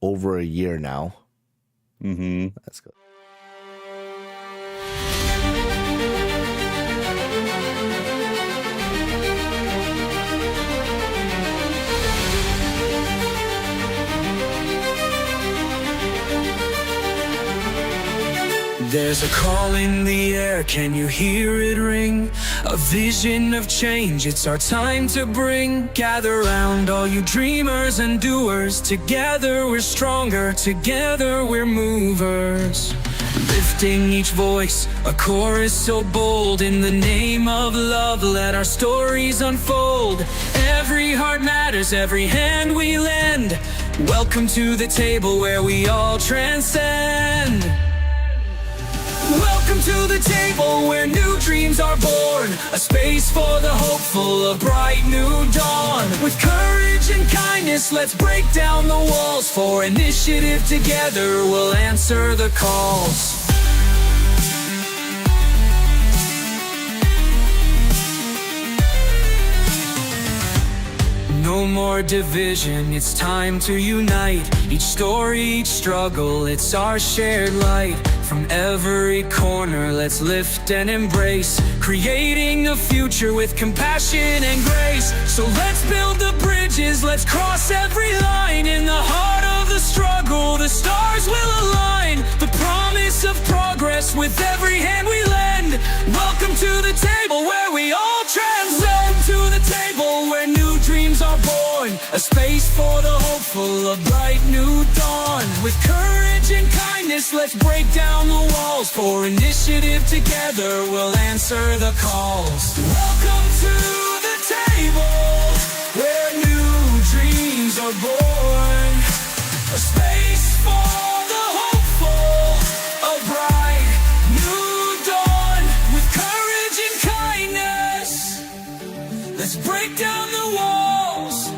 over a year now. Mm-hmm. That's good. There's a call in the air, can you hear it ring? A vision of change, it's our time to bring. Gather round all you dreamers and doers. Together we're stronger, together we're movers. Lifting each voice, a chorus so bold. In the name of love, let our stories unfold. Every heart matters, every hand we lend. Welcome to the table where we all transcend. Welcome to the table where new dreams are born. A space for the hopeful, a bright new dawn. With courage and kindness, let's break down the walls. For initiative, together we'll answer the calls. No more division, it's time to unite. Each story, each struggle, it's our shared light. From every corner, let's lift and embrace, creating a future with compassion and grace. So let's build the bridges, let's cross every line. In the heart of the struggle, the stars will align. The promise of progress with every hand we lend. Welcome to the table where we all transcend. To the table where new dreams are born. A space for the hopeful, a bright new dawn. With courage and kindness, let's break down the walls. For initiative, together we'll answer the calls. Welcome to the table where new dreams are born. A space for the hopeful, a bright new dawn. With courage and kindness, let's break down the walls.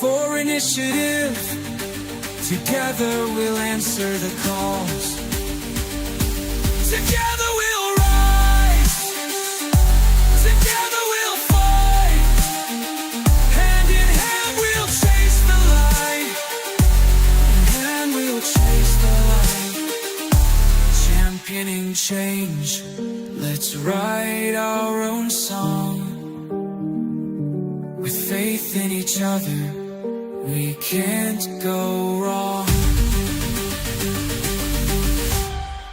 For initiative, together we'll answer the calls. Together we'll rise. Together we'll fight. Hand in hand we'll chase the light. And we'll chase the light. Championing change, let's write our own song. With faith in each other, we can't go wrong.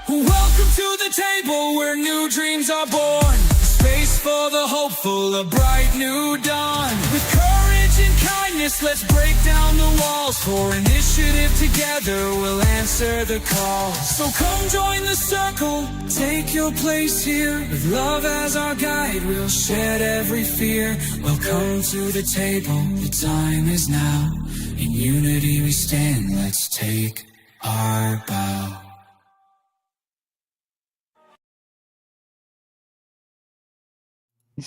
Welcome to the table where new dreams are born. Space for the hopeful, a bright new dawn. With courage and kindness, let's break down the walls. For initiative, together we'll answer the call. So come join the circle, take your place here. With love as our guide, we'll shed every fear. Welcome to the table, the time is now. In unity we stand, let's take our bow.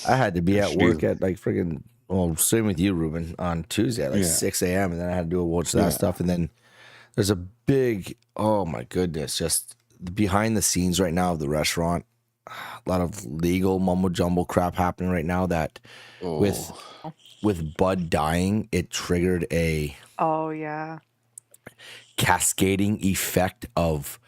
I had to be at work at like friggin', well, same with you, Ruben, on Tuesday at like 6 a.m. And then I had to do a watch that stuff. And then there's a big, oh my goodness, just behind the scenes right now of the restaurant. A lot of legal mumbo jumbo crap happening right now that with Bud dying, it triggered a cascading effect of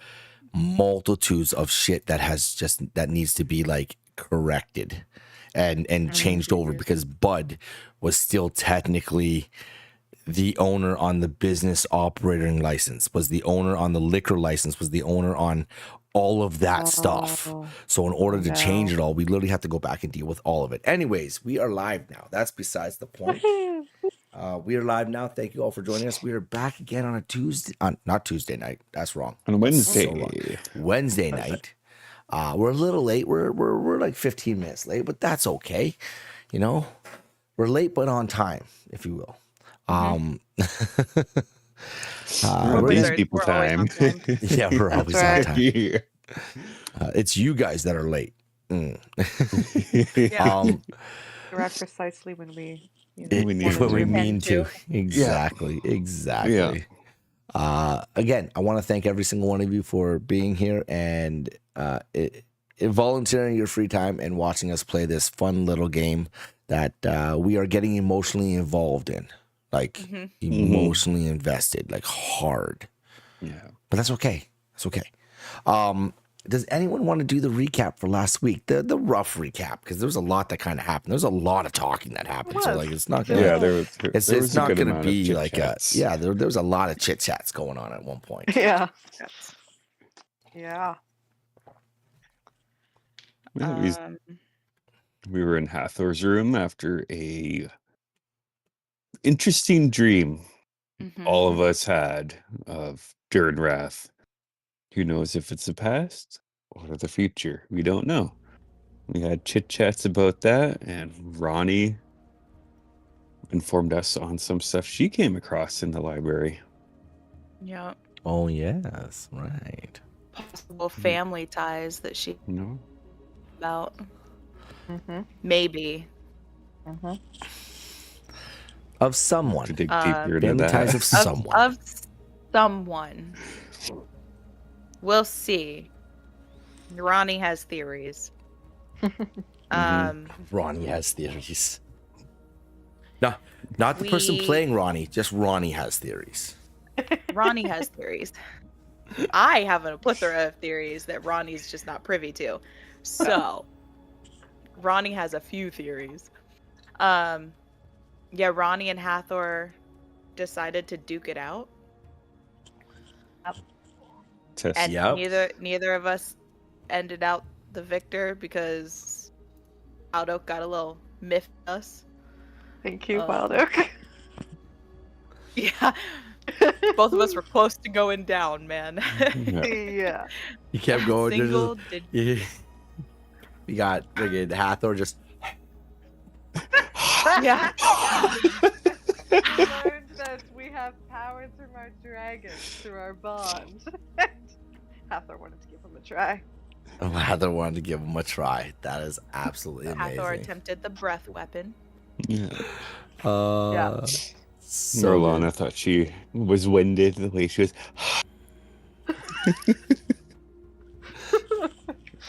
multitudes of shit that needs to be like corrected and changed over, because Bud was still technically the owner on the business operating license, was the owner on the liquor license, was the owner on all of that stuff. So in order to change it all, we literally have to go back and deal with all of it. Anyways, we are live now. That's besides the point. We are live now. Thank you all for joining us. We are back again on a Tuesday, not Tuesday night. That's wrong. On Wednesday. Wednesday night. We're a little late. We're like 15 minutes late, but that's okay. You know, we're late but on time, if you will. These people time. Yeah, we're always on time. Yeah. It's you guys that are late. We're at precisely when we when we mean to. Exactly. Again, I want to thank every single one of you for being here and volunteering your free time and watching us play this fun little game that we are getting emotionally involved in. like emotionally invested, like hard. Yeah. But that's okay. That's okay. Does anyone want to do the recap for last week? The rough recap, because there's a lot that kind of happened. There's a lot of talking that happened. So like, it's not gonna. Yeah, It's not gonna be like a. Yeah, there was a lot of chit chats going on at one point. Yeah. Yeah. We were in Hathor's room after a interesting dream all of us had of Durinwrath. Who knows if it's the past or the future? We don't know. We had chit chats about that, and Ronnie informed us on some stuff she came across in the library. Yeah. Oh yes, right. Possible family ties that she No. about. Maybe. Of someone. To dig deeper into Family that. ties of someone. Of someone. We'll see. Ronnie has theories. Ronnie has theories. No, not the person playing Ronnie. Just Ronnie has theories. Ronnie has theories. I have a plethora of theories that Ronnie's just not privy to. So, Ronnie has a few theories. Yeah, Ronnie and Hathor decided to duke it out. Test. And neither of us ended out the victor because Wild Oak got a little miffed us. Thank you, Wild Oak. Yeah. Both of us were close to going down, man. Yeah. You kept going. Single You got friggin' Hathor just. Yeah. We learned that we have power through our dragons, through our bond. Hathor wanted to give him a try. Oh, Hathor wanted to give him a try. That is absolutely amazing. Hathor attempted the breath weapon. Yeah. Yeah. So Norlana thought she was winded the way she was.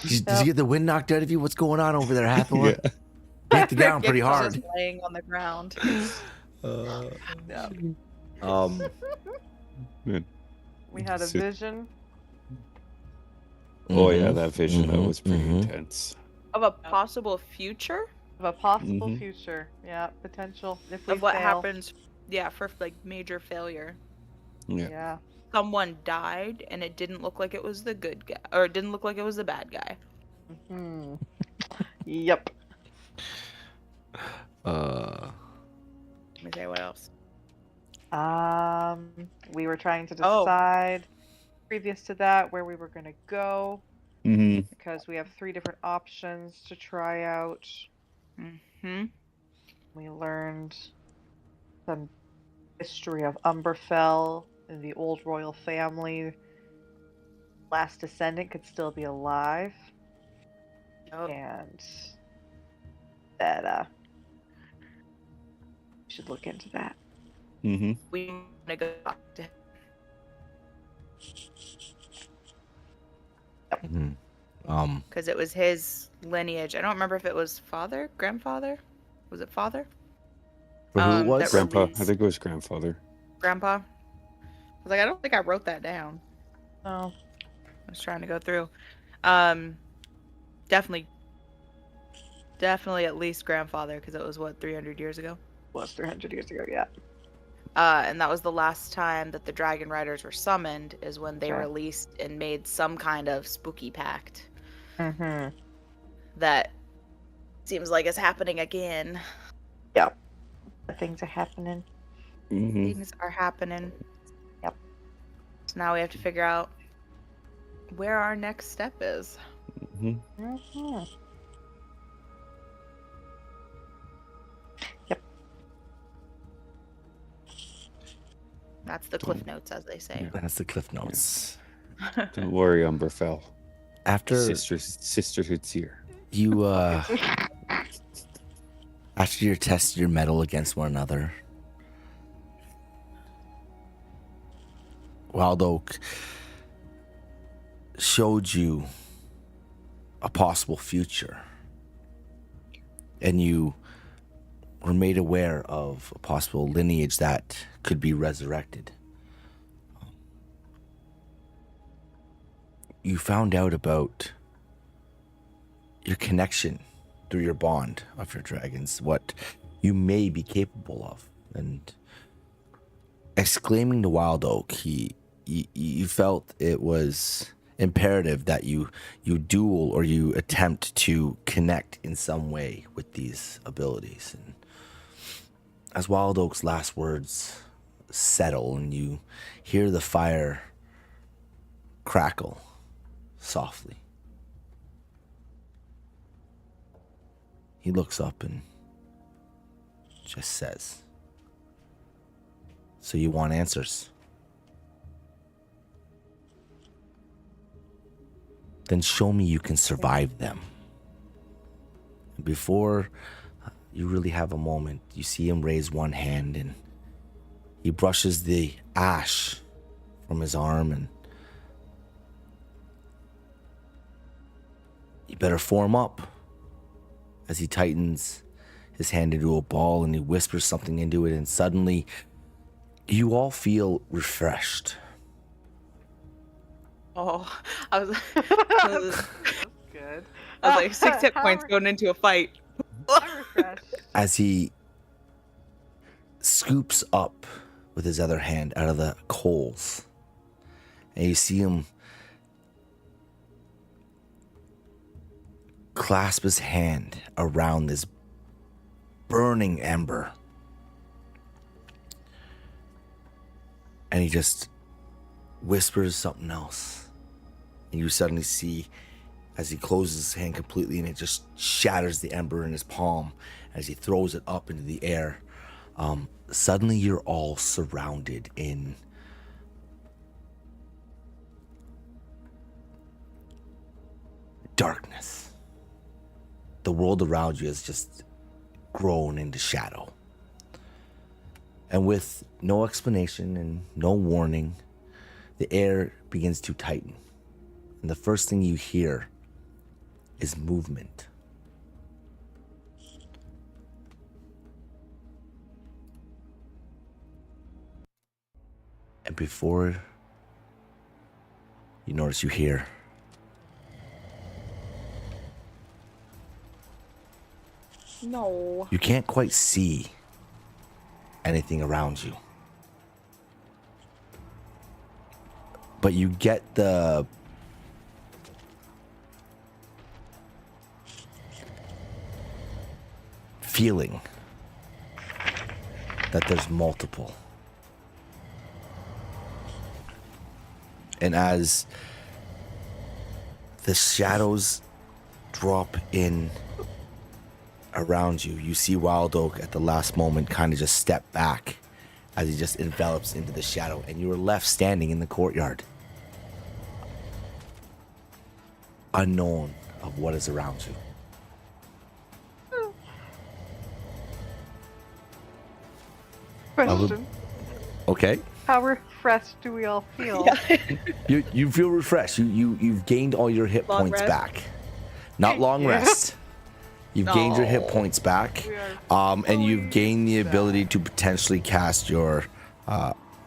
Did you get the wind knocked out of you? What's going on over there, Hathor? Yeah. You hit the ground pretty Gix's hard. just laying on the ground. We had a vision Oh yeah, that vision that was pretty intense. Of a possible future? of a possible future. Yeah, potential if we Of what fail. happens, yeah, for like major failure. Yeah. Yeah. Someone died and it didn't look like it was the good guy, or it didn't look like it was the bad guy. Yep. Let me say what else. We were trying to decide previous to that where we were going to go because we have 3 different options to try out. We learned some history of Umberfell and the old royal family. Last descendant could still be alive. And that we should look into that. We want to go talk to him. Because it was his lineage. I don't remember if it was father, grandfather. Was it father? Who it was? Grandpa. I think it was grandfather. Grandpa. I was like, I don't think I wrote that down. Oh. I was trying to go through. Definitely at least grandfather, because it was, what, 300 years ago? Was 300 years ago, yeah. And that was the last time that the Dragon Riders were summoned, is when they released and made some kind of spooky pact. That seems like it's happening again. Yep. Things are happening. Things are happening. Yep. So now we have to figure out where our next step is. Yep. That's the cliff notes, as they say. That's the cliff notes. Don't worry, Umberfell. After Sisterhood's here. you after you tested your metal against one another, Wild Oak showed you a possible future, and you were made aware of a possible lineage that could be resurrected. You found out about your connection through your bond of your dragons, what you may be capable of. And exclaiming to Wild Oak, you felt it was imperative that you duel or you attempt to connect in some way with these abilities. And as Wild Oak's last words settle and you hear the fire crackle softly, he looks up and just says, "So you want answers? Then show me you can survive them." And before you really have a moment, you see him raise one hand and he brushes the ash from his arm, and you better form up. As he tightens his hand into a ball and he whispers something into it, and suddenly you all feel refreshed. Oh, I was, That's good. I was like 6 hit How points going into a fight. I'm refreshed. As he scoops up with his other hand out of the coals, and you see him clasp his hand around this burning ember, and he just whispers something else, and you suddenly see as he closes his hand completely and it just shatters the ember in his palm as he throws it up into the air. Suddenly you're all surrounded in darkness. The world around you has just grown into shadow. And with no explanation and no warning, the air begins to tighten. And the first thing you hear is movement. And before you notice, you hear No. you can't quite see anything around you, but you get the feeling that there's multiple. And as the shadows drop in around you, you see Wild Oak at the last moment kind of just step back as he just envelops into the shadow, and you are left standing in the courtyard, unknown of what is around you. Question. Okay. How refreshed do we all feel? You feel refreshed. You've gained all your hit Long points rest? back. Not long Yeah. rest. You've gained your hit No. points back. We are And you've fully gained the ability back. to potentially cast your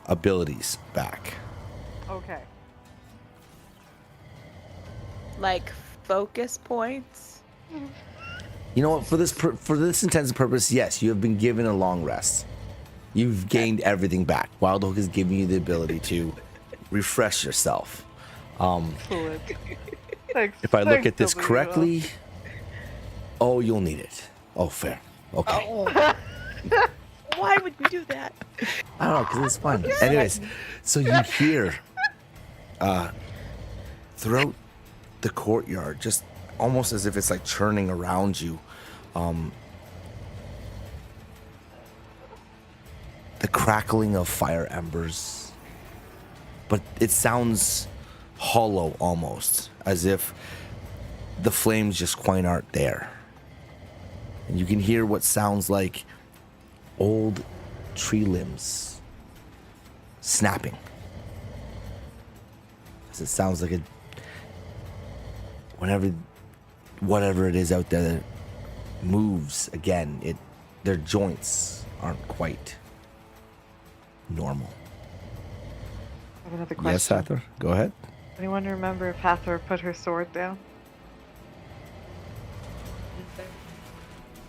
abilities back. Okay. Like focus points. You know what? For this intents purpose, yes, you have been given a long rest. You've gained everything back. Wild Oak is giving you the ability to refresh yourself. Fluid. Thanks. If I look thanks, at this W. correctly, oh, you'll need it. Oh, fair. Okay. Oh. Why would we do that? I don't know, because it's fun. Anyways, so you hear throughout the courtyard, just almost as if it's like churning around you, the crackling of fire embers, but it sounds hollow almost, as if the flames just quite aren't there. And you can hear what sounds like old tree limbs snapping, as it sounds like whatever it is out there that moves again, it their joints aren't quite normal. I have another question. Yes, Hathor, go ahead. Anyone remember if Hathor put her sword down?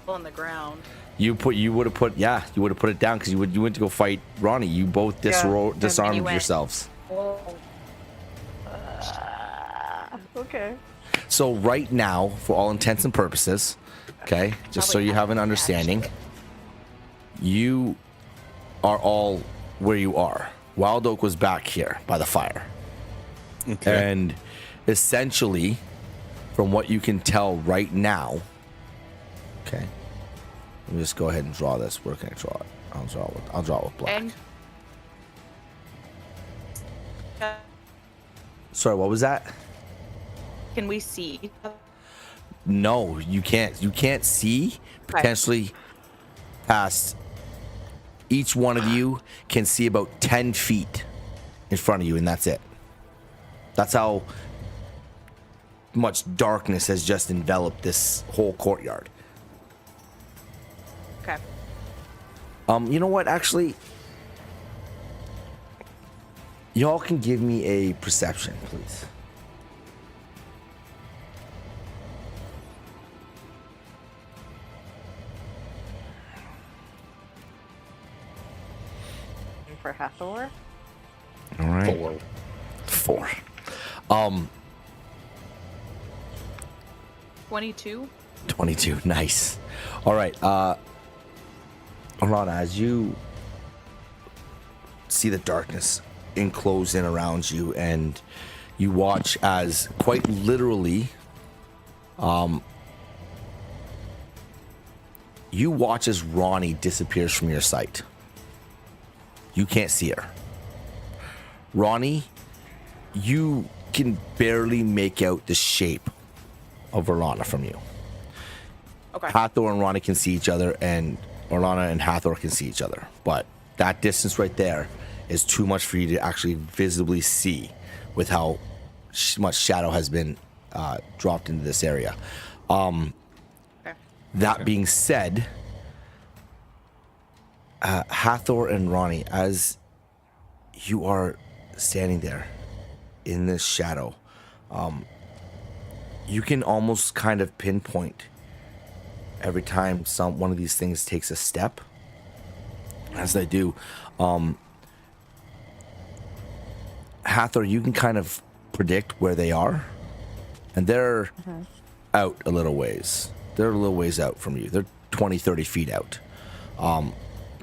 On the ground. You would have put it down because you went to go fight Ronnie. You both disarmed went. yourselves. Whoa. Okay. So right now, for all intents and purposes, okay, just so you have an understanding, you are all where you are. Wild Oak was back here by the fire. Okay. And essentially, from what you can tell right now, okay, let me just go ahead and draw this. Where can I draw it? I'll draw it with black. And Sorry, what was that? can we see? No, you can't. You can't see potentially past. Each one of you can see about 10 feet in front of you, and that's it. That's how much darkness has just enveloped this whole courtyard. Okay. You know what? Actually, y'all can give me a perception, please. For Hathor? All right. 4. 22. 22. Nice. All right. Alana, as you see the darkness enclose in around you, and you watch as quite literally, you watch as Ronnie disappears from your sight. You can't see her. Ronnie, you can barely make out the shape of Orlana from you. Okay. Hathor and Ronnie can see each other, and Orlana and Hathor can see each other. But that distance right there is too much for you to actually visibly see with how much shadow has been dropped into this area. That being said, Hathor and Ronnie, as you are standing there in this shadow, you can almost kind of pinpoint every time one of these things takes a step. As they do, Hathor, you can kind of predict where they are, and they're out a little ways. They're a little ways out from you. They're 20, 30 feet out.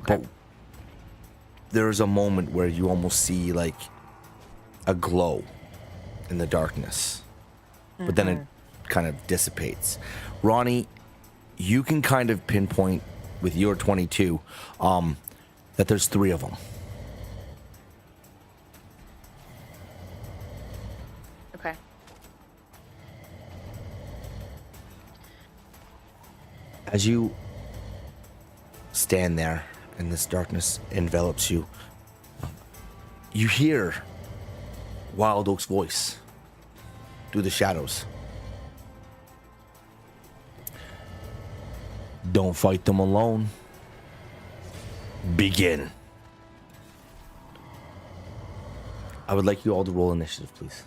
But there is a moment where you almost see like a glow in the darkness, but then it kind of dissipates. Ronnie, you can kind of pinpoint with your 22 that there's 3 of them. Okay. As you stand there and this darkness envelops you, you hear Wild Oak's voice through the shadows. Don't fight them alone. Begin. I would like you all to roll initiative, please.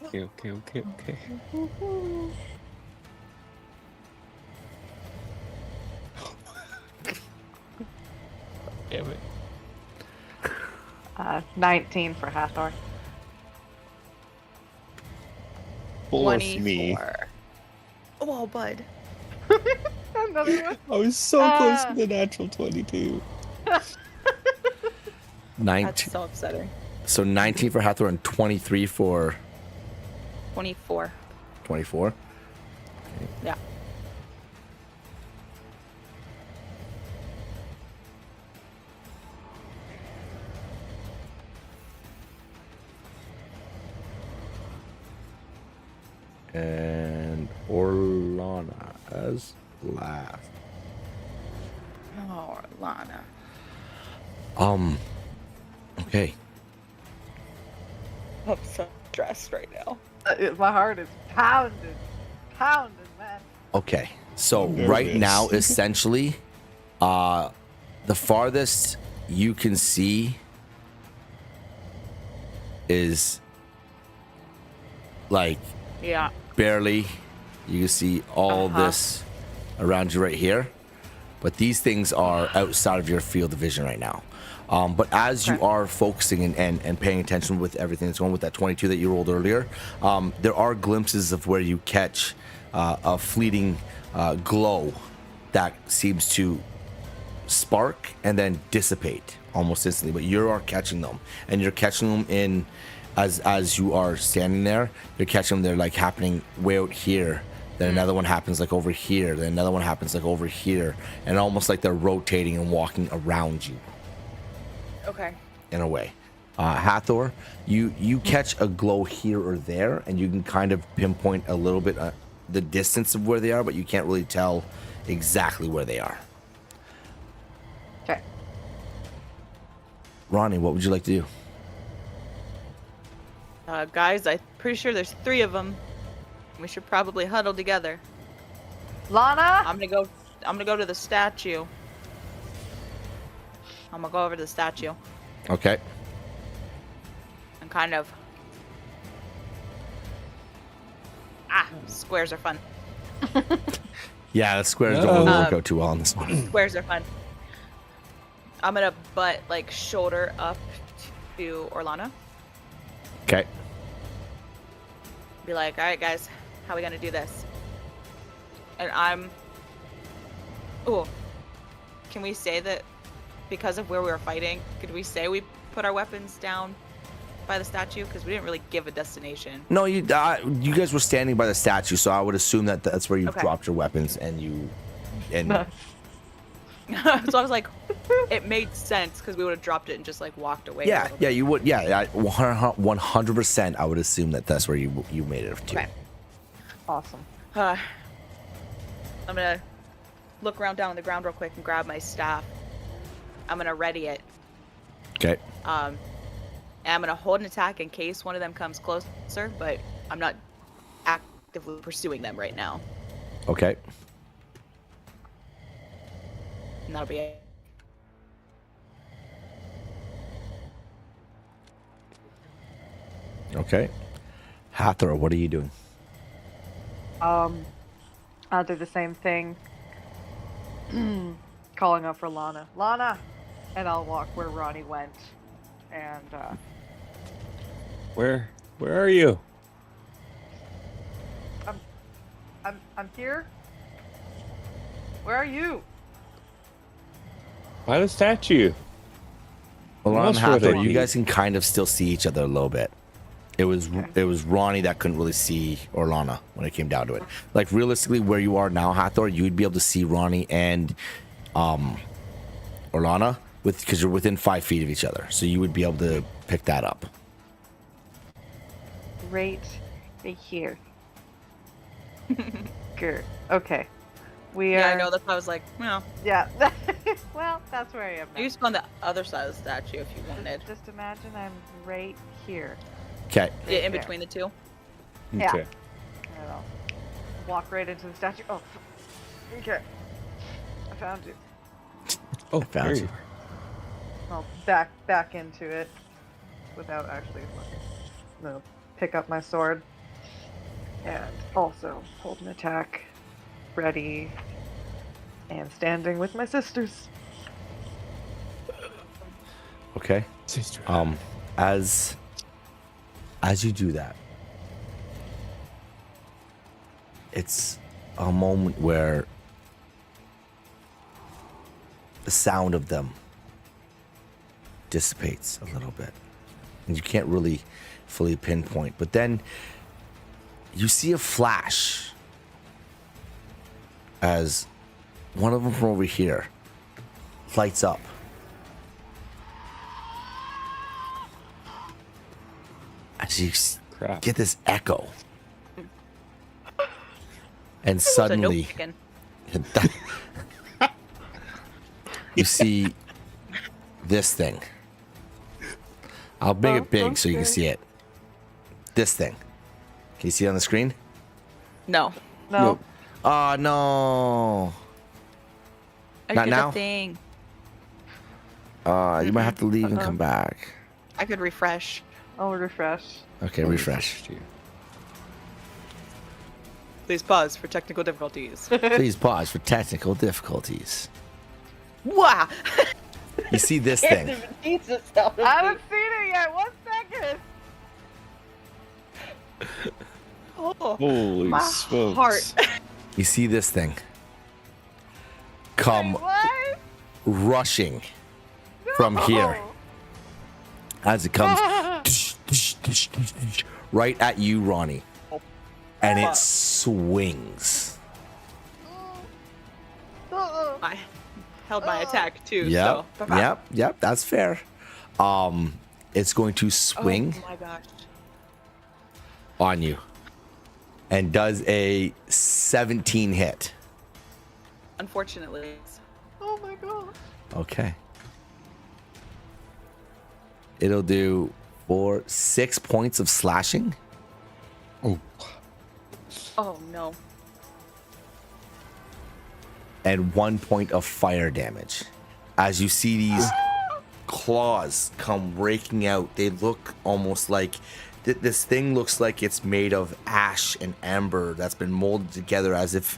Okay. Damn it. 19 for Hathor. Bless me. 24. Oh, bud. Another one. I was so close to the natural 22. 19. That's so upsetting. So 19 for Hathor and 23 for 24. 24. Yeah. And Orlana as last. Oh, Lana. Okay. I'm so stressed right now. My heart is pounding, man. Okay. So right now, essentially, the farthest you can see is like Yeah. barely. You can see all this around you right here, but these things are outside of your field of vision right now. But as you are focusing and paying attention with everything that's going with that 22 that you rolled earlier, there are glimpses of where you catch a fleeting glow that seems to spark and then dissipate almost instantly. But you are catching them, and you're catching them in as you are standing there. You're catching them. They're like happening way out here. Then another one happens like over here. Then another one happens like over here, and almost like they're rotating and walking around you. Okay. In a way, Hathor, you catch a glow here or there, and you can kind of pinpoint a little bit the distance of where they are, but you can't really tell exactly where they are. Okay. Ronnie, what would you like to do? Guys, I'm pretty sure there's 3 of them. We should probably huddle together. Lana. I'm gonna go to the statue. I'm gonna go over to the statue Okay. and kind of. Squares are fun. Yeah, the squares don't really work out too well on this one. Squares are fun. I'm gonna butt like shoulder up to Orlana. Okay. Be like, all right, guys, how are we gonna do this? And can we say that because of where we were fighting, could we say we put our weapons down by the statue? Because we didn't really give a destination. No, you guys were standing by the statue, so I would assume that that's where you dropped your weapons and So I was like, it made sense because we would have dropped it and just like walked away. Yeah, you would. Yeah, 100%. I would assume that that's where you made it to. Okay. Awesome. I'm gonna look around down on the ground real quick and grab my staff. I'm gonna ready it. Okay. And I'm gonna hold an attack in case one of them comes closer, but I'm not actively pursuing them right now. Okay. And that'll be it. Okay. Hathor, what are you doing? I'll do the same thing. Calling up for Lana. Lana! And I'll walk where Ronnie went. And, Where are you? I'm here. Where are you? By the statue. Well, on Else would Hathor, it you be? guys can kind of still see each other a little bit. It was Ronnie that couldn't really see Orlana when it came down to it. Like realistically, where you are now, Hathor, you'd be able to see Ronnie and Orlana because you're within 5 feet of each other, so you would be able to pick that up. Right here. Good. Okay. We are. Yeah, I know. That's why I was like, well, Yeah. Well, that's where I am I now. used to go on the other side of the statue if you wanted. Just imagine I'm right here. Okay. Yeah, in there. between the two. Yeah. Okay. And I'll walk right into the statue. Oh. Okay. I found you. Oh, found there you. are. I'll back into it without actually looking. No. Pick up my sword. And also hold an attack. Ready. And standing with my sisters. Okay. Sister. As you do that, it's a moment where the sound of them dissipates a little bit, and you can't really fully pinpoint. But then you see a flash as one of them from over here lights up. As you Crap. get this echo, and So no suddenly chicken. you see this thing. I'll make it big so you can see it. This thing. Can you see it on the screen? No. No. Nope. Oh no. I Not did now? a thing. You might have to leave and come back. I could refresh. I'll refresh. Okay, refresh. Please pause for technical difficulties. Please pause for technical difficulties. Wow. You see this thing? I haven't seen it yet. 1 second. Oh, Holy my smokes. heart. You see this thing? Come Wait, what? rushing from here as it comes right at you, Ronnie. And it swings. I held my attack too. Yep, So. yep, that's fair. It's going to swing Oh my gosh. on you and does a 17 hit. Unfortunately. Oh my god. Okay. It'll do 6 points of slashing. Oh. Oh no. And 1 point of fire damage. As you see these claws come raking out, they look almost like this thing looks like it's made of ash and amber that's been molded together as if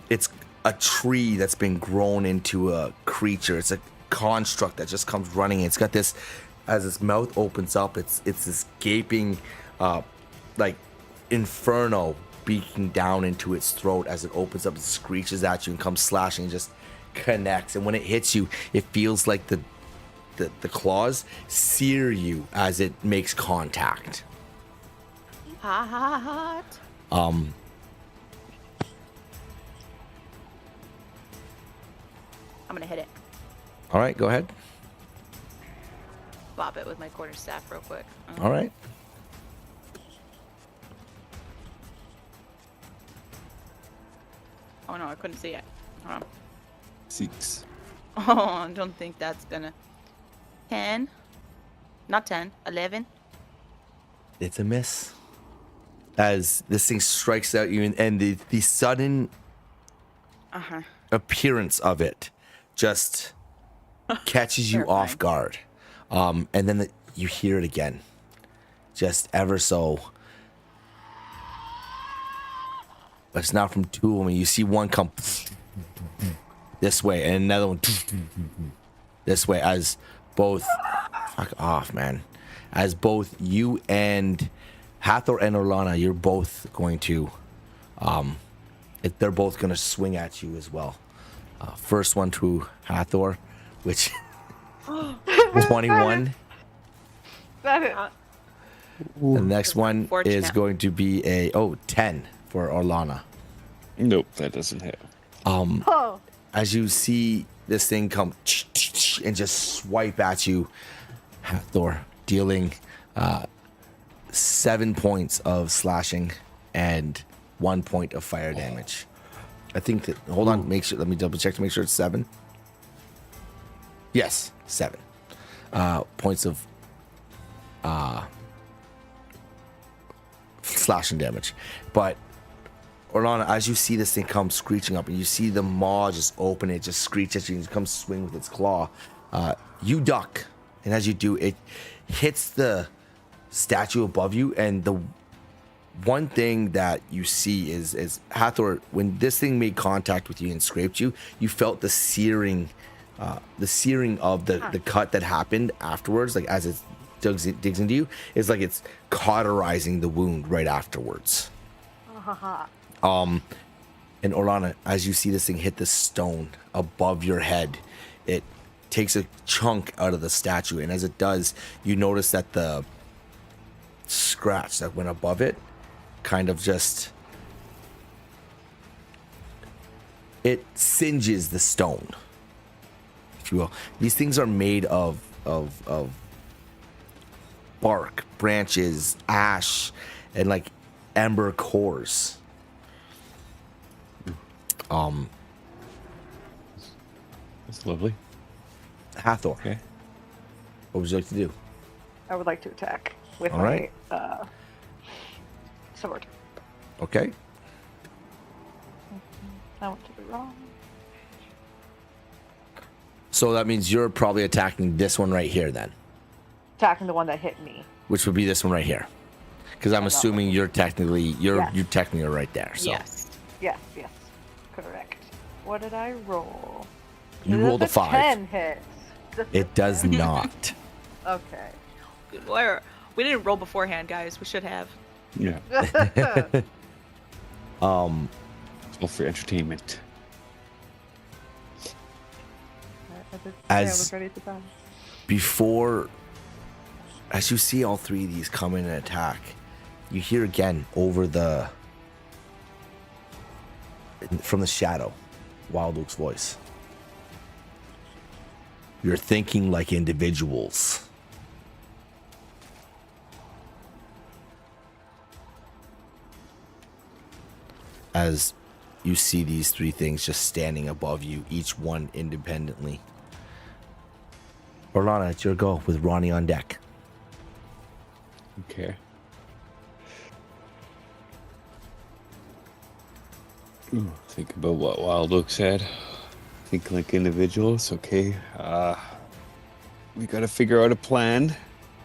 it's a tree that's been grown into a creature. It's a construct that just comes running. It's got this, as its mouth opens up, it's this gaping like inferno beaking down into its throat as it opens up and screeches at you and comes slashing and just connects. And when it hits you, it feels like the claws sear you as it makes contact. Hot. Um, I'm gonna hit it. all right, go ahead. Bop it with my quarterstaff real quick. All right. Oh no, I couldn't see it. Hold on. 6. Oh, I don't think that's gonna. 10. Not 10. 11. It's a miss. As this thing strikes at you, and the sudden appearance of it just catches you off guard. And then you hear it again. Just ever so. But it's not from two of them. You see one come this way and another one this way as both... Fuck off, man. As both you and Hathor and Orlana, you're both going to... they're both going to swing at you as well. First one to Hathor, which... 21. That it. The next one is Unfortunate. going to be a 10 for Orlana. Nope, that doesn't hit. Oh. As you see this thing come and just swipe at you, Hathor, dealing 7 points of slashing and 1 point of fire damage. I think that. Hold on, make sure. Let me double check to make sure it's 7. Yes, 7 points of slashing damage. But Orlana, as you see this thing come screeching up, and you see the maw just open, it just screech at you, and it comes swing with its claw. You duck, and as you do, it hits the statue above you, and the one thing that you see is Hathor, when this thing made contact with you and scraped you, you felt the searing of the cut that happened afterwards, like as it digs into you, is like it's cauterizing the wound right afterwards. And Orlana, as you see this thing hit the stone above your head, it takes a chunk out of the statue, and as it does, you notice that the scratch that went above it kind of just it singes the stone, if you will. These things are made of bark, branches, ash, and like ember cores. That's lovely. Hathor, Okay. what would you like to do? I would like to attack with All my right. sword. Okay. I went to the wrong. So that means you're probably attacking this one right here then, Attacking the one that hit me. which would be this one right here. Because I'm assuming you're technically Yes. you're technically right there. So Yes. Yes, correct. What did I roll? you Does rolled a the 5. 10 hit. Does the It does 10? not. Okay. We didn't roll beforehand, guys. We should have. Yeah. Um, All for entertainment. I did say I As- was ready to die. before, as you see all three of these come in and attack, you hear again over from the shadow, Wild Oak's voice. You're thinking like individuals. As you see these three things just standing above you, each one independently. Orlana, it's your go with Ronnie on deck. Okay. Ooh, think about what Wild Oak said. Think like individuals. Okay. We gotta figure out a plan.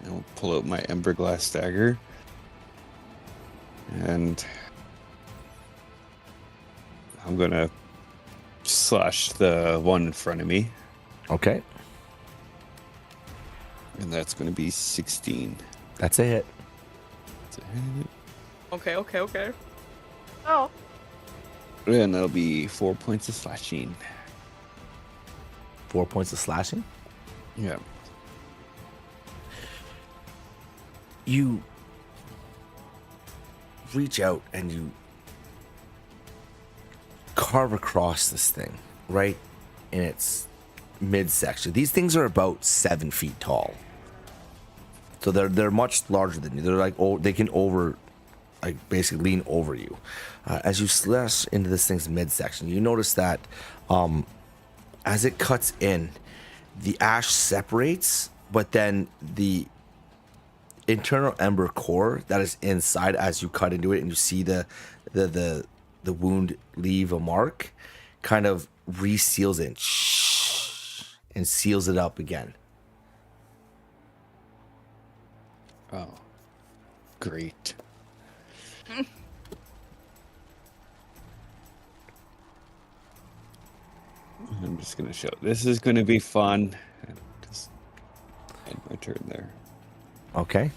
And we'll pull out my ember glass dagger. And I'm gonna slash the one in front of me. Okay, And that's gonna be 16. that's a hit. That's a hit. Okay. Oh, And that'll be 4 points of slashing. 4 points of slashing. Yeah. You reach out and you carve across this thing right in its midsection. These things are about 7 feet tall, so they're much larger than you. They're like they can basically lean over you. As you slash into this thing's midsection, you notice that as it cuts in, the ash separates, but then the internal ember core that is inside, as you cut into it and you see the wound leave a mark, kind of reseals it and seals it up again. Oh. Great. I'm just gonna show. This is gonna be fun. And just end my turn there. Okay.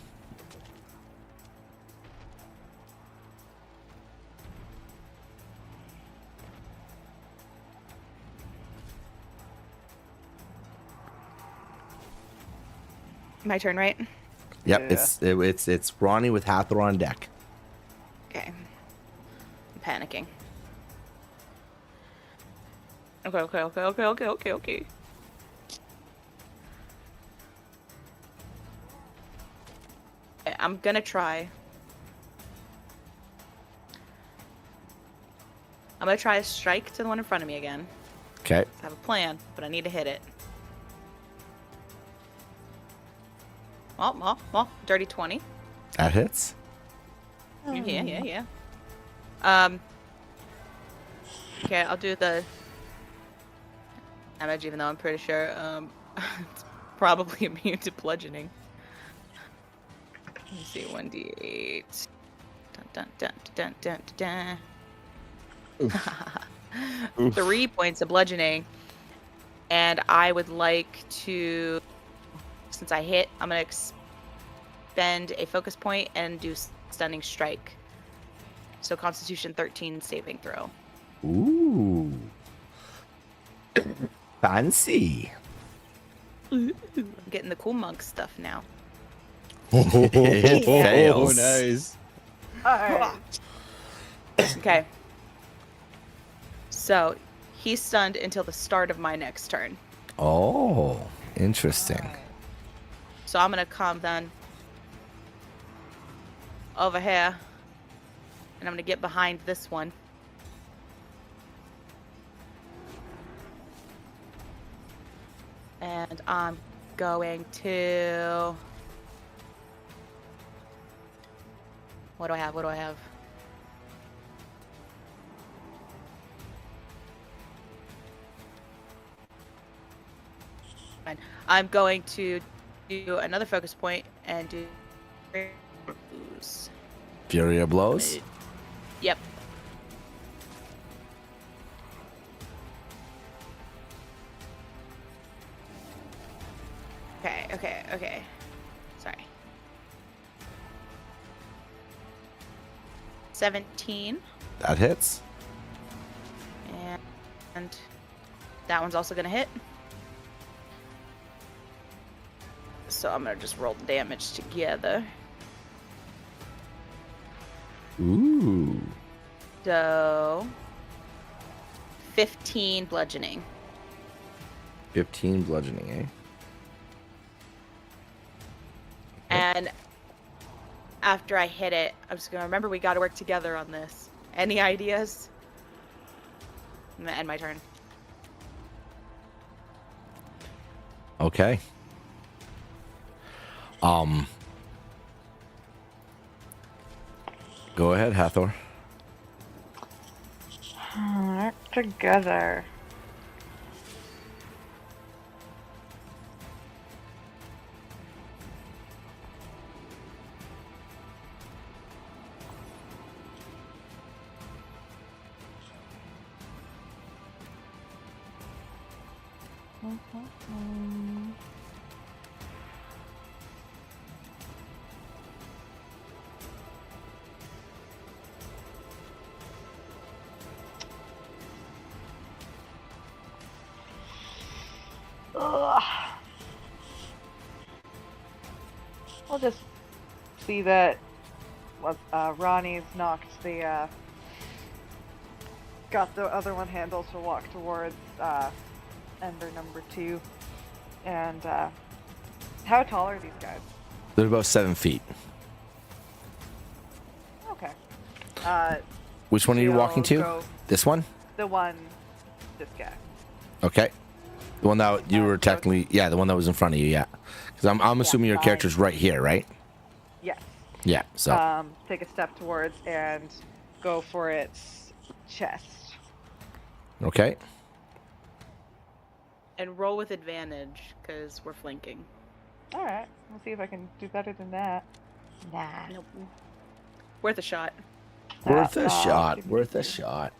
My turn, right? Yep. Yeah. It's Ronnie with Hathor on deck. Okay. I'm panicking. Okay. I'm gonna try. I'm gonna try to strike to the one in front of me again. Okay. I have a plan, but I need to hit it. Well, dirty 20. That hits. Yeah. Okay, I'll do the damage, even though I'm pretty sure it's probably immune to bludgeoning. Let me see, 1d8. Dun. 3 points of bludgeoning, and I would like to, since I hit, I'm gonna expend a focus point and do stunning strike. So Constitution 13 saving throw. Ooh. Fancy. I'm getting the cool monk stuff now. It fails. Oh, nice. alright. Okay. So he's stunned until the start of my next turn. Oh, interesting. So I'm gonna come then over here, and I'm gonna get behind this one. And I'm going to... What do I have? I'm going to do another focus point and do Fury of blows. Yep. Okay. Sorry. 17. That hits. And that one's also gonna hit. So I'm gonna just roll the damage together. Ooh. So 15 bludgeoning. 15 bludgeoning, eh? And after I hit it, I'm just gonna remember we gotta work together on this. Any ideas? I'm gonna end my turn. Okay. Go ahead, Hathor. Work together. Ugh. We'll just see that Ronnie's knocked the got the other one handled to walk towards Ember number 2. And how tall are these guys? They're about 7 feet. Okay. Which one are you walking to? Go This one? the one, this guy. Okay. The one that you were technically, yeah, the one that was in front of you, yeah. Because I'm assuming your character's right here, right? Yes. Yeah. So. Take a step towards and go for its chest. Okay. And roll with advantage, because we're flanking. Alright, we'll see if I can do better than that. Nah. Nope. Worth a shot. Worth a No, shot. give me Worth a two. shot.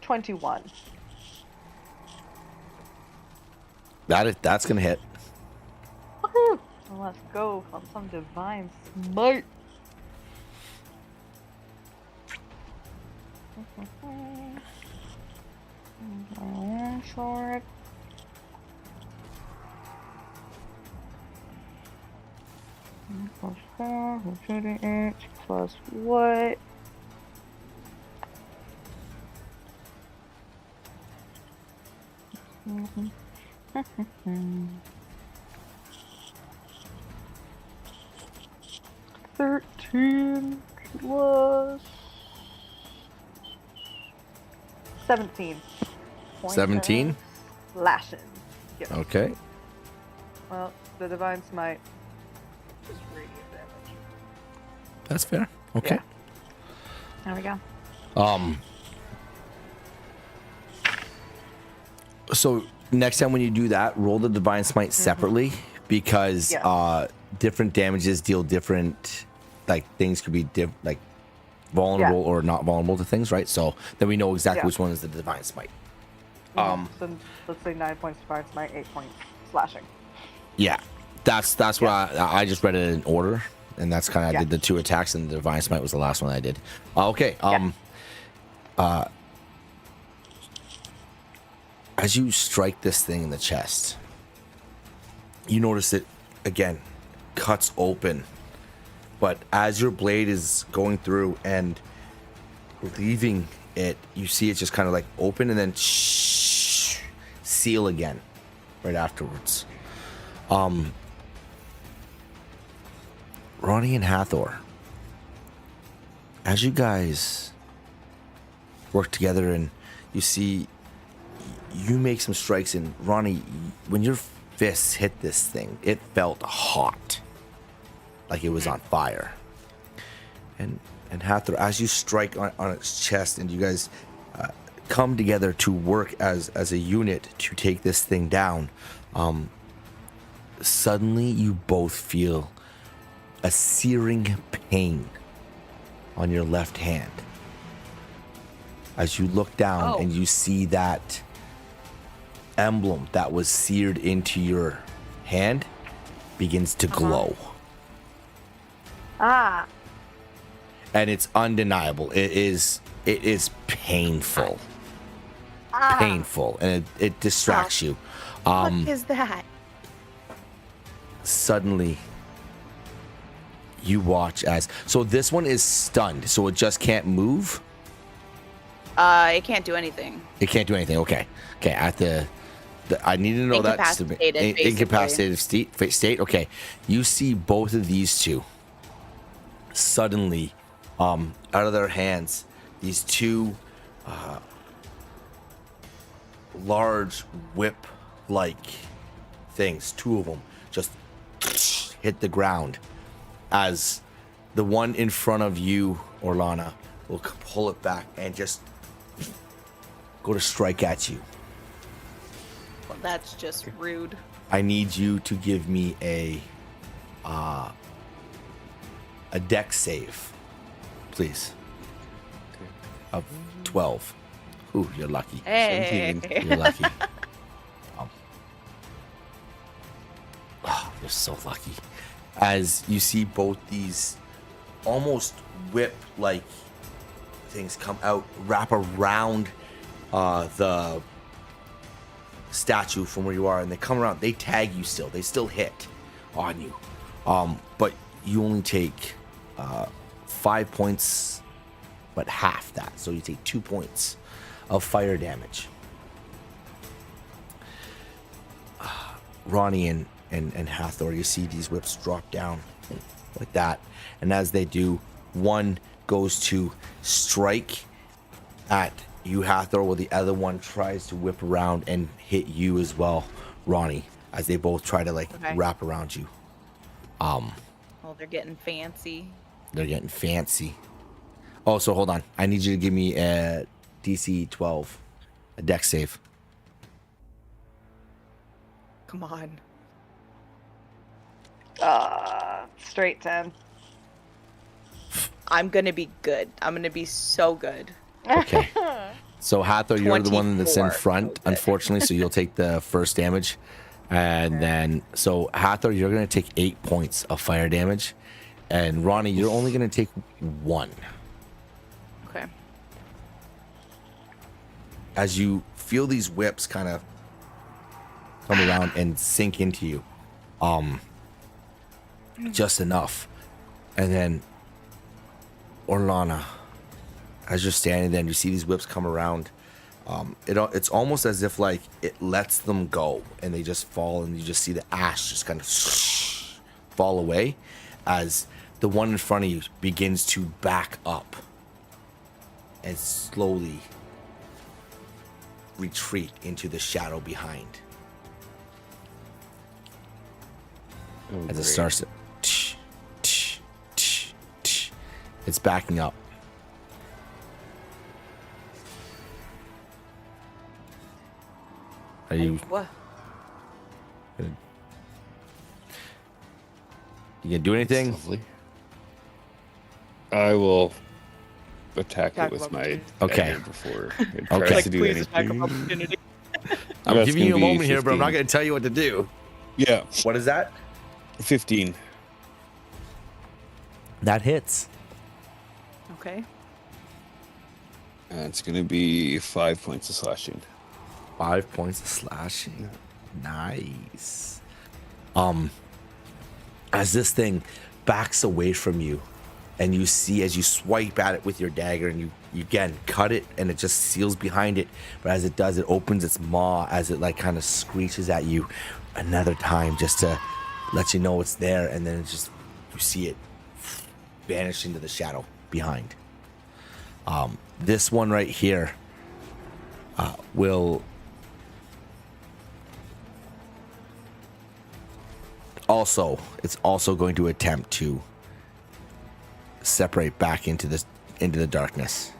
21. That's gonna hit. Woohoo! Well, let's go on some divine smite. Sword. Plus 4, shooting it, plus what? $13 plus 17. 17? Lashing. Yes. Okay. Well, the divine smite is radiant damage. That's fair. Okay. There we go. So next time when you do that, roll the divine smite separately because Yes. Different damages deal different, like things could be like vulnerable or not vulnerable to things, right? So then we know exactly which one is the divine smite. So let's say 9 points divine smite, 8 points slashing. Yeah, that's what I just read it in order, and that's kind of I did the 2 attacks, and the divine smite was the last one I did. Okay. As you strike this thing in the chest, you notice it again cuts open, but as your blade is going through and leaving it, you see it just kind of like open and then seal again right afterwards. Ronnie and Hathor, as you guys work together and you see you make some strikes, and Ronnie, when your fists hit this thing, it felt hot, like it was on fire. And Hathor, as you strike on its chest, and you guys come together to work as a unit to take this thing down, suddenly you both feel a searing pain on your left hand. As you look down and you see that emblem that was seared into your hand begins to glow. Ah. And it's undeniable. It is painful. Painful. And it distracts you. What is that? Suddenly you watch as, so this one is stunned, so it just can't move. It can't do anything. It can't do anything. Okay. At the I need to know that incapacitated state. Okay. You see both of these two suddenly out of their hands, these two large whip like things, two of them just hit the ground as the one in front of you, Orlana, will pull it back and just go to strike at you. Well, that's just rude. I need you to give me a dex save, please. Okay. Of 12. Ooh, you're lucky. Hey. You're lucky. You're so lucky. As you see both these almost whip-like things come out, wrap around the statue from where you are, and they come around. They tag you still. They still hit on you. But you only take 5 points, but half that. So you take 2 points of fire damage. Ronnie and Hathor, you see these whips drop down like that. And as they do, one goes to strike at you, Hathor, while the other one tries to whip around and hit you as well, Ronnie, as they both try to wrap around you. Well, they're getting fancy. They're getting fancy. Oh, so hold on. I need you to give me a DC 12, a dex save. Come on. Straight 10. I'm gonna be good. I'm gonna be so good. Okay. So Hathor, you're the one that's in 24. front, unfortunately, so you'll take the first damage. And then, so Hathor, you're going to take 8 points of fire damage. And Ronnie, you're only going to take 1. Okay. As you feel these whips kind of come around and sink into you. Just enough. And then, Orlana, as you're standing there and you see these whips come around, it's almost as if like it lets them go and they just fall, and you just see the ash just kind of fall away as the one in front of you begins to back up and slowly retreat into the shadow behind. Oh, As it great. starts to it's backing up. Are you What? you gonna do anything? Lovely. I will attack Attack it with of my opportunity. Okay. dagger before it Okay. tries to do please attack anything. of opportunity. I'm That's giving you a gonna be moment here, but I'm not 15. gonna tell you what to do. Yeah, What is that? 15. That hits. Okay. And it's going to be 5 points of slashing. 5 points of slashing. Nice. As this thing backs away from you, and you see as you swipe at it with your dagger, and you again cut it, and it just seals behind it. But as it does, it opens its maw as it like kind of screeches at you another time, just to let you know it's there. And then it just, you see it vanish into the shadow behind. This one right here will also, it's also going to attempt to separate back into the darkness.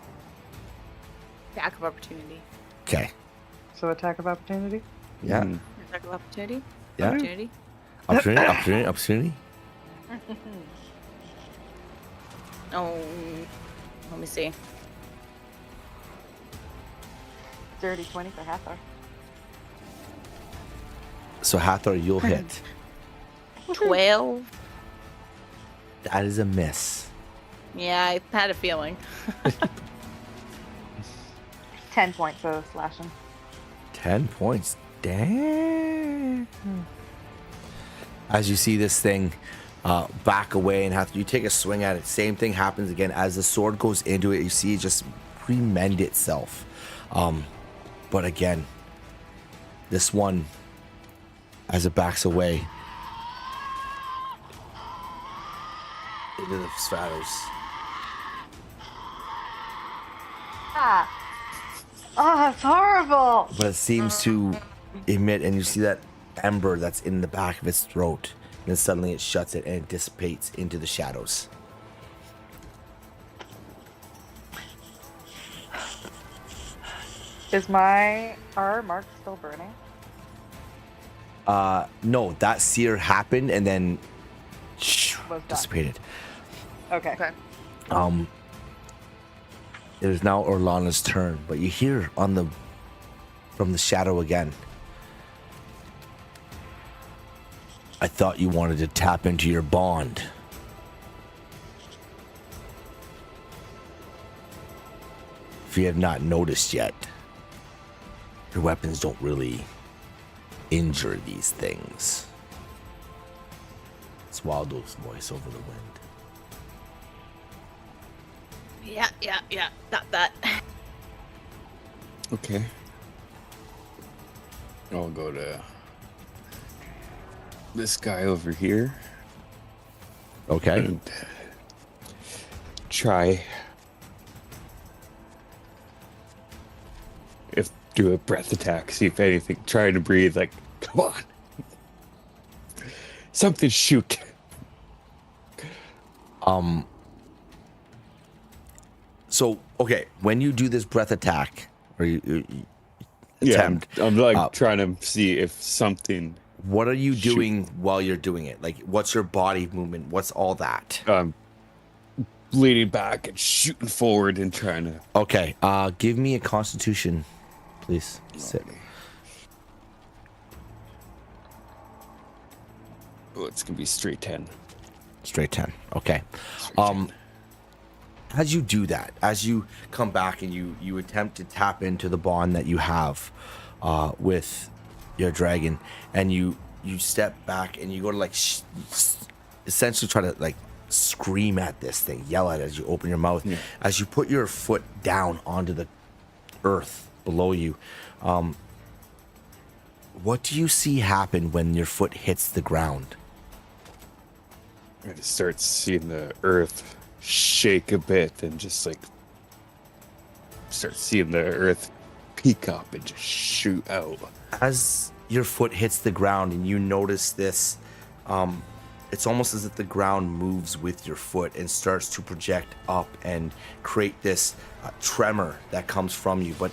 Attack of opportunity. Okay. So attack of opportunity? Yeah. Mhm. Attack of opportunity. Yeah. Opportunity. Opportunity. Oh, let me see. Dirty 20 for Hathor. So Hathor, you'll hit. 12. That is a miss. Yeah, I had a feeling. 10 points of slashing. 10 points. Damn. As you see this thing back away and you take a swing at it, same thing happens again. As the sword goes into it, you see it just remend itself. But again, this one, as it backs away into the shadows. Ah. Oh, it's horrible. But it seems to emit, and you see that ember that's in the back of its throat. And then suddenly it shuts it and it dissipates into the shadows. Is my R mark still burning? No, that sear happened and then Was done. dissipated. Okay. It is now Orlana's turn, but you hear from the shadow again. I thought you wanted to tap into your bond. If you have not noticed yet, your weapons don't really injure these things. It's Waldo's voice over the wind. Yeah. Got that. Okay. I'll go to this guy over here. Okay. And try do a breath attack, see if anything, trying to breathe like, come on. Something shoot. So, okay, when you do this breath attack, or you Yeah, attempt, I'm like trying to see if something. what are you Shoot. doing while you're doing it? Like, what's your body movement? What's all that? Leaning back and shooting forward and trying to. Okay, give me a constitution, please. Sit. Oh, it's gonna be straight 10. Straight 10. Okay. As you do that, as you come back and you attempt to tap into the bond that you have with your dragon, and you step back and you go to like essentially try to like scream at this thing, yell at it as you open your mouth. Yeah. As you put your foot down onto the earth below you, what do you see happen when your foot hits the ground? I just start seeing the earth shake a bit and just like start seeing the earth peak up and just shoot out. As your foot hits the ground and you notice this, it's almost as if the ground moves with your foot and starts to project up and create this tremor that comes from you, but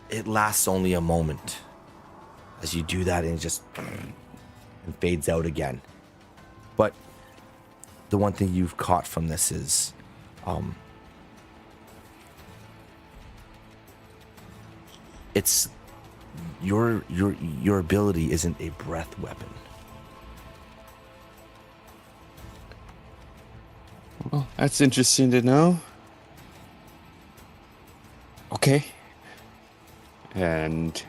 it lasts only a moment. As you do that, and it just and fades out again. But the one thing you've caught from this is it's your ability isn't a breath weapon. Well, that's interesting to know. Okay. And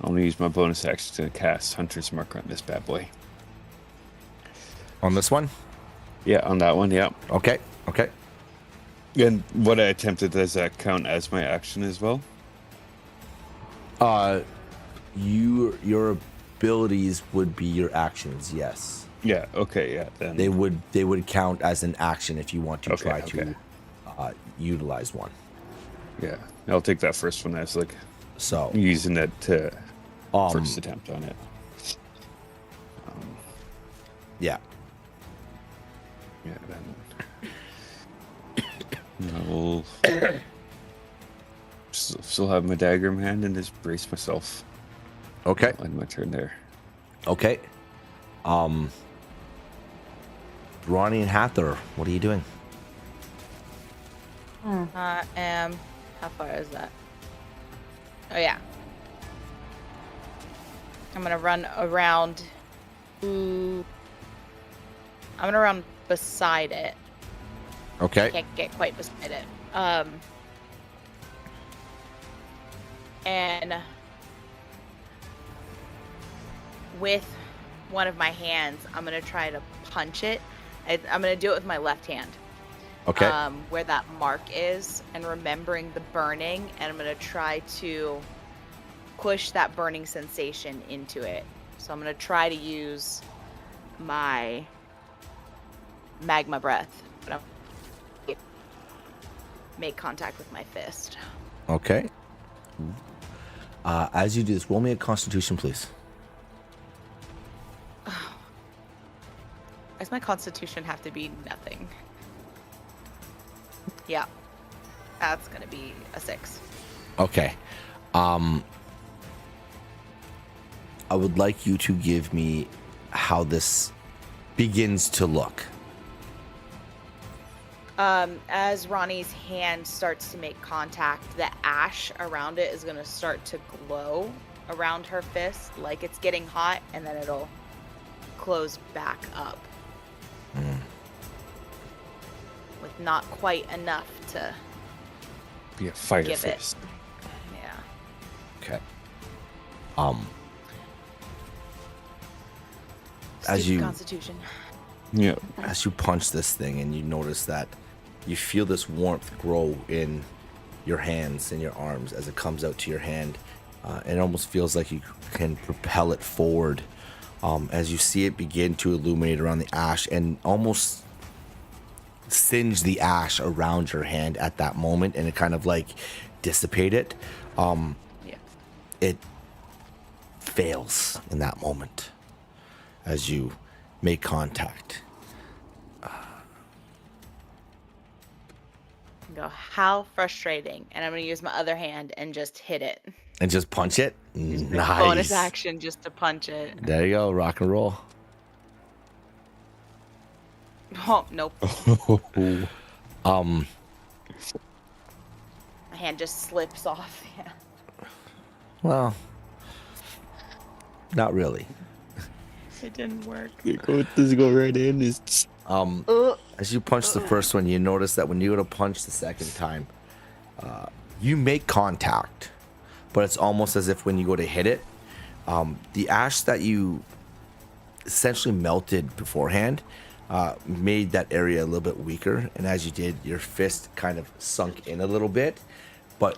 I'm gonna use my bonus action to cast Hunter's Mark on this bad boy. On this one? Yeah, on that one, yeah. Okay. And what I attempted, does that count as my action as well? Your abilities would be your actions, yes. Yeah, okay, yeah. Then They would count as an action if you want to try to utilize one. yeah, I'll take that first one as like So using it to first attempt on it. yeah. Yeah, then I'll still have my dagger in hand and just brace myself. Okay. On my turn there. Okay. Ronnie and Hathor, what are you doing? I am. How far is that? Oh yeah. I'm gonna run around. I'm gonna run beside it. Okay. I can't get quite beside it. And with one of my hands, I'm gonna try to punch it. I'm gonna do it with my left hand. Okay. Where that mark is, and remembering the burning, and I'm gonna try to push that burning sensation into it. So I'm gonna try to use my magma breath, but I'm gonna make contact with my fist. Okay. As you do this, roll me a Constitution, please. Does my constitution have to be nothing? Yeah. That's gonna be a 6. Okay. I would like you to give me how this begins to look. As Ronnie's hand starts to make contact, the ash around it is going to start to glow around her fist like it's getting hot, and then it'll close back up. With not quite enough to Be a fire give it. fist. Yeah. Okay. As Stupid you Constitution. Yeah. as you punch this thing, and you notice that you feel this warmth grow in your hands and your arms as it comes out to your hand. It almost feels like you can propel it forward as you see it begin to illuminate around the ash and almost singe the ash around your hand at that moment, and it kind of like dissipate it. Yeah. It fails in that moment as you make contact. Go, how frustrating. And I'm going to use my other hand and just hit it. And just punch it. Nice. Bonus action just to punch it. There you go. Rock and roll. Oh, nope. Um, My hand just slips off. Yeah. well, not really. It didn't work. Does it go right in? As you punch the first one, you notice that when you go to punch the second time, you make contact, but it's almost as if when you go to hit it, the ash that you essentially melted beforehand made that area a little bit weaker, and as you did, your fist kind of sunk in a little bit, but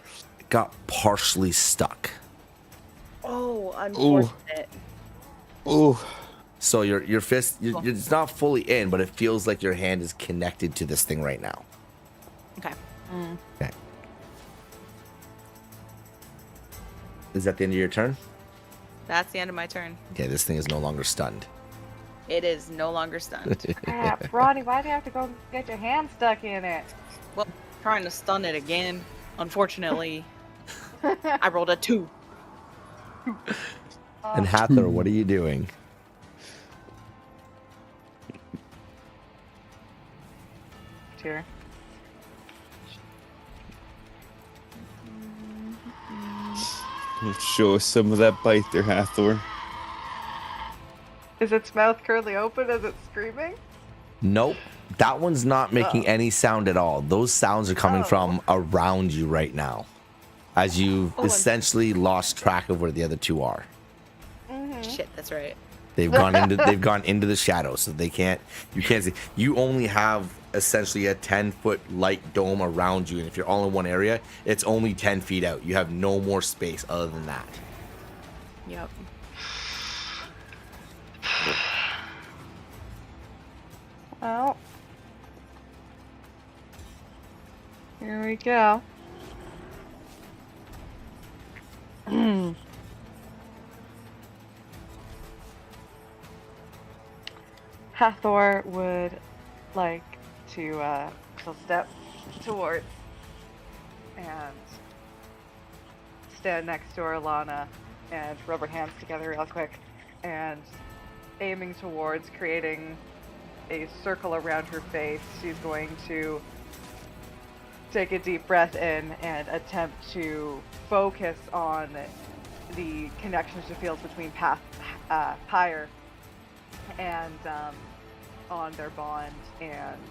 got partially stuck. Oh, unfortunate. Oh. So your fist, it's not fully in, but it feels like your hand is connected to this thing right now. Okay. Okay. Is that the end of your turn? That's the end of my turn. Okay, this thing is no longer stunned. It is no longer stunned. Crap, Ronnie, why do you have to go get your hand stuck in it? Well, trying to stun it again. Unfortunately, I rolled a 2. And Hathor, what are you doing? Here. Show us some of that bite there, Hathor. Is its mouth currently open as it's screaming? Nope. That one's not making any sound at all. Those sounds are coming from around you right now. As you've essentially lost track of where the other two are. Shit, that's right. They've gone into the shadows, so you can't see. You only have essentially a 10-foot light dome around you, and if you're all in one area, it's only 10 feet out. You have no more space other than that. Yep. Well, here we go. Hathor would like to she'll step towards and stand next to Alana and rub her hands together real quick and aiming towards creating a circle around her face, she's going to take a deep breath in and attempt to focus on the connection she feels between Pyre and on their bond and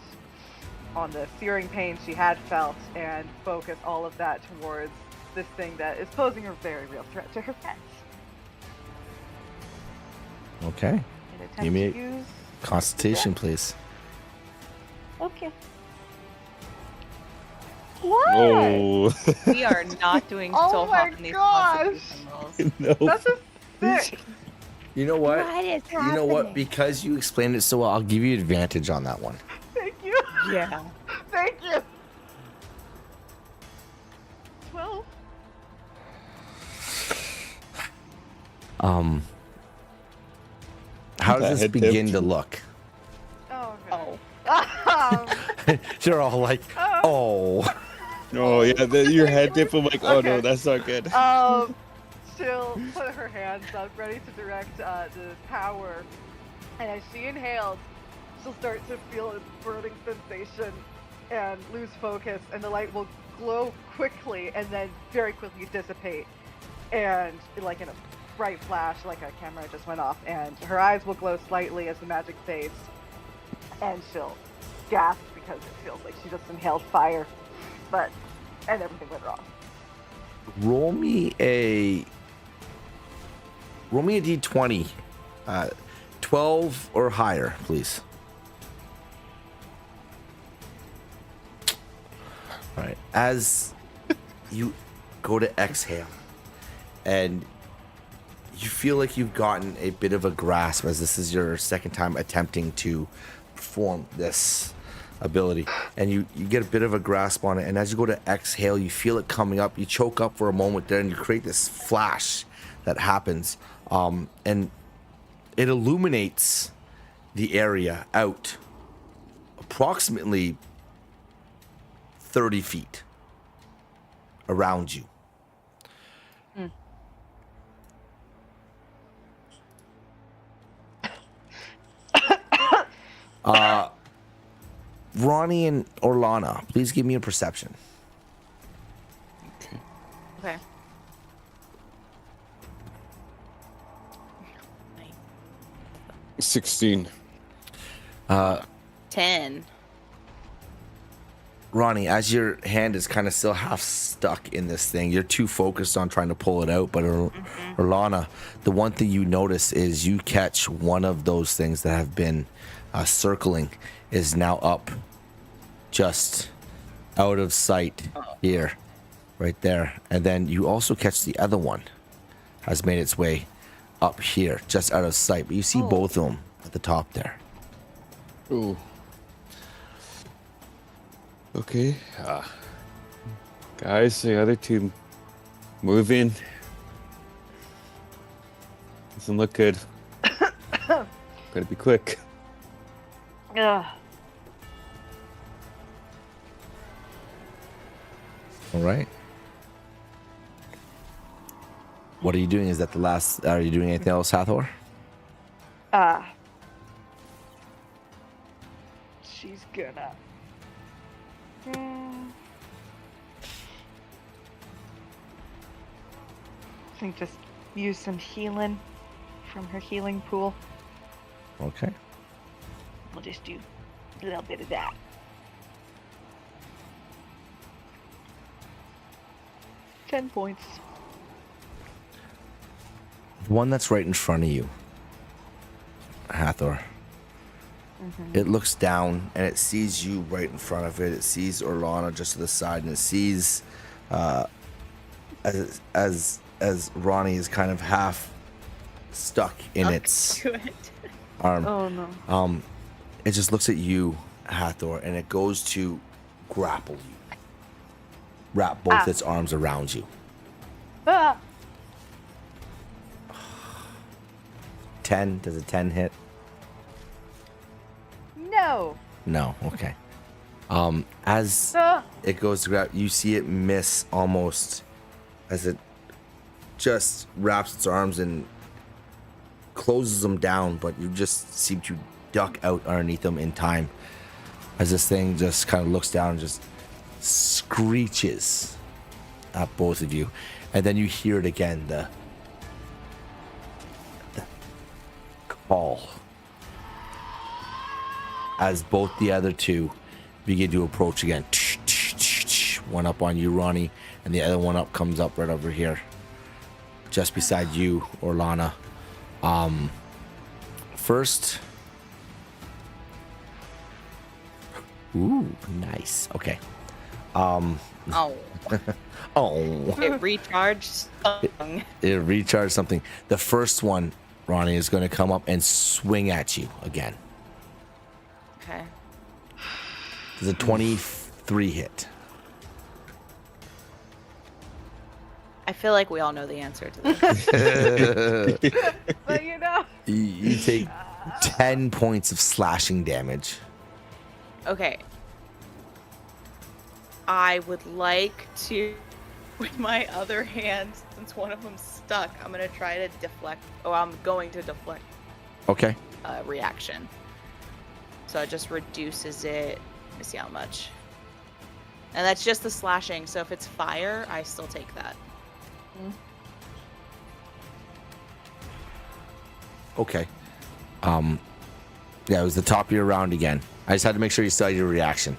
on the searing pain she had felt, and focus all of that towards this thing that is posing a very real threat to her friends. Okay. And attempt Give me to use... Constitution, please. Okay. What? Oh. We are not doing Oh so my hot in these gosh. constitution rolls. No. That's just sick. You know what? What is You know what? happening? Because you explained it so well, I'll give you advantage on that one. Thank you. Yeah. Thank you. 12. How does That this hit begin tip. to look? Oh, okay. Oh. You're all like, oh. Oh yeah, your head dip. I'm like, oh no, Okay. that's not good. She'll put her hands up, ready to direct the power. And as she inhales, she'll start to feel a burning sensation and lose focus, and the light will glow quickly and then very quickly dissipate. And like in a bright flash, like a camera just went off, and her eyes will glow slightly as the magic fades. And she'll gasp because it feels like she just inhaled fire. And everything went wrong. Roll me a d20. 12 or higher, please. All right. As you go to exhale, and you feel like you've gotten a bit of a grasp, as this is your second time attempting to perform this ability, and you get a bit of a grasp on it, and as you go to exhale, you feel it coming up, you choke up for a moment there, and you create this flash that happens, and it illuminates the area out approximately 30 feet around you. Ronnie and Orlana, please give me a perception. Okay. 16. 10. Ronnie, as your hand is kind of still half stuck in this thing, you're too focused on trying to pull it out. But Orlana, the one thing you notice is you catch one of those things that have been circling is now up just out of sight here, right there. And then you also catch the other one has made its way up here, just out of sight. But you see both of them at the top there. Ooh. Okay. Guys, the other two move in. Doesn't look good. Gotta be quick. Ugh. All right. What are you doing? Is that the last? Are you doing anything else, Hathor? She's gonna. I think just use some healing from her healing pool. Okay. We'll just do a little bit of that. $10 points. The one that's right in front of you, Hathor. It looks down and it sees you right in front of it. It sees Orlana just to the side, and it sees as Ronnie is kind of half stuck in its arm. Oh no. It just looks at you, Hathor, and it goes to grapple you. Wrap both its arms around you. Ah! 10. Does a 10 hit? No. No. Okay. As it goes to grab, you see it miss almost as it just wraps its arms and closes them down, but you just seem to duck out underneath them in time as this thing just kind of looks down and just screeches at both of you. And then you hear it again, the call, as both the other two begin to approach again. One up on you, Ronnie, and the other one up comes up right over here, just beside you, Orlana. First. Ooh, nice. Okay. Oh. Oh. It recharged. It recharged something. The first one, Ronnie, is going to come up and swing at you again. Okay. Does a 23 hit? I feel like we all know the answer to this. But you know. You take 10 points of slashing damage. Okay. I would like to, with my other hand, since one of them's stuck, I'm going to try to deflect. Oh, I'm going to deflect Okay. reaction. So it just reduces it. Let me see how much. And that's just the slashing. So if it's fire, I still take that. Okay. Yeah, it was the top of your round again. I just had to make sure you saw your reaction.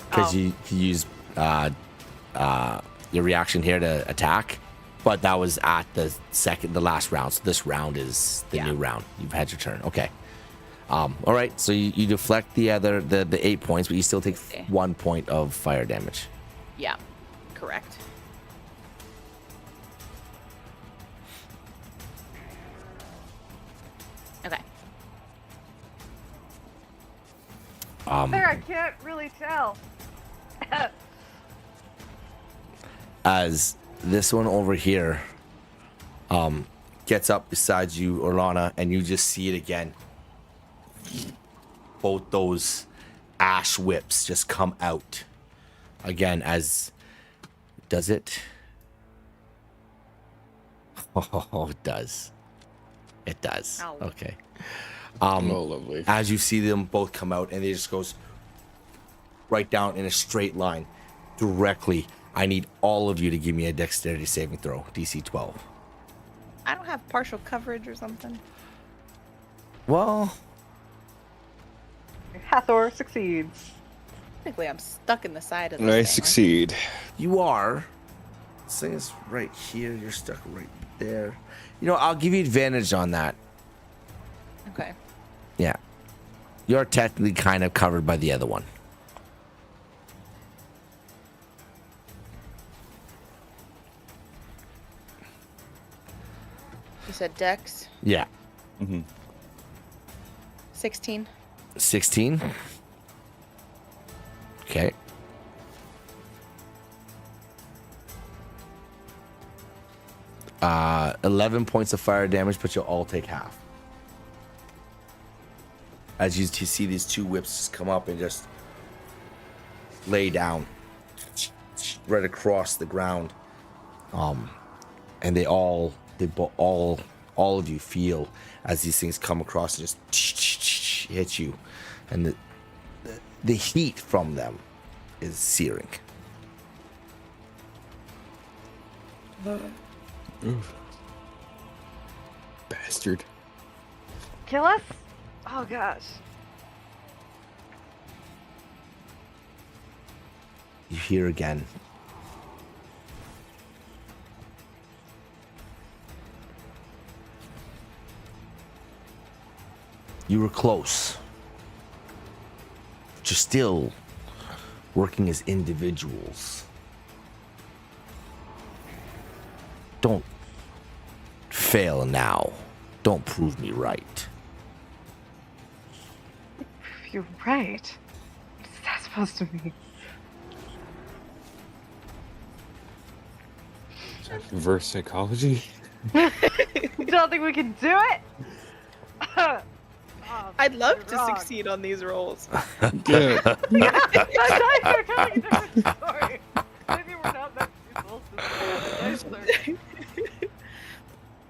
Because you used your reaction here to attack. But that was at the last round. So this round is the new round. You've had your turn. Okay. All right. So you deflect the 8 points, but you still take 1 point of fire damage. Yeah, correct. Okay. There, I can't really tell. As this one over here gets up beside you, Orlana, and you just see it again. Both those ash whips just come out again. As does it? Oh, it does. It does. Ow. Okay. Oh, lovely. As you see them both come out, and it just goes right down in a straight line directly. I need all of you to give me a dexterity saving throw, DC 12. I don't have partial coverage or something. Well, Hathor succeeds. Technically, I'm stuck in the side of this I thing, right? succeed. you are. This thing is right here. You're stuck right there. You know, I'll give you advantage on that. Okay. Yeah. You're technically kind of covered by the other one. You said Dex? Yeah. 16. 16. Okay. Uh, 11 points of fire damage, but you'll all take half. As you see these two whips just come up and just lay down right across the ground. And all of you feel as these things come across and just hit you, and the heat from them is searing. Bastard. Kill us? Oh gosh. You hear again. You were close. But you're still working as individuals. Don't fail now. Don't prove me right. You're right. What is that supposed to mean? Reverse psychology? You don't think we can do it? I'd love to wrong. succeed on these rolls. Good. I thought you were telling a different story. Maybe we're not that useful.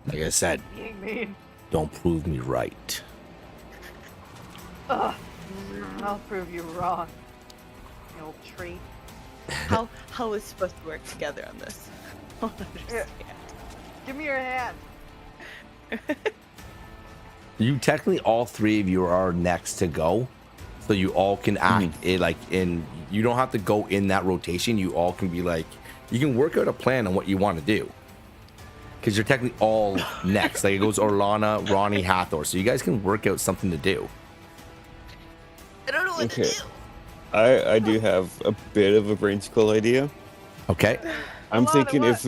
Like I said, Being mean. Don't prove me right. Ugh. I'll prove you wrong, you old tree. How is supposed to work together on this? I don't understand. Give me your hand. You technically, all three of you are next to go, so you all can act you don't have to go in that rotation. You all can be like, you can work out a plan on what you want to do, because you're technically all next. Like it goes Orlana, Ronnie, Hathor, so you guys can work out something to do. I don't know what to do. I do have a bit of a brain-skull idea. Okay. I'm Alana, thinking what?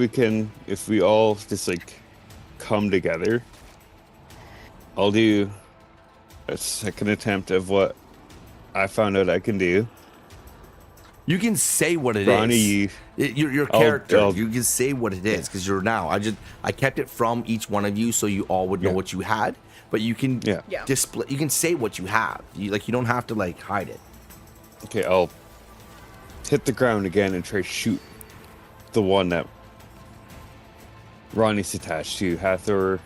if we all just like come together, I'll do a second attempt of what I found out I can do. You can say what it Ronnie, is. Your character. You can say what it is because you're now. I kept it from each one of you so you all would know what you had. But you can display. You can say what you have. You don't have to like hide it. Okay, I'll hit the ground again and try to shoot the one that Ronnie's attached to. Hathor.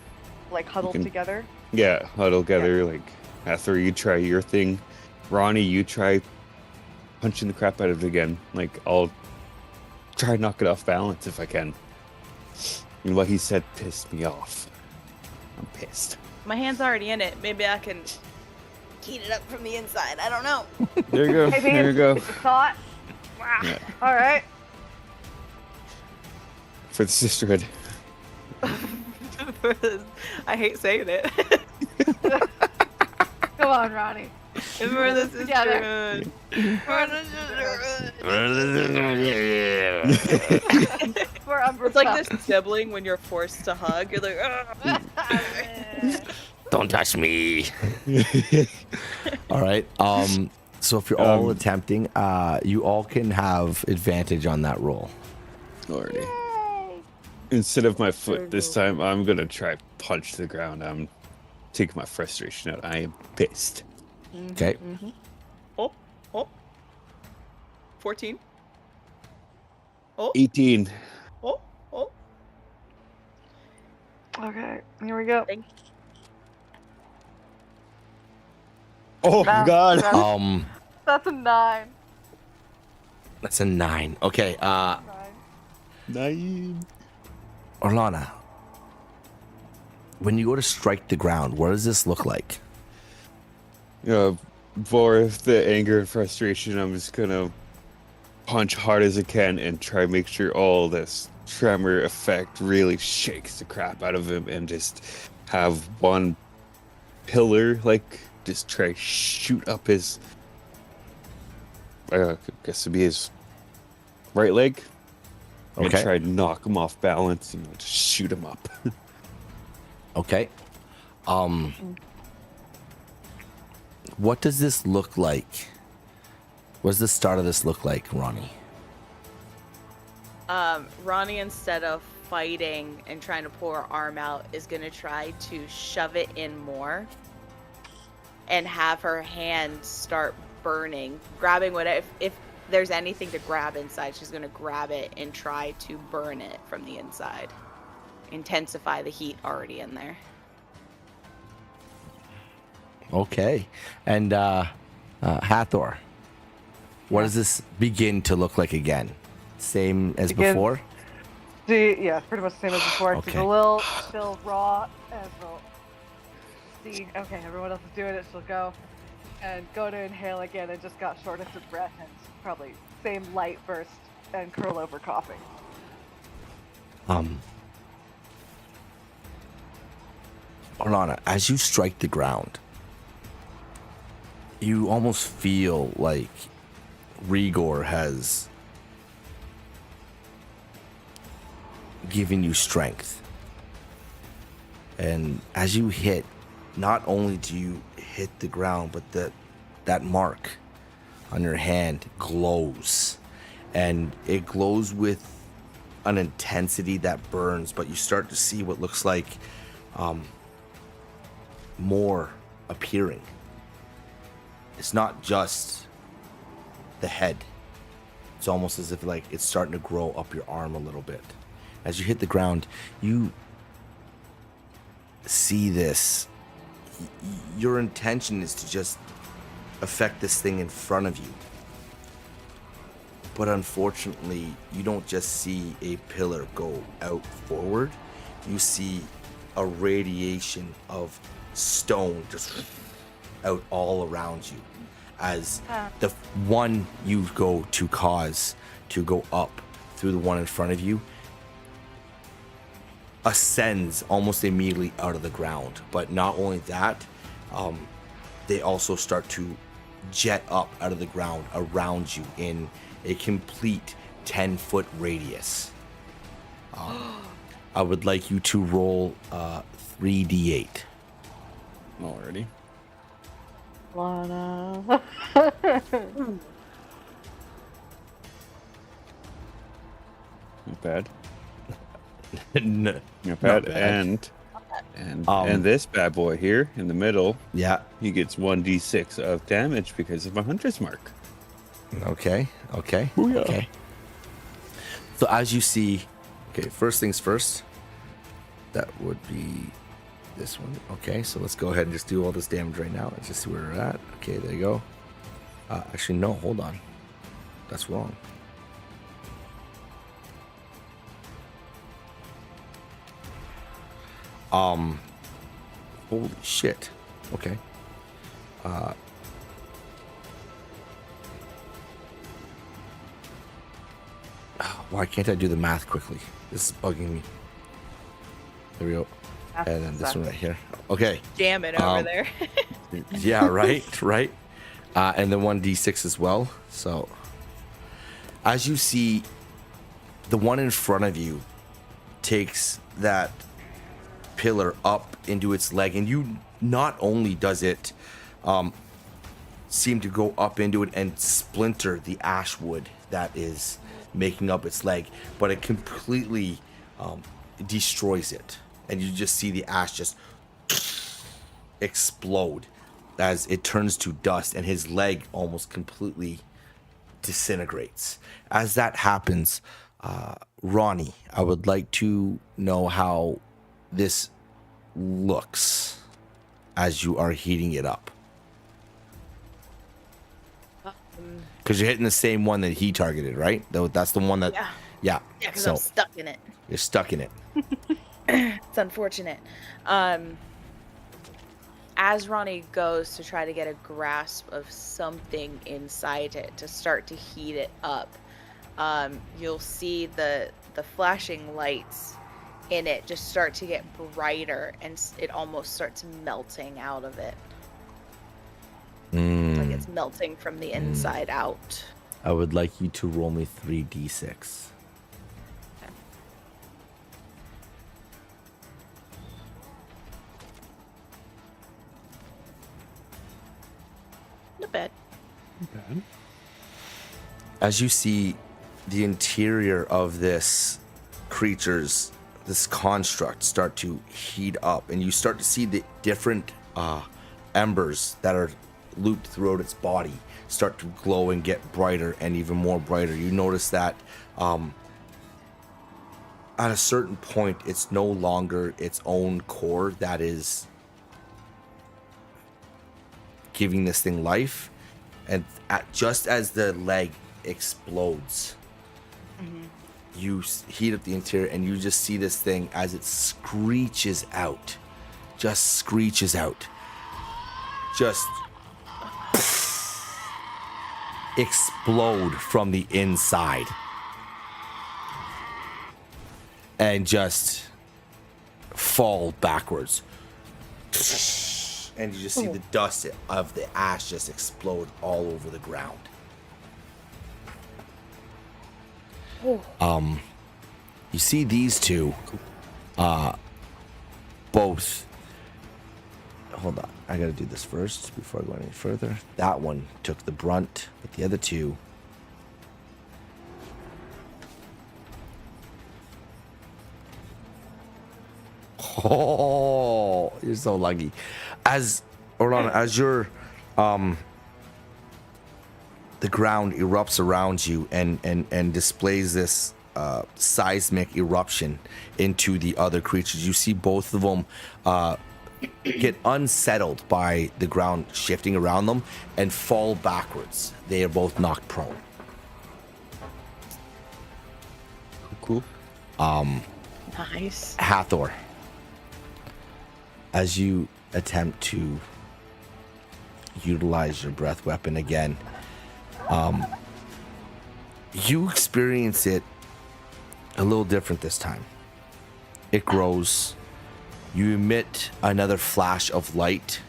Like huddled together. Yeah, huddle together. Like Hathor, you try your thing. Ronnie, you try punching the crap out of it again. Like I'll try to knock it off balance if I can. And what he said pissed me off. I'm pissed. My hand's already in it. Maybe I can heat it up from the inside. I don't know. There you go. Hey, There you go. It's a thought. Wow. Yeah. All right. For the sisterhood. I hate saying it. Come on, Ronnie. For the sisterhood. For the sisterhood. For Umberfell. It's like this sibling when you're forced to hug. You're like, Don't touch me. All right. So if you're all attempting, you all can have advantage on that roll. Already. Instead of my foot this time, I'm gonna try punch the ground. I'm taking my frustration out. I am pissed. Okay. oh. 14. 18. Oh. Okay, here we go. Oh Wow. God. That's a 9. That's a 9. Okay. 9. Orlana, when you go to strike the ground, what does this look like? For the anger and frustration, I'm just gonna punch hard as I can and try to make sure all this tremor effect really shakes the crap out of him and just have one pillar, like, just try to shoot up his, I guess it'd be his right leg. And Okay. try to knock him off balance and just shoot him up. Okay. What does this look like? What does the start of this look like, Ronnie? Ronnie, instead of fighting and trying to pull her arm out, is going to try to shove it in more and have her hand start burning, grabbing whatever. If there's anything to grab inside, she's going to grab it and try to burn it from the inside. Intensify the heat already in there. Okay. And Hathor, what does this begin to look like again? Same as before? Yeah, pretty much the same as before. It's Okay. a little still raw as well. See, okay, everyone else is doing it. She'll go and go to inhale again and just got shortness of breath and probably same light burst and curl over coughing. Orlana, as you strike the ground, you almost feel like Rigor has given you strength. And as you hit, not only do you hit the ground, but that mark on your hand glows. And it glows with an intensity that burns, but you start to see what looks like more appearing. It's not just the head. It's almost as if like it's starting to grow up your arm a little bit. As you hit the ground, you see this your intention is to just affect this thing in front of you. But unfortunately, you don't just see a pillar go out forward. You see a radiation of stone just out all around you. As the one you go to cause to go up through the one in front of you ascends almost immediately out of the ground. But not only that, they also start to jet up out of the ground around you in a complete 10-foot radius. I would like you to roll 3d8. Already. Lana. Not bad. No, Not bad. bad. And this bad boy here in the middle, yeah. he gets 1d6 of damage because of a hunter's mark. Okay. Booyah. Okay. So as you see, okay, first things first, that would be this one. Okay, so let's go ahead and just do all this damage right now. Let's just see where we're at. Okay, there you go. Actually, no, hold on. That's wrong. Holy shit. Okay. Why can't I do the math quickly? This is bugging me. There we go. And then this one right here. Okay. Jamming over there. Yeah, right. And then 1d6 as well. So, as you see, the one in front of you takes that pillar up into its leg, and you not only does it seem to go up into it and splinter the ash wood that is making up its leg, but it completely destroys it, and you just see the ash just explode as it turns to dust, and his leg almost completely disintegrates. As that happens, Ronnie, I would like to know how this looks as you are heating it up. Because you're hitting the same one that he targeted, right? That's the one that... Yeah, because so I'm stuck in it. you're stuck in it. It's unfortunate. As Ronnie goes to try to get a grasp of something inside it to start to heat it up, you'll see the flashing lights in it just start to get brighter, and it almost starts melting out of it. Like it's melting from the inside out. I would like you to roll me 3d6. Not bad. Okay. As you see the interior of this construct start to heat up, and you start to see the different embers that are looped throughout its body start to glow and get brighter and even more brighter. You notice that at a certain point, it's no longer its own core that is giving this thing life, and just as the leg explodes, you heat up the interior, and you just see this thing as it screeches out, just explode from the inside, and just fall backwards. And you just see the dust of the ash just explode all over the ground. You see these two, both. Hold on, I gotta do this first before I go any further. That one took the brunt, but the other two. Oh, you're so lucky. As your the ground erupts around you and displays this seismic eruption into the other creatures. You see both of them get unsettled by the ground shifting around them and fall backwards. They are both knocked prone. Cool. Nice. Hathor, as you attempt to utilize your breath weapon again, you experience it a little different this time. It grows. You emit another flash of light,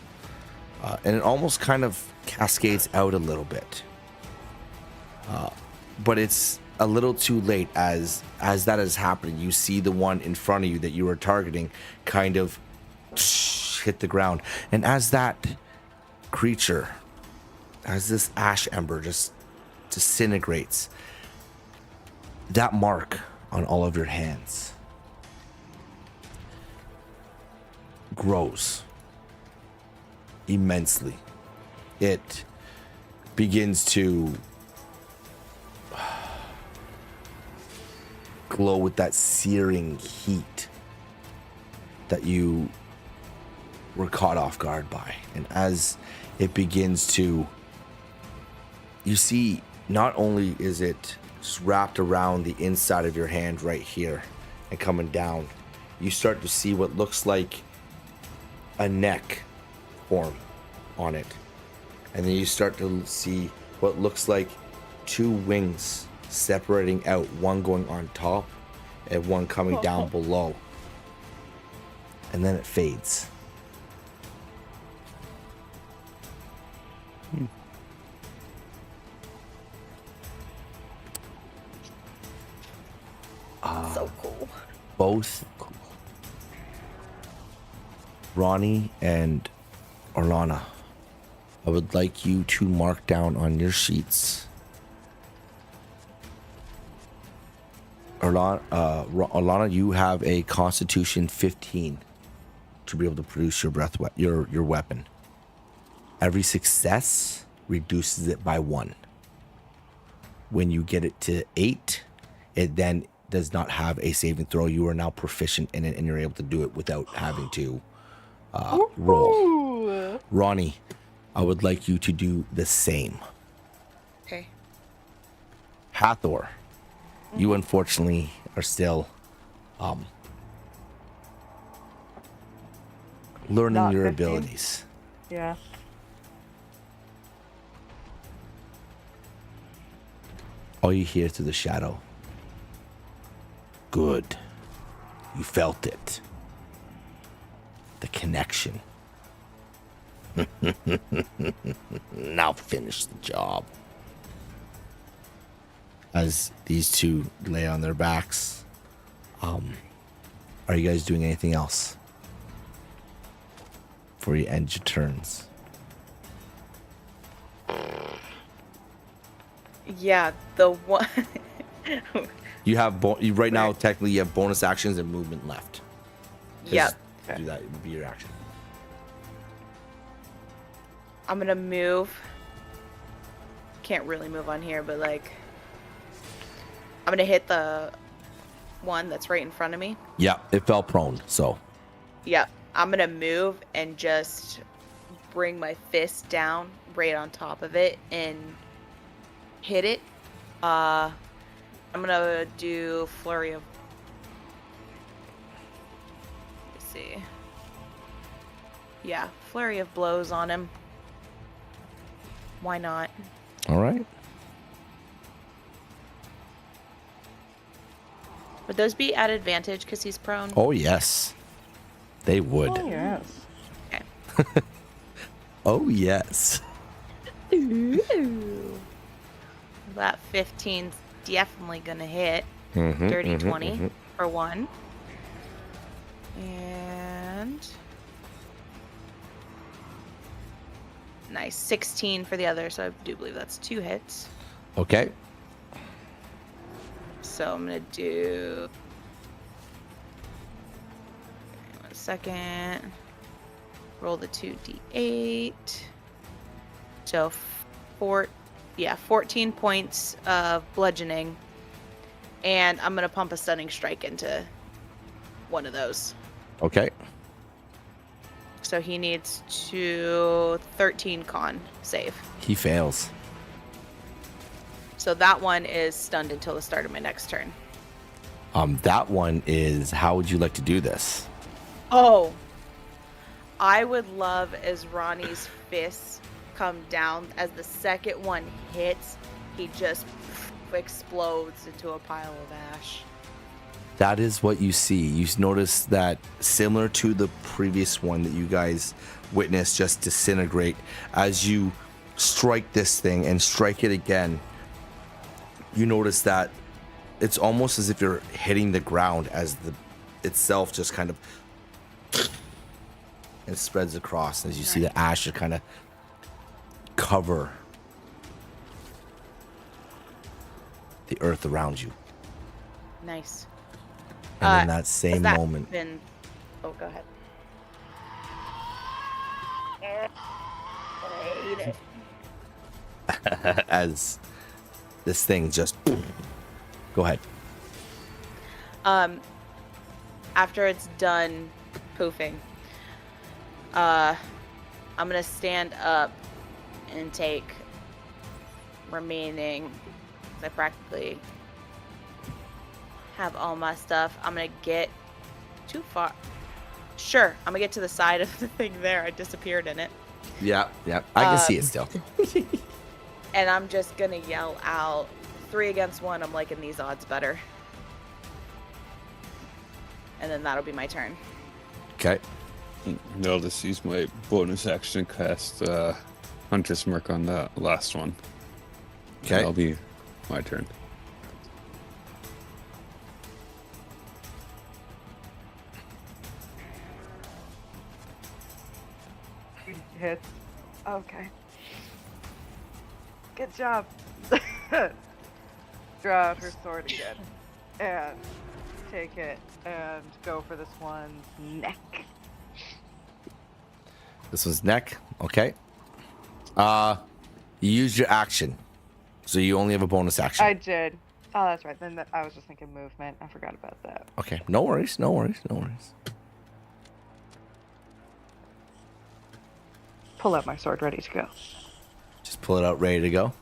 and it almost kind of cascades out a little bit. But it's a little too late. As that is happening, you see the one in front of you that you were targeting kind of hit the ground. And as that creature, as this ash ember just disintegrates, that mark on all of your hands grows immensely. It begins to glow with that searing heat that you were caught off guard by. And as it begins to, you see, not only is it just wrapped around the inside of your hand right here and coming down, you start to see what looks like a neck form on it. And then you start to see what looks like two wings separating out, one going on top and one coming down below. And then it fades. So cool. Both Ronnie and Orlana, I would like you to mark down on your sheets. Orlana, you have a Constitution 15 to be able to produce your your weapon. Every success reduces it by 1. When you get it to 8, it then does not have a saving throw. You are now proficient in it, and you're able to do it without having to roll. Ronnie, I would like you to do the same. Okay. Hathor, you unfortunately are still learning Not your 15? abilities. Yeah. All you hear through the shadow. Good. You felt it. The connection. Now finish the job. As these two lay on their backs, are you guys doing anything else before you end your turns? Yeah, the one. You have right now. Technically, you have bonus actions and movement left. Yep. Do that. It would be your action. I'm gonna move. Can't really move on here, but like, I'm gonna hit the one that's right in front of me. Yeah, it fell prone. So. Yep. I'm gonna move and just bring my fist down right on top of it and hit it. I'm gonna do flurry of. Let's see. Yeah, flurry of blows on him. Why not? All right. Would those be at advantage because he's prone? Oh yes, they would. Oh, yes. Okay. Oh yes. Ooh. That 15's definitely gonna hit. Dirty 20 for 1. And nice 16 for the other, so I do believe that's 2 hits. Okay. So I'm gonna do 1 second. Roll the 2d8. So 14 points of bludgeoning. And I'm gonna pump a stunning strike into one of those. Okay. So he needs to 13 con save. He fails. So that one is stunned until the start of my next turn. That one is, how would you like to do this? Oh, I would love as Ronnie's fists come down, as the second one hits, he just explodes into a pile of ash. That is what you see. You notice that similar to the previous one that you guys witnessed just disintegrate, as you strike this thing and strike it again, you notice that it's almost as if you're hitting the ground as the itself just kind of and spreads across as you see the ash just kind of cover the earth around you. Nice. And in that same moment, oh, go ahead. I hate it. as this thing just go ahead. After it's done poofing, I'm gonna stand up and take remaining. 'Cause I practically have all my stuff. I'm gonna get too far. Sure, I'm gonna get to the side of the thing there. I disappeared in it. Yeah, I can see it still. And I'm just gonna yell out 3 against 1. I'm liking these odds better. And then that'll be my turn. Okay. I'll just use my bonus action to cast Hunter's Mark on that last one. Okay. That'll be my turn. Hits. Okay. Good job. Draw out her sword again. And take it and go for this one's neck. This one's neck. Okay. You use your action. So you only have a bonus action. I did. Oh, that's right. Then I was just thinking movement. I forgot about that. Okay. No worries. Pull out my sword, ready to go. Just pull it out, ready to go.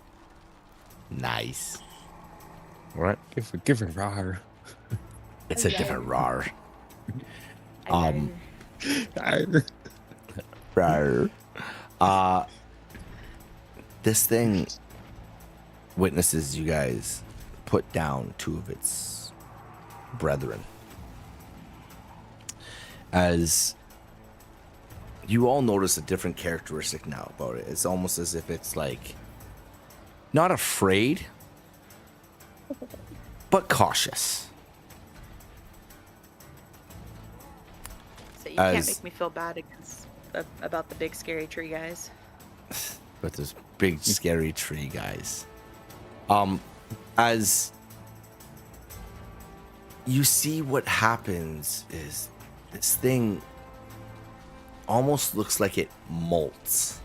Nice. All right. Give her rar. It's a different rar. Rar. This thing witnesses you guys put down 2 of its brethren. As you all notice a different characteristic now about it. It's almost as if it's like not afraid, but cautious. So you can't make me feel bad about the big scary tree guys. But those big scary tree guys. As you see, what happens is this thing almost looks like it molts,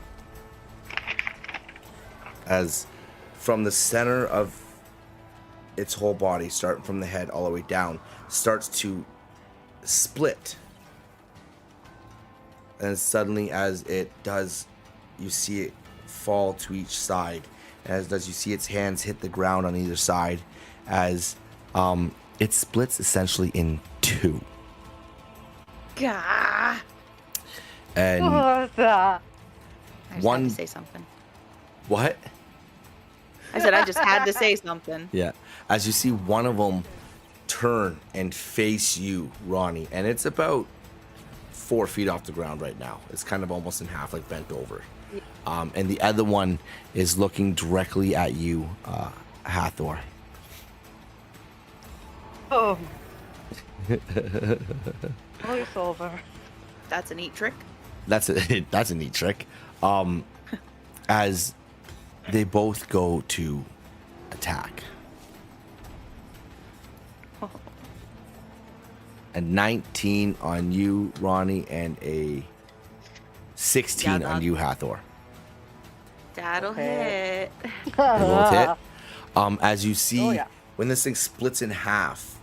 as from the center of its whole body, starting from the head all the way down, starts to split. And suddenly, as it does, you see it fall to each side. As does, you see its hands hit the ground on either side, as it splits essentially in 2. Gah! And I just one had to say something. what? I said I just had to say something. Yeah. As you see one of them turn and face you, Ronnie, and it's about 4 feet off the ground right now. It's kind of almost in half, like bent over. And the other one is looking directly at you, Hathor. Oh. Voice over. That's a neat trick. That's a neat trick. As they both go to attack. A 19 on you, Ronnie, and a 16 on you, Hathor. That'll hit. They both hit. As you see, yeah. when this thing splits in half,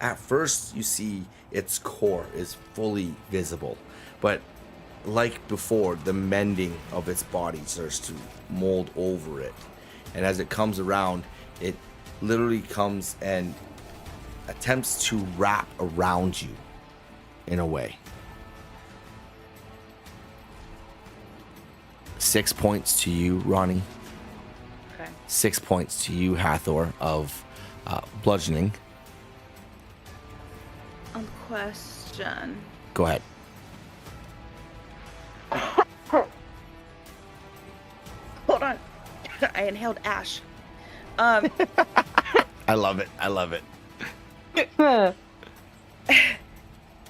at first you see its core is fully visible, but like before, the mending of its body starts to mold over it. And as it comes around, it literally comes and attempts to wrap around you in a way. 6 points to you, Ronnie. Okay. 6 points to you, Hathor, of bludgeoning. Question. Go ahead. Hold on. I inhaled ash. I love it. I love it.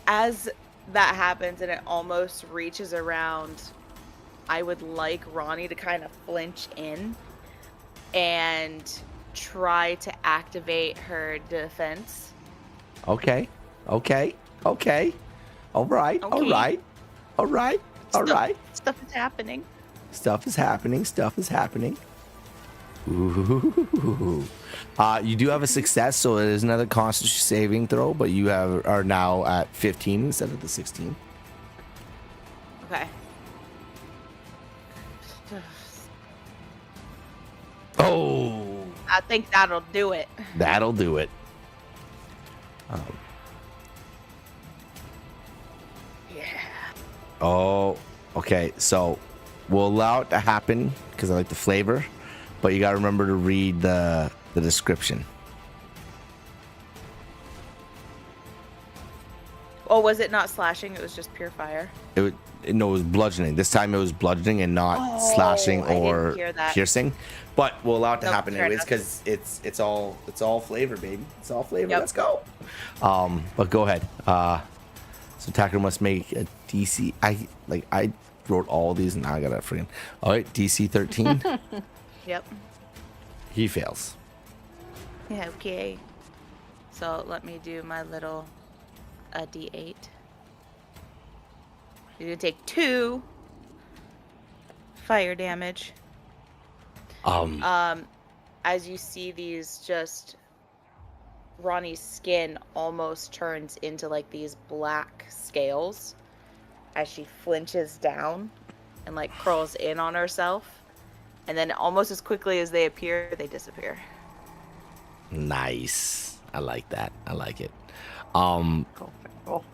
As that happens and it almost reaches around, I would like Ronnie to kind of flinch in and try to activate her defense. Okay. All right. Okay. All right. Stuff is happening. Stuff is happening. Ooh. You do have a success, so it is another Constitution saving throw, but you are now at 15 instead of the 16. Okay. Oh, I think that'll do it. that'll do it. Yeah. Oh, okay. So we'll allow it to happen because I like the flavor, but you got to remember to read the description. Oh, was it not slashing? It was just pure fire. It was bludgeoning. This time it was bludgeoning and not slashing I didn't or hear that. piercing. But we'll allow it to Nope, happen fair anyways enough. because it's all flavor, baby. It's all flavor. Yep. Let's go. But go ahead. So attacker must make a DC. I wrote all these and now I gotta freaking. All right, DC 13. Yep. He fails. Yeah, okay. So let me do my little D8. You're gonna take 2 fire damage. As you see these, just Ronnie's skin almost turns into like these black scales as she flinches down and like curls in on herself, and then almost as quickly as they appear, they disappear. Nice. I like that. I like it. Cool.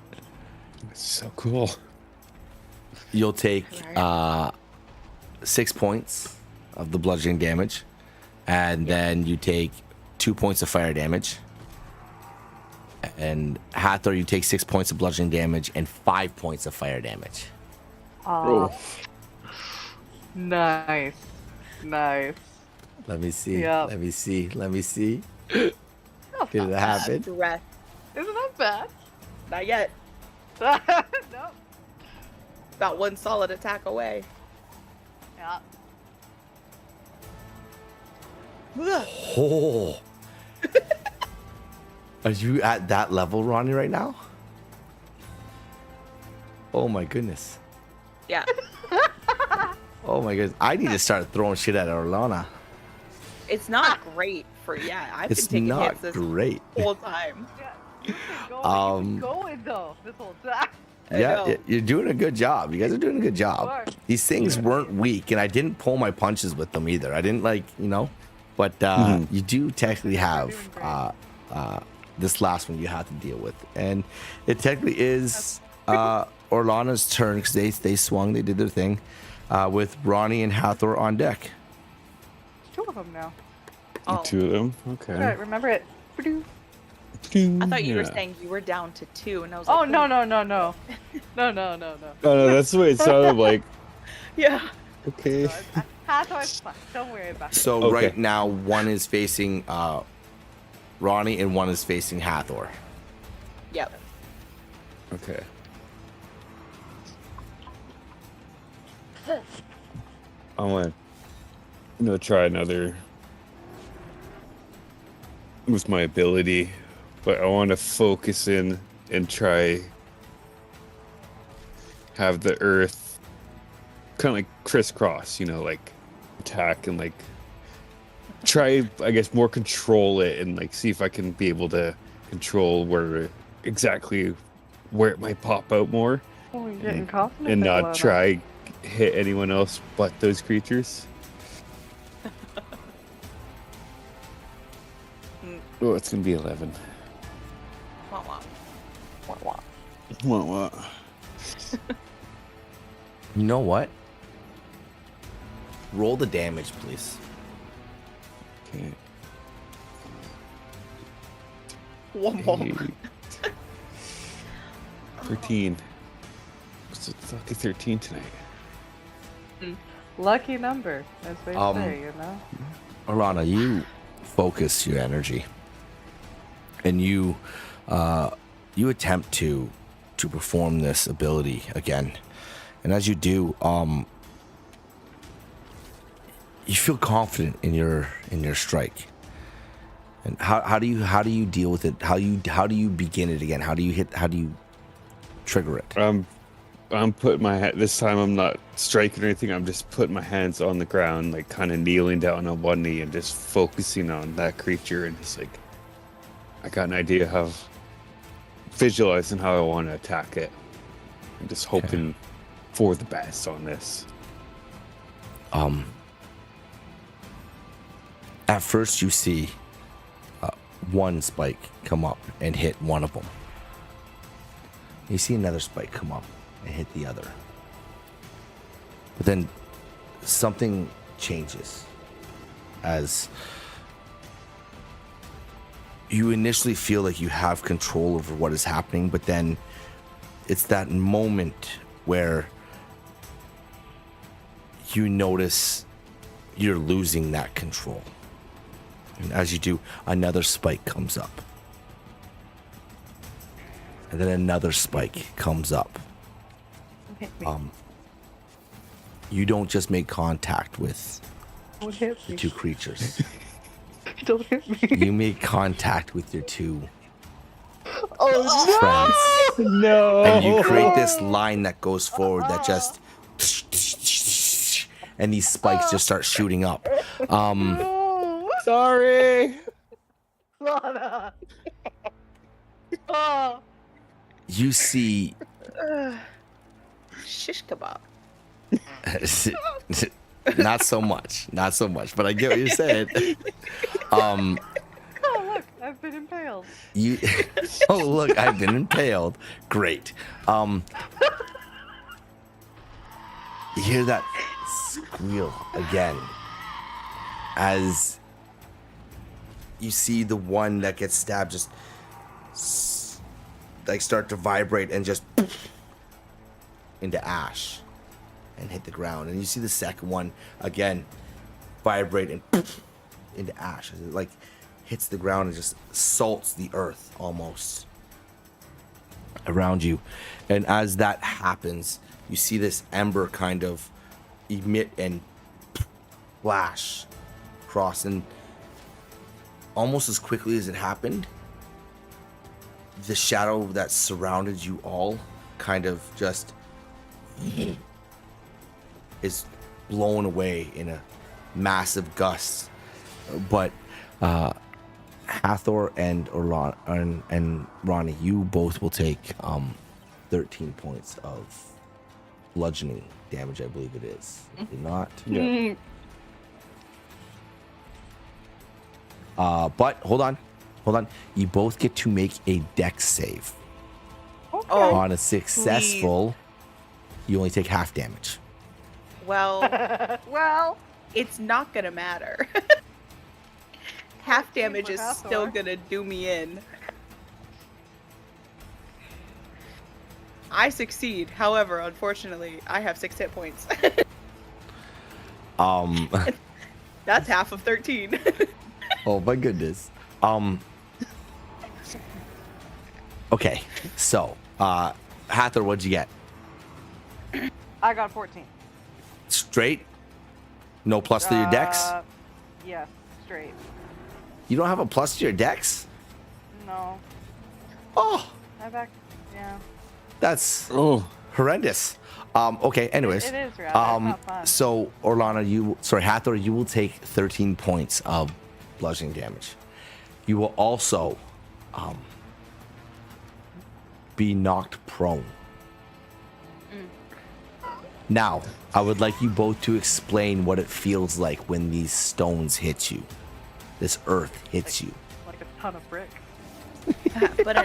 It's so cool. You'll take 6 points of the bludgeoning damage, and then you take 2 points of fire damage. And Hathor, you take 6 points of bludgeoning damage and 5 points of fire damage. Oh. Nice. Let me see. Yep. Let me see. Oh, Did it happen? Breath. isn't that bad? Not yet. No. About one solid attack away. Yeah. Oh. Are you at that level, Ronnie, right now? Oh my goodness. Yeah. Oh my goodness. I need to start throwing shit at Orlana. It's not great for I've It's been taking not hits this great. whole time. Yeah. You've been going though this whole time. Yeah, know. you're doing a good job. You guys are doing a good You job. are. These things weren't weak, and I didn't pull my punches with them either. I didn't but you do technically have doing this last one you have to deal with, and it technically is Orlana's turn because they swung, they did their thing, with Ronnie and Hathor on deck. 2 of them now. Oh, 2 of them. Okay. Alright, remember it. Ba-doo. I thought you were Yeah. saying you were down to 2, and I was like, Oh no. "Ooh." No. Oh, no, that's the way it sounded like. Yeah. Okay. Hathor's fine. Don't worry about it. So Okay. right now, one is facing Ronnie and one is facing Hathor. Yep. Okay. I want to try another with my ability, but I want to focus in and try have the earth kind of like crisscross, like attack and like try, I guess, more control it and like see if I can be able to control where it might pop out more Oh, you're getting confident. And there, not Lana. try hit anyone else but those creatures. Oh, it's gonna be 11. Wah, wah. Wah, wah. What? You know what? Roll the damage, please. Okay. Wah, wah. 13. What's it fucking 13 tonight? Lucky number, as they say, you know? Arana, you focus your energy, and you attempt to perform this ability again. And as you do, you feel confident in your strike. And how do you deal with it? How do you begin it again? How do you trigger it? I'm putting my hand. This time I'm not striking or anything. I'm just putting my hands on the ground, like kind of kneeling down on one knee and just focusing on that creature. And it's like, I got an idea of visualizing how I want to attack it. I'm just hoping for the best on this. At first, you see one spike come up and hit one of them. You see another spike come up and hit the other. But then something changes as you initially feel like you have control over what is happening, but then it's that moment where you notice you're losing that control. And as you do, another spike comes up. And then another spike comes up. Hit me. You don't just make contact with Don't hit the me. two creatures. Don't hit me. You make contact with your two Oh, friends. No. And you create this line that goes forward that just... And these spikes just start shooting up. no! Sorry. Lana! Oh! You see... Shish kebab. Not so much, but I get what you're saying. Oh, look, I've been impaled. You oh look, I've been impaled. Great. You hear that squeal again as you see the one that gets stabbed just like start to vibrate and just into ash and hit the ground. And you see the second one again vibrate and into ash as it like hits the ground and just salts the earth almost around you. And as that happens, you see this ember kind of emit and flash across, and almost as quickly as it happened, the shadow that surrounded you all kind of just is blown away in a massive gust. But Hathor and Ronnie, you both will take 13 points of bludgeoning damage, I believe it is. If you're not. Yeah. But hold on. You both get to make a dex save. Okay. Oh, On a successful, you only take half damage. well, Well, it's not gonna matter. Half damage is still gonna do me in. I succeed. However, unfortunately, I have 6 hit points. That's half of 13. Oh my goodness. Okay, so Hathor, what'd you get? I got 14. Straight? No plus to your dex? Yes, straight. You don't have a plus to your dex? No. Oh, Yeah. that's Oh. horrendous. Okay, anyways. It is, right? It's not fun. So Hathor, you will take 13 points of bludgeoning damage. You will also be knocked prone. Now, I would like you both to explain what it feels like when these stones hit you. This earth hits you. Like a ton of bricks. But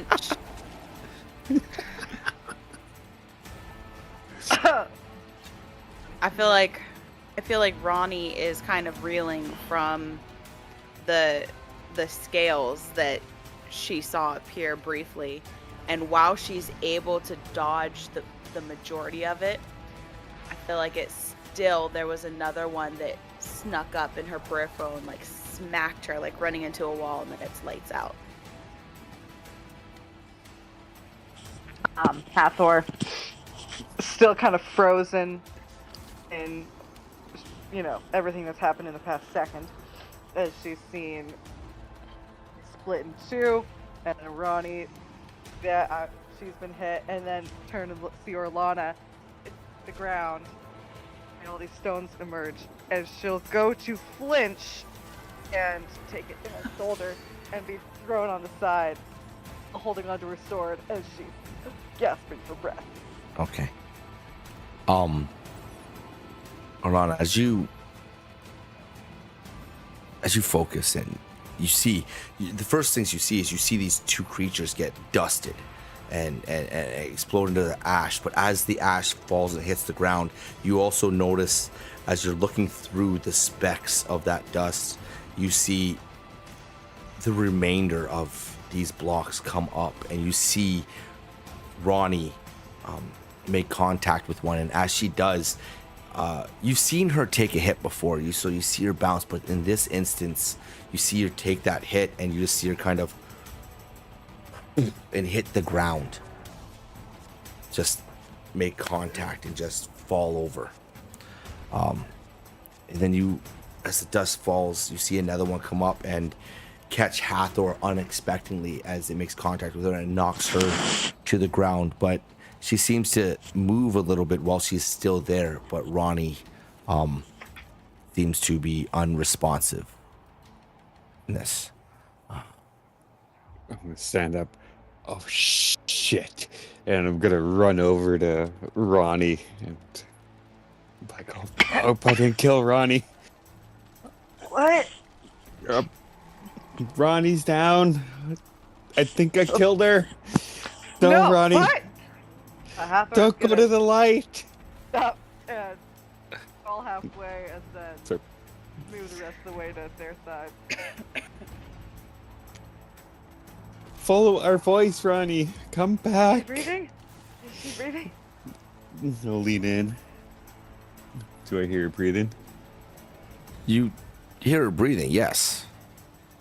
I feel like Ronnie is kind of reeling from the scales that she saw appear briefly, and while she's able to dodge the majority of it, I feel like there was another one that snuck up in her peripheral and like smacked her, like running into a wall, and then it's lights out. Hathor, still kind of frozen in, everything that's happened in the past second, as she's seen split in two, and then Ronnie, she's been hit, and then turn and see Orlana hit the ground, and all these stones emerge, as she'll go to flinch and take it in her shoulder and be thrown on the side, holding onto her sword as she's gasping for breath. Okay. Orlana, as you focus and you see, the first things you see is these two creatures get dusted and explode into the ash. But as the ash falls and hits the ground, you also notice, as you're looking through the specks of that dust, you see the remainder of these blocks come up, and you see Ronnie make contact with one. And as she does, you've seen her take a hit before, so you see her bounce, but in this instance you see her take that hit, and you just see her kind of and hit the ground, just make contact and just fall over. And then as the dust falls, you see another one come up and catch Hathor unexpectedly as it makes contact with her and knocks her to the ground. But she seems to move a little bit while she's still there, but Ronnie seems to be unresponsive in this. I'm gonna stand up. Oh shit! And I'm gonna run over to Ronnie and like, I hope I didn't kill Ronnie. What? Ronnie's down. I think I killed her. No, No, Ronnie. what? Don't go to the light. Stop and fall halfway, and then Sorry. move the rest of the way to their side. Follow our voice, Ronnie. Come Is she back. breathing? Is she breathing? I'll lean in. Do I hear her breathing? You hear her breathing, yes.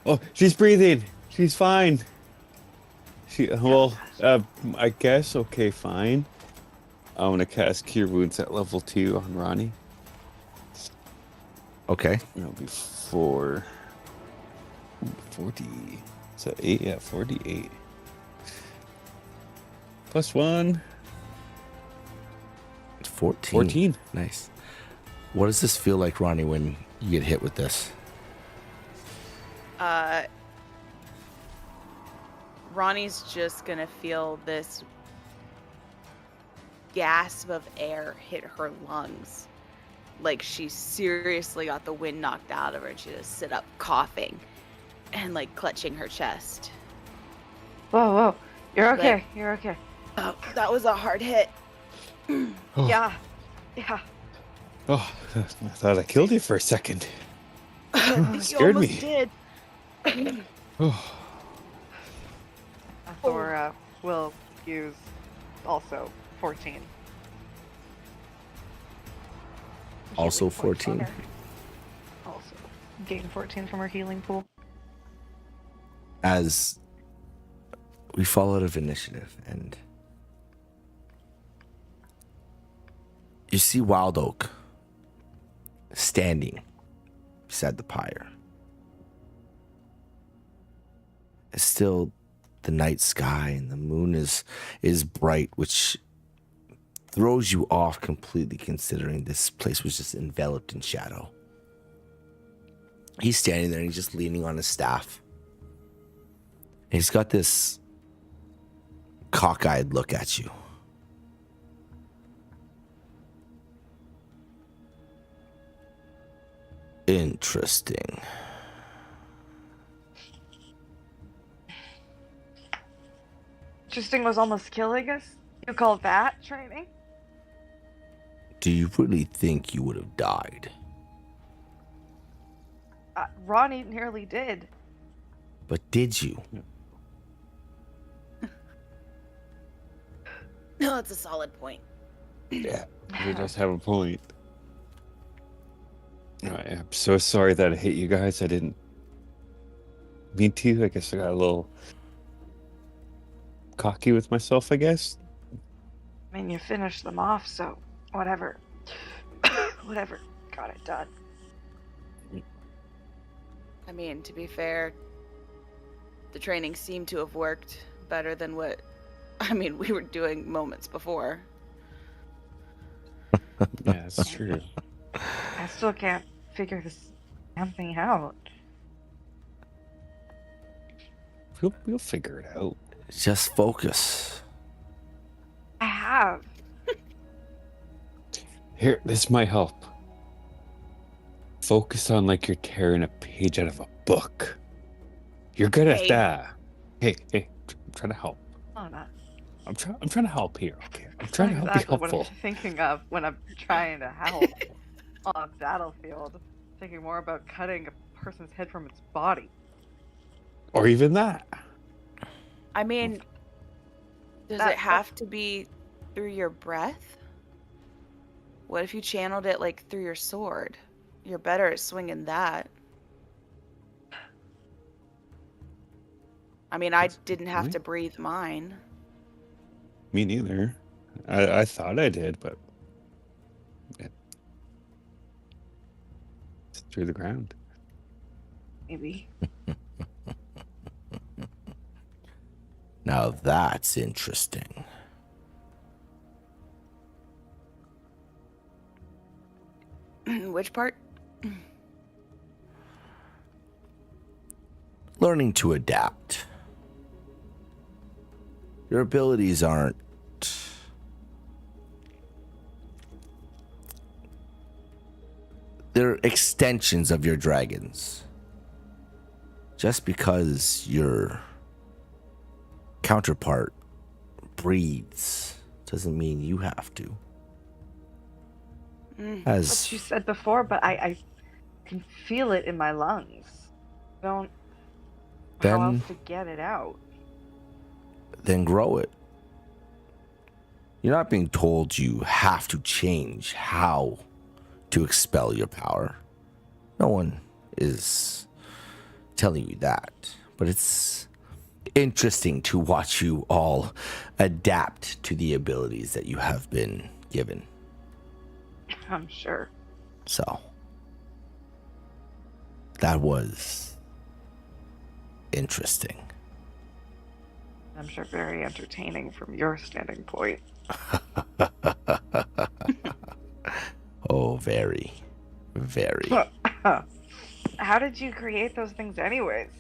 Oh, she's breathing. She's fine. I guess. Okay, fine. I'm gonna cast Cure Wounds at level 2 on Ronnie. Okay. It'll be 40. Is that 8? Yeah, 48. +1. It's 14. 14. Nice. What does this feel like, Ronnie, when you get hit with this? Ronnie's just gonna feel this gasp of air hit her lungs. Like she seriously got the wind knocked out of her, and she just sit up coughing and like clutching her chest. Whoa. You're okay. You're okay. Oh, that was a hard hit. Oh. Yeah. Oh, I thought I killed you for a second. You Scared almost me. did. Oh. Hathor will use also 14. Also Healing points on 14. her. Also gain 14 from her healing pool. As we fall out of initiative, and you see Wild Oak standing beside the pyre. It's still the night sky, and the moon is bright, which throws you off completely, considering this place was just enveloped in shadow. He's standing there and he's just leaning on his staff. And he's got this cockeyed look at you. Interesting. Interesting was almost killing us? You call that training? Do you really think you would have died? Ronnie nearly did. But did you? No, it's a solid point. Yeah, he does have a point. I'm so sorry that I hit you guys. I didn't mean to. I guess I got a little cocky with myself, I guess. I mean, you finished them off, so whatever. Whatever. Got it done. I mean, to be fair, the training seemed to have worked better than what, we were doing moments before. Yeah, it's true. I still can't figure this damn thing out. We'll figure it out. Just focus. I have. Here, this might help. Focus on like you're tearing a page out of a book. You're good at that. Hey, I'm trying to help. Oh, no. I'm trying to help here. Okay, I'm trying to help be Exactly helpful. what I'm thinking of when I'm trying to help on a battlefield. Thinking more about cutting a person's head from its body. Or even that. I mean, does it have to be through your breath? What if you channeled it like through your sword? You're better at swinging that. I mean, I didn't have to breathe mine. Me neither. I thought I did, but it's through the ground. Maybe. Now that's interesting. Which part? Learning to adapt. Your abilities aren't they're extensions of your dragons. Just because your counterpart breathes doesn't mean you have to. That's what you said before, but I can feel it in my lungs. Don't how else to get it out? Then grow it. You're not being told you have to change how to expel your power. No one is telling you that. But it's interesting to watch you all adapt to the abilities that you have been given. I'm sure. So, that was interesting. I'm sure very entertaining from your standing point. Oh, very, very. How did you create those things anyways?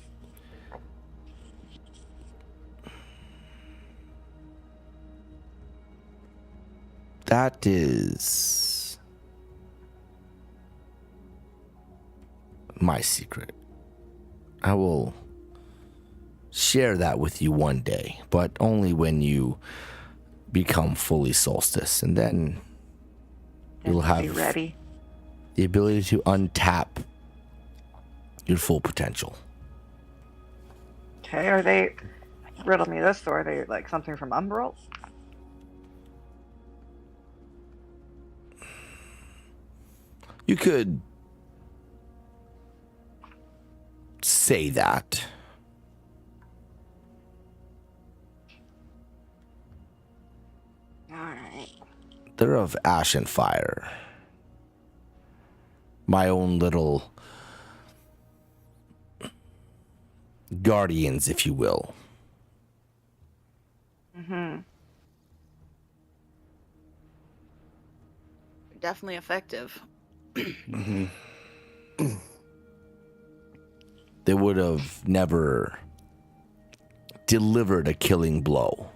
That is my secret. I will share that with you one day, but only when you become fully solstice, and then you'll have be ready. The ability to untap your full potential. Okay, are they riddle me this, or are they like something from Umbral? You could say that. Alright. They're of ash and fire. My own little guardians, if you will. Mm-hmm. Definitely effective. Mm-hmm. They would have never delivered a killing blow.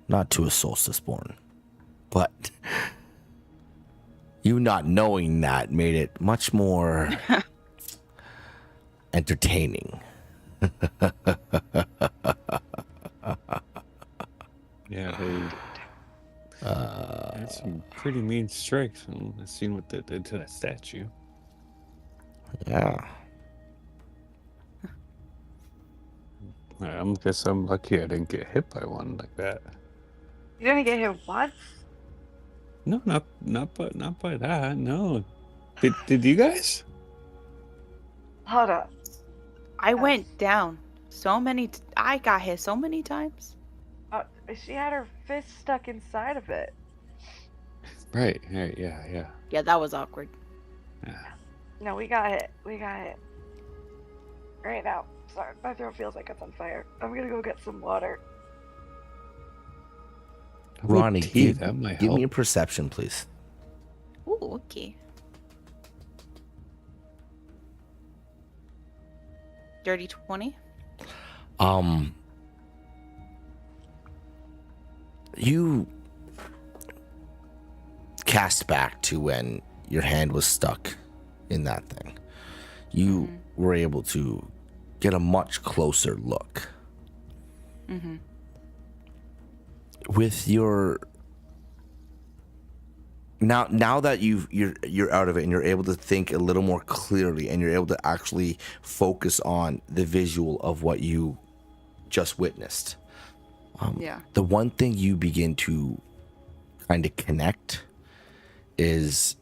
Not to a solstice born. But You not knowing that made it much more entertaining. Yeah, they had some pretty mean strikes. I've seen what they did to that statue. Yeah. I guess I'm lucky I didn't get hit by one like that. You didn't get hit once? No, not by that. No. Did you guys? Hold up. I went down so many. I got hit so many times. She had her fist stuck inside of it. Right. Yeah. Yeah, that was awkward. Yeah. No, we got hit. We got hit. Right now. Sorry, my throat feels like it's on fire. I'm gonna go get some water. Ronnie, give that might me a help. perception, please. Ooh, okay. Dirty 20. You cast back to when your hand was stuck in that thing. You were able to get a much closer look. Mm-hmm. With your now that you're out of it and you're able to think a little more clearly and you're able to actually focus on the visual of what you just witnessed. The one thing you begin to kind of connect is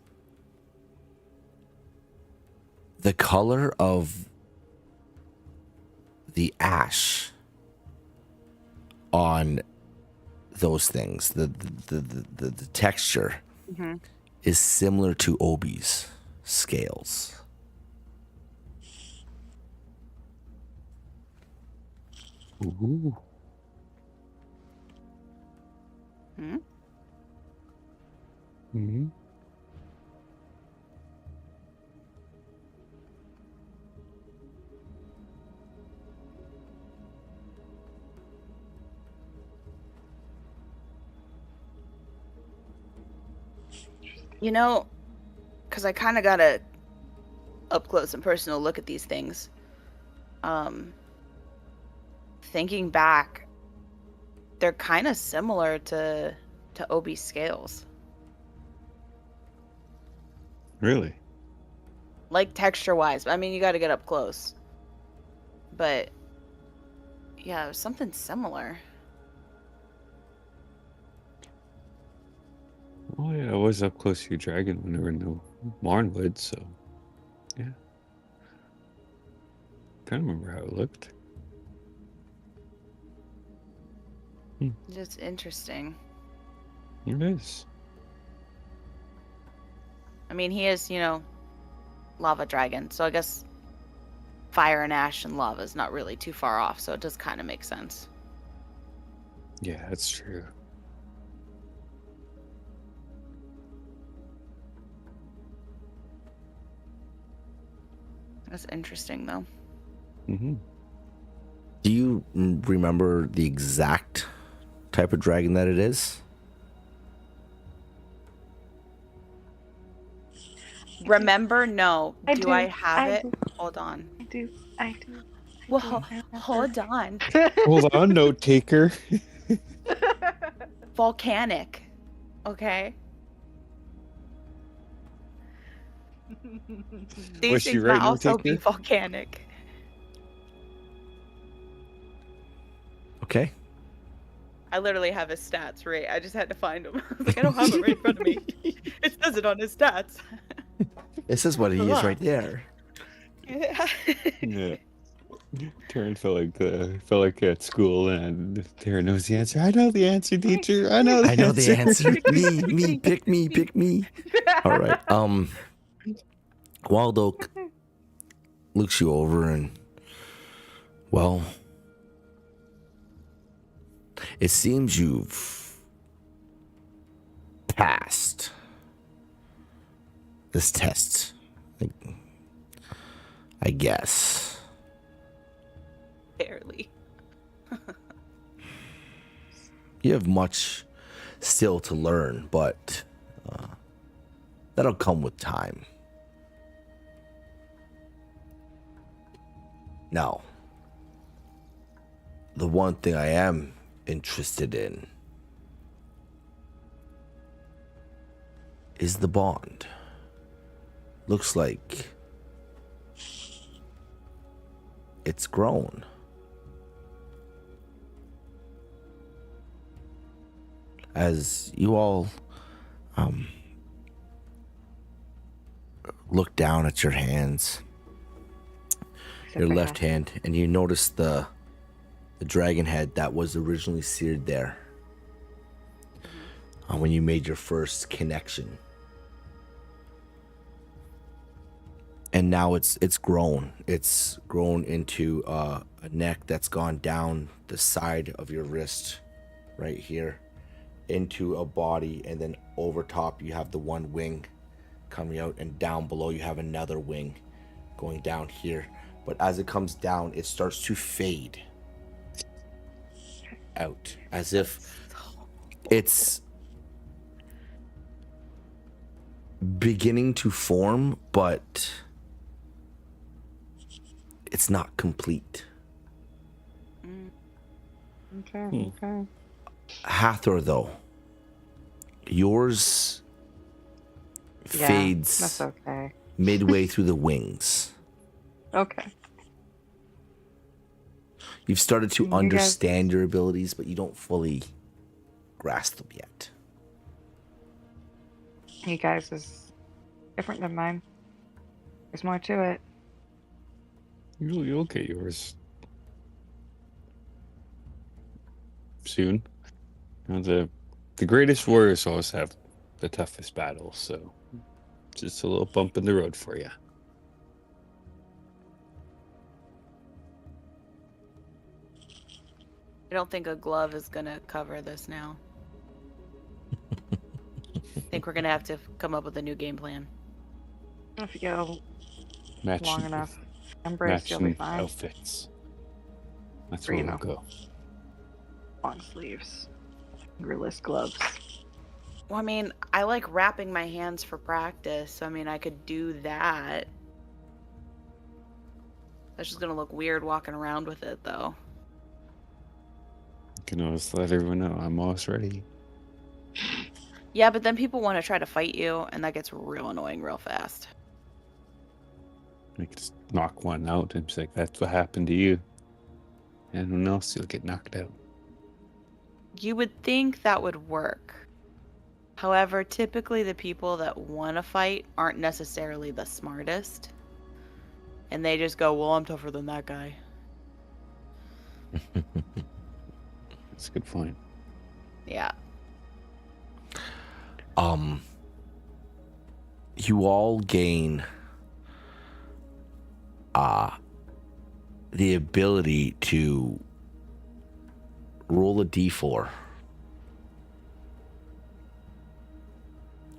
the color of the ash on those things. The texture is similar to Obi's scales. Ooh. Mm-hmm. You know, because I kind of got a up close and personal look at these things. Thinking back, they're kind of similar to Obi's scales. Really? Like texture-wise. I mean, you got to get up close. But yeah, it was something similar. Oh yeah, I was up close to your dragon when there were no Marnwood, so yeah. Can't remember how it looked. Just interesting. It is. I mean, he is, lava dragon, so I guess fire and ash and lava is not really too far off, so it does kind of make sense. Yeah, that's true. That's interesting, though. Mm-hmm. Do you remember the exact type of dragon that it is? Remember? No. Do I have I it? do. Hold on. I do. Well, hold on. Hold on, note taker. Volcanic. Okay. These Was she things right, might also note be taker? volcanic. Okay. I literally have his stats right. I just had to find him. I was like, I don't have it right in front of me. It says it on his stats. This is what he is right there. Yeah. Taryn felt like at school, and Taryn knows the answer. I know the answer, teacher. I know the answer. Me, pick me. All right. Waldo looks you over and, well, it seems you've passed this test, I guess. Barely. You have much still to learn, but that'll come with time. Now, the one thing I am interested in is the bond. Looks like it's grown. As you all look down at your hands, your left hand, and you notice the dragon head that was originally seared there when you made your first connection. And now it's grown. It's grown into a neck that's gone down the side of your wrist right here into a body, and then over top you have the one wing coming out, and down below you have another wing going down here. But as it comes down, it starts to fade out as if it's beginning to form, but it's not complete. Okay. Hathor, though, yours fades That's okay. midway through the wings. Okay. You've started to You guys- understand your abilities, but you don't fully grasp them yet. You guys is different than mine. There's more to it. You'll get yours soon. You know, the greatest warriors always have the toughest battles, so just a little bump in the road for you. I don't think a glove is gonna cover this now. I think we're gonna have to come up with a new game plan. If you go Matching, long enough, Embers, you'll be matching fine. outfits. That's Or, where you we'll know. go. Long sleeves, fingerless gloves. Well, I mean, I like wrapping my hands for practice, so I mean, I could do that. That's just gonna look weird walking around with it, though. You can always let everyone know I'm always ready. Yeah, but then people want to try to fight you, and that gets real annoying real fast. You can just knock one out and be like, that's what happened to you. Anyone else, you'll get knocked out. You would think that would work. However, typically the people that want to fight aren't necessarily the smartest. And they just go, well, I'm tougher than that guy. That's a good point. Yeah. You all gain the ability to roll a d4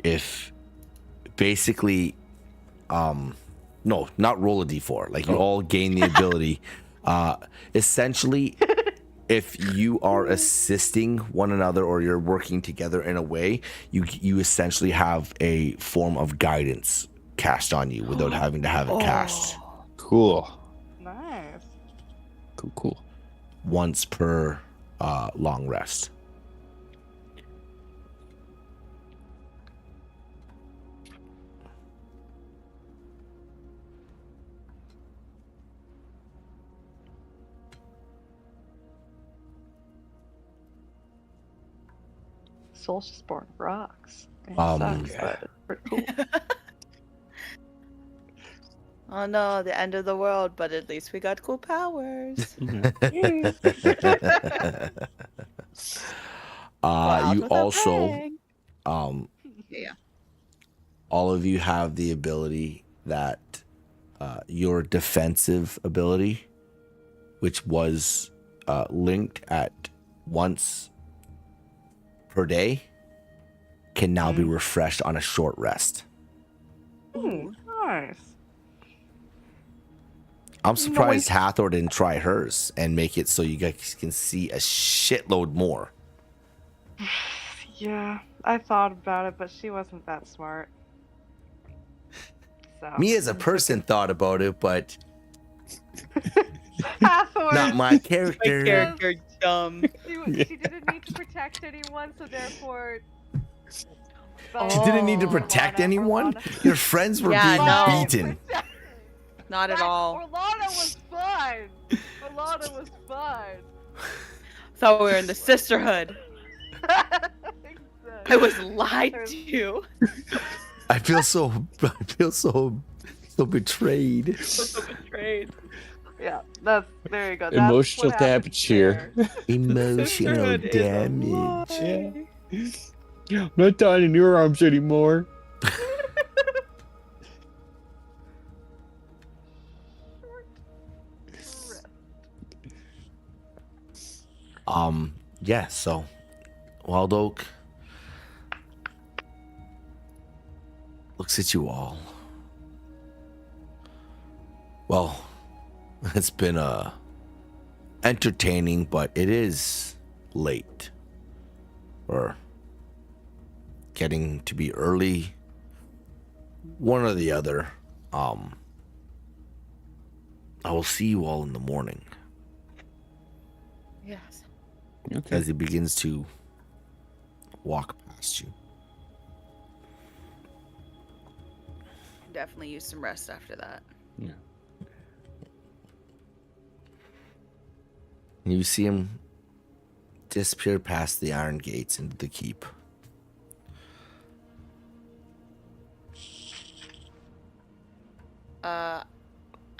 if basically no, not roll a d4, like you all gain the ability essentially if you are assisting one another or you're working together in a way, you essentially have a form of guidance cast on you without having to have it cast. Cool. Nice. Cool. Once per long rest. Soulspawn rocks. It Um, sucks, but it's pretty cool. Oh no, the end of the world, but at least we got cool powers. You Wild with a also bang. Yeah. all of you have the ability that your defensive ability, which was linked at once per day, can now be refreshed on a short rest. Nice. I'm surprised Hathor didn't try hers and make it so you guys can see a shitload more. Yeah, I thought about it, but she wasn't that smart. out. Me as a person thought about it, but Hathor. not my character. Character dumb. She didn't need to protect anyone, so therefore. She didn't need to protect anyone. Your friends were being beaten. Not at all. Orlana was fine. Orlana was fine. Thought we were in the sisterhood. I was lied to. I feel so betrayed. So betrayed. Yeah, there you go. That's Emotional what happened damage here. Emotional Sisterhood is a damage. I'm not dying in your arms anymore. Yeah, so Wild Oak looks at you all. Well, it's been entertaining, but it is late. Or getting to be early. One or the other. I will see you all in the morning. Yes. Okay. As he begins to walk past you. Definitely use some rest after that. Yeah. And you see him disappear past the iron gates into the keep. I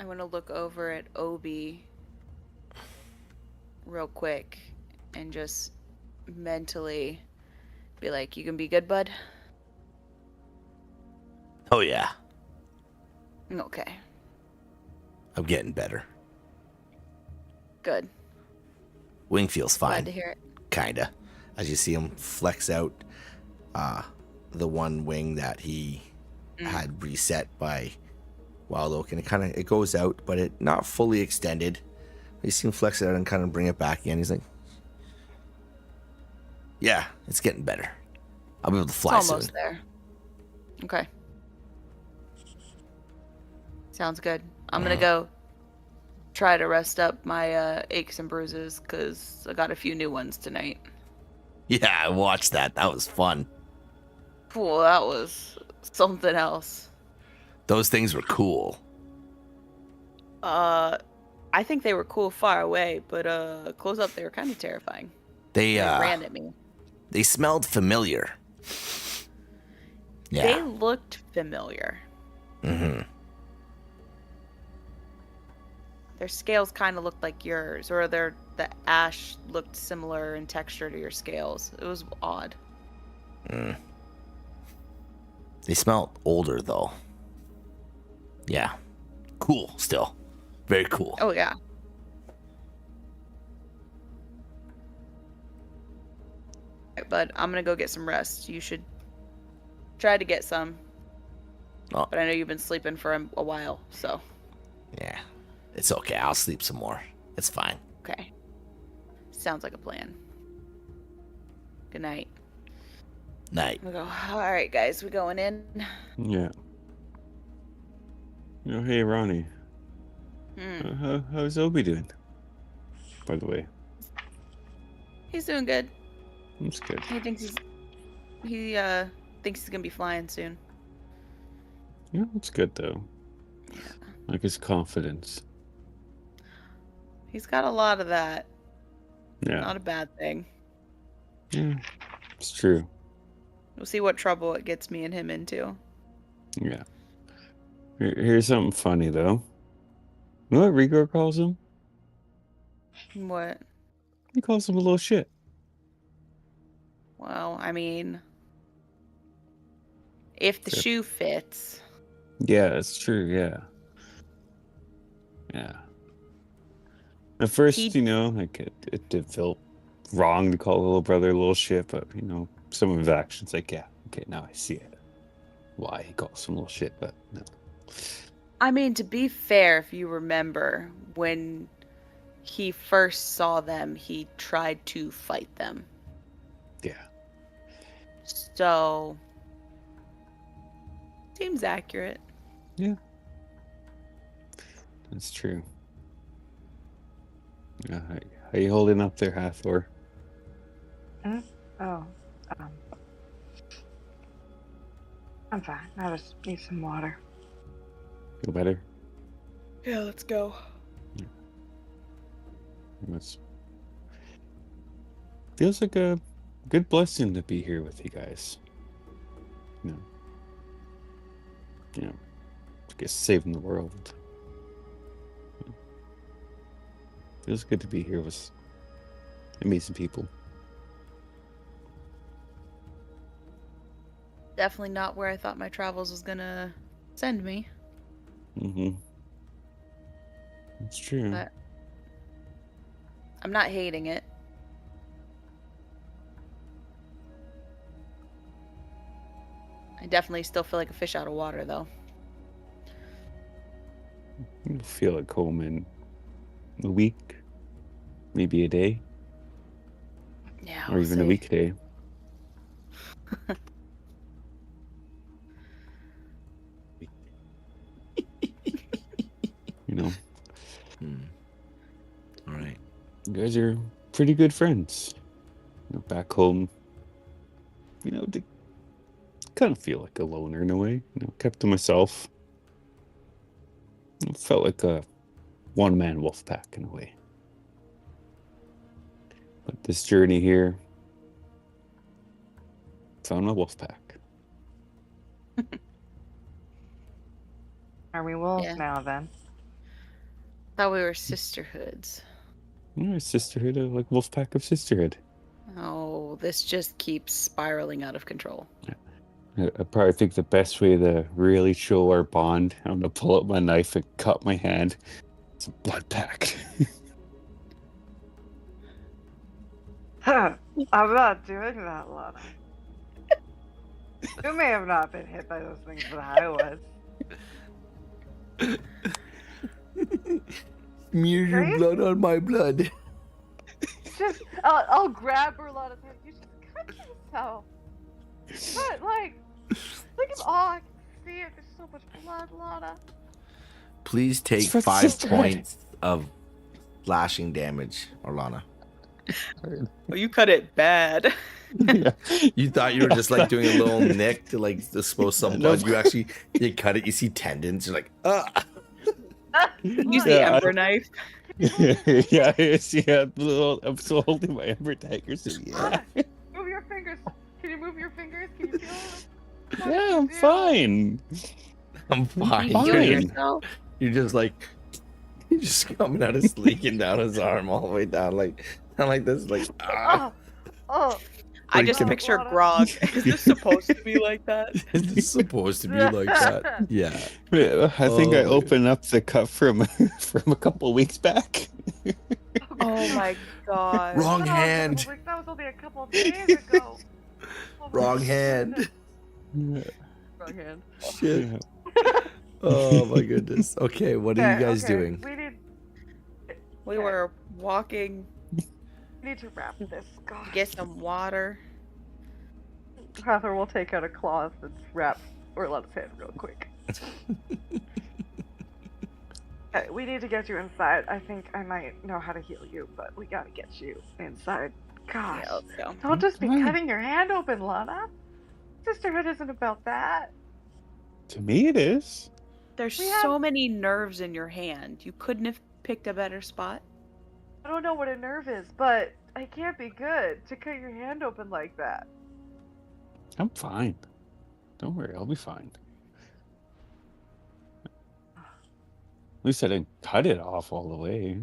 want to look over at Obi real quick and just mentally be like, you can be good, bud? Oh yeah, Okay, I'm getting better. good. Wing feels Glad fine, to hear it. kinda. As you see him flex out the one wing that he had reset by Wild Oak, and it goes out, but it not fully extended. You see him flex it out and kind of bring it back again. He's like, yeah, it's getting better. I'll be able to fly It's almost soon. there. Okay. Sounds good. I'm gonna go try to rest up my aches and bruises because I got a few new ones tonight. Yeah, I watched that. That was fun. Cool, that was something else. Those things were cool. I think they were cool far away, but close up they were kind of terrifying. They They ran at me. they smelled familiar. They Yeah. looked familiar. Mm-hmm. Their scales kind of looked like yours, or the ash looked similar in texture to your scales. It was odd. They smelled older though. Yeah. Cool still. Very cool. Oh yeah. Alright, bud, I'm gonna go get some rest. You should try to get some. Oh. But I know you've been sleeping for a while, so. Yeah. It's okay. I'll sleep some more. It's fine. Okay. Sounds like a plan. Good night. Night. We go, alright, guys, we going in? Yeah. Hey, Ronnie. How's Obi doing? By the way. He's doing good. That's good. He thinks he's gonna be flying soon. Yeah, that's good, though. Yeah. Like his confidence. He's got a lot of that. Yeah. Not a bad thing. Yeah. It's true. We'll see what trouble it gets me and him into. Yeah. Here's something funny, though. You know what Rigor calls him? What? He calls him a little shit. Well, I mean, if the Sure. shoe fits. Yeah, it's true, yeah. Yeah. At first, like, it felt wrong to call little brother a little shit, but, some of his actions, like, yeah, okay, now I see it. Why he calls him a little shit, but no. I mean, to be fair, if you remember, when he first saw them, he tried to fight them. Yeah. So, seems accurate. Yeah. That's true. How you holding up there, Hathor? Oh, um, I'm fine. I just need some water. Feel better? Yeah, let's go. It feels like a good blessing to be here with you guys. You know, I guess saving the world. Feels good to be here with amazing people. Definitely not where I thought my travels was gonna send me. Mm-hmm. That's true. But I'm not hating it. I definitely still feel like a fish out of water, though. You'll feel like home in a week, maybe a day, Yeah, or we'll even a see. weekday. You know, All right. you guys are pretty good friends. You know, back home, you know, to kind of feel like a loner in a way. You know, kept to myself. It felt like a one-man wolf pack in a way. But this journey here, found my wolf pack. Are we wolves Yeah. now then? Thought we were sisterhoods. You know, sisterhood, like wolf pack of sisterhood. Oh, this just keeps spiraling out of control. I probably think the best way to really show our bond, I'm gonna pull out my knife and cut my hand. It's a blood pact. I'm not doing that, Lana. You may have not been hit by those things, but I was. Smear your Right? blood on my blood. Just, I'll grab her, Lana's hand. You just cut yourself. But, like, look at, I can see it. There's so much blood, Lana. Please take It's for 5 sisterhood. points of slashing damage, Orlana. Oh, you cut it bad. Yeah. You thought you were just like doing a little nick to like dispose some blood. You cut it, you see tendons, you're like, Use Look, the Yeah, ember knife. Yeah, I'm still holding my ember dagger, so yeah. Lana, move your fingers. Can you move your fingers? Can you feel them? What Yeah, did I'm you do? fine. I'm fine. You do it Fine. yourself. You're just like, you're just coming out of leaking down his arm all the way down, like this, like, Oh, oh. I just Freaking- picture Lana. Grog. Is this supposed to be like that? Is this supposed to be like that? Yeah. Yeah, I think I Oh, opened up the cup from a couple weeks back. Oh my god. Wrong That was hand. That was only a couple of days ago. Oh my Wrong goodness. hand. Wrong hand. Shit. Yeah. Oh my goodness. Okay, what are you guys Okay, doing? We were walking We need to wrap this. God. to get some water. Hathor will take out a cloth and wrap Orlana's hand real quick. Okay, we need to get you inside. I think I might know how to heal you, but we gotta get you inside. Gosh. Yeah, let's go. Don't just be Fine. cutting your hand open, Lana. Sisterhood isn't about that. To me, it is. There's We so have- many nerves in your hand. You couldn't have picked a better spot. I don't know what a nerve is, but I can't be good to cut your hand open like that. I'm fine. Don't worry, I'll be fine. At least I didn't cut it off all the way.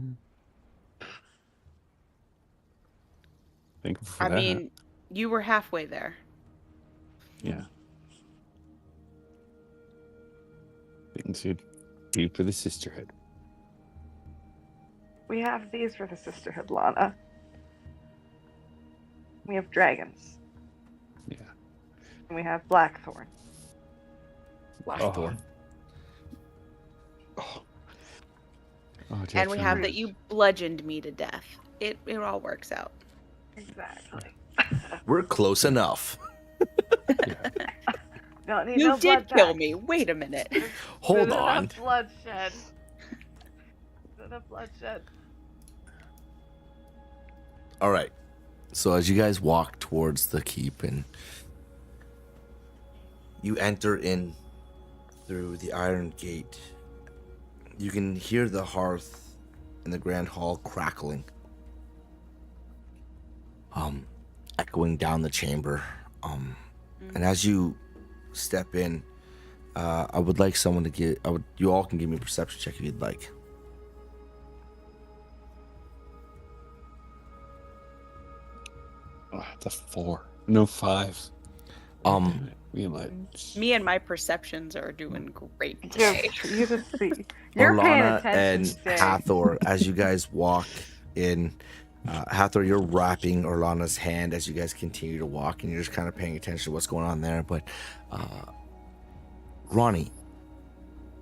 Thankful for I that. mean, you were halfway there. Yeah. Things would be for the sisterhood. We have these for the sisterhood, Lana. We have dragons, Yeah. and we have blackthorn. Blackthorn. Oh, And we have definitely. that you bludgeoned me to death. It all works out. Exactly. We're close enough. Yeah. Don't need You no did blood kill back. me. Wait a minute. Hold There's on. enough bloodshed. There's enough bloodshed. All right. So as you guys walk towards the keep and you enter in through the iron gate, you can hear the hearth in the grand hall crackling, echoing down the chamber. And as you step in, I would like someone to give. You all can give me a perception check if you'd like. Oh, it's a 4. No 5. Me and my perceptions are doing great today. You just see. You're paying Orlana attention. and Hathor, as you guys walk in, Hathor, you're wrapping Orlana's hand as you guys continue to walk, and you're just kind of paying attention to what's going on there. But Ronnie,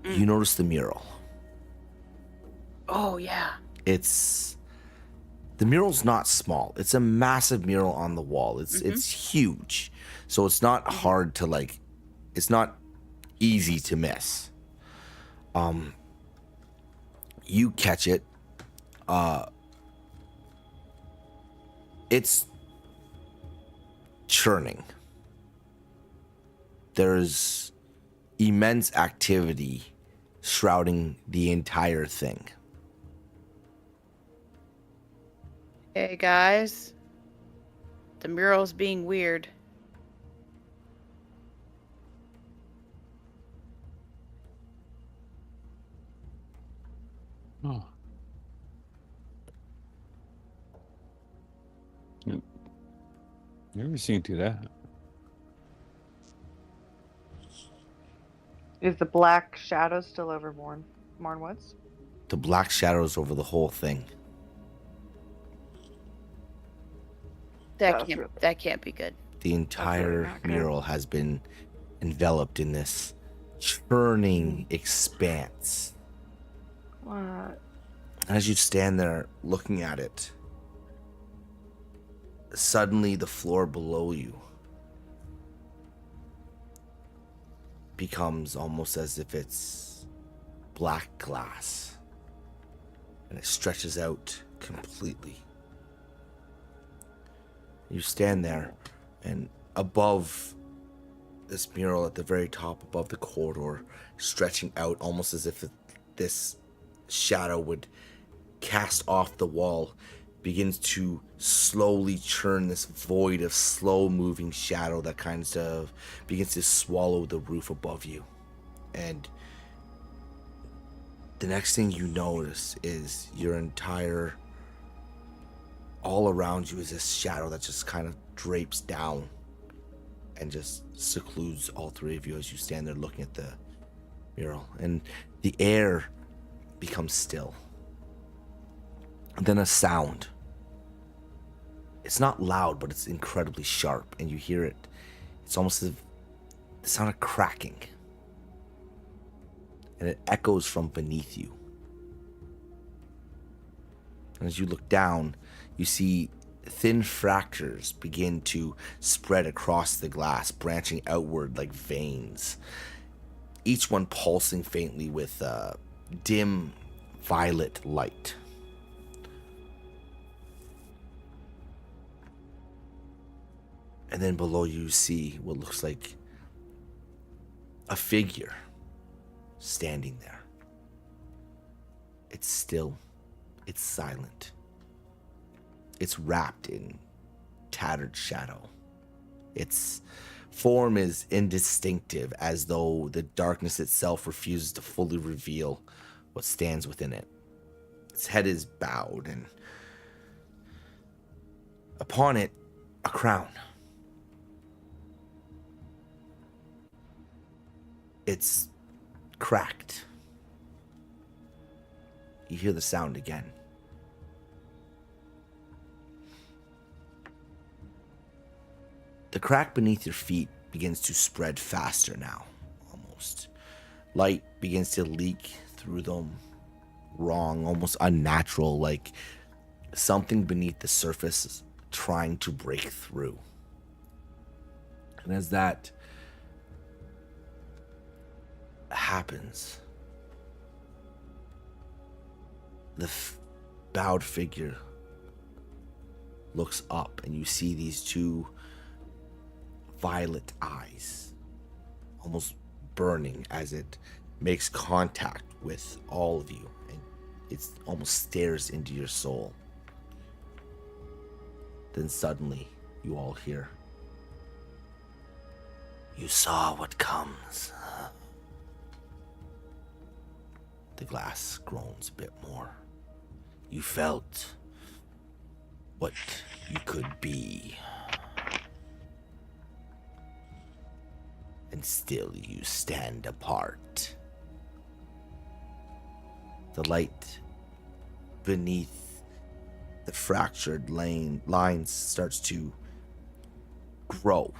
you notice the mural. Oh, yeah. The mural's not small. It's a massive mural on the wall. It's huge. So it's not hard to it's not easy to miss. You catch it. It's churning. There's immense activity shrouding the entire thing. Hey, guys. The mural's being weird. Oh. Never seen do that. Is the black shadow still over Morn Woods? The black shadows over the whole thing. That can't be good. The entire not good. mural has been enveloped in this churning expanse. What? As you stand there looking at it, suddenly the floor below you becomes almost as if it's black glass, and it stretches out completely. You stand there, and above this mural at the very top, above the corridor, stretching out almost as if this shadow would cast off the wall, begins to slowly churn this void of slow-moving shadow that kind of begins to swallow the roof above you. And the next thing you notice is all around you is this shadow that just kind of drapes down and just secludes all three of you as you stand there looking at the mural. And the air becomes still. And then a sound. It's not loud, but it's incredibly sharp, and you hear it. It's almost as if the sound of cracking. And it echoes from beneath you. And as you look down, you see thin fractures begin to spread across the glass, branching outward like veins. Each one pulsing faintly with dim violet light. And then below you see what looks like a figure standing there. It's still. It's silent. It's wrapped in tattered shadow. Its form is indistinctive, as though the darkness itself refuses to fully reveal what stands within it. Its head is bowed, and upon it, a crown. It's cracked. You hear the sound again. The crack beneath your feet begins to spread faster now, almost. Light begins to leak through them, wrong, almost unnatural, like something beneath the surface is trying to break through. And as that happens. The bowed figure looks up, and you see these two violet eyes almost burning as it makes contact with all of you, and it almost stares into your soul. Then suddenly you all hear, "You saw what comes." The glass groans a bit more. You felt what you could be. And still you stand apart. The light beneath the fractured lines starts to grow.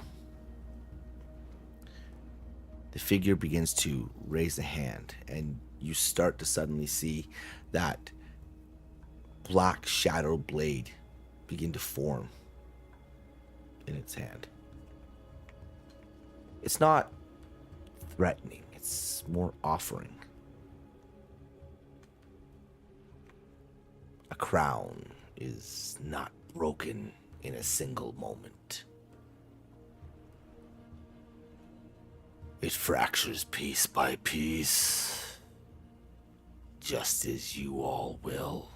The figure begins to raise a hand, and you start to suddenly see that black shadow blade begin to form in its hand. It's not threatening, it's more offering. A crown is not broken in a single moment. It fractures piece by piece, just as you all will.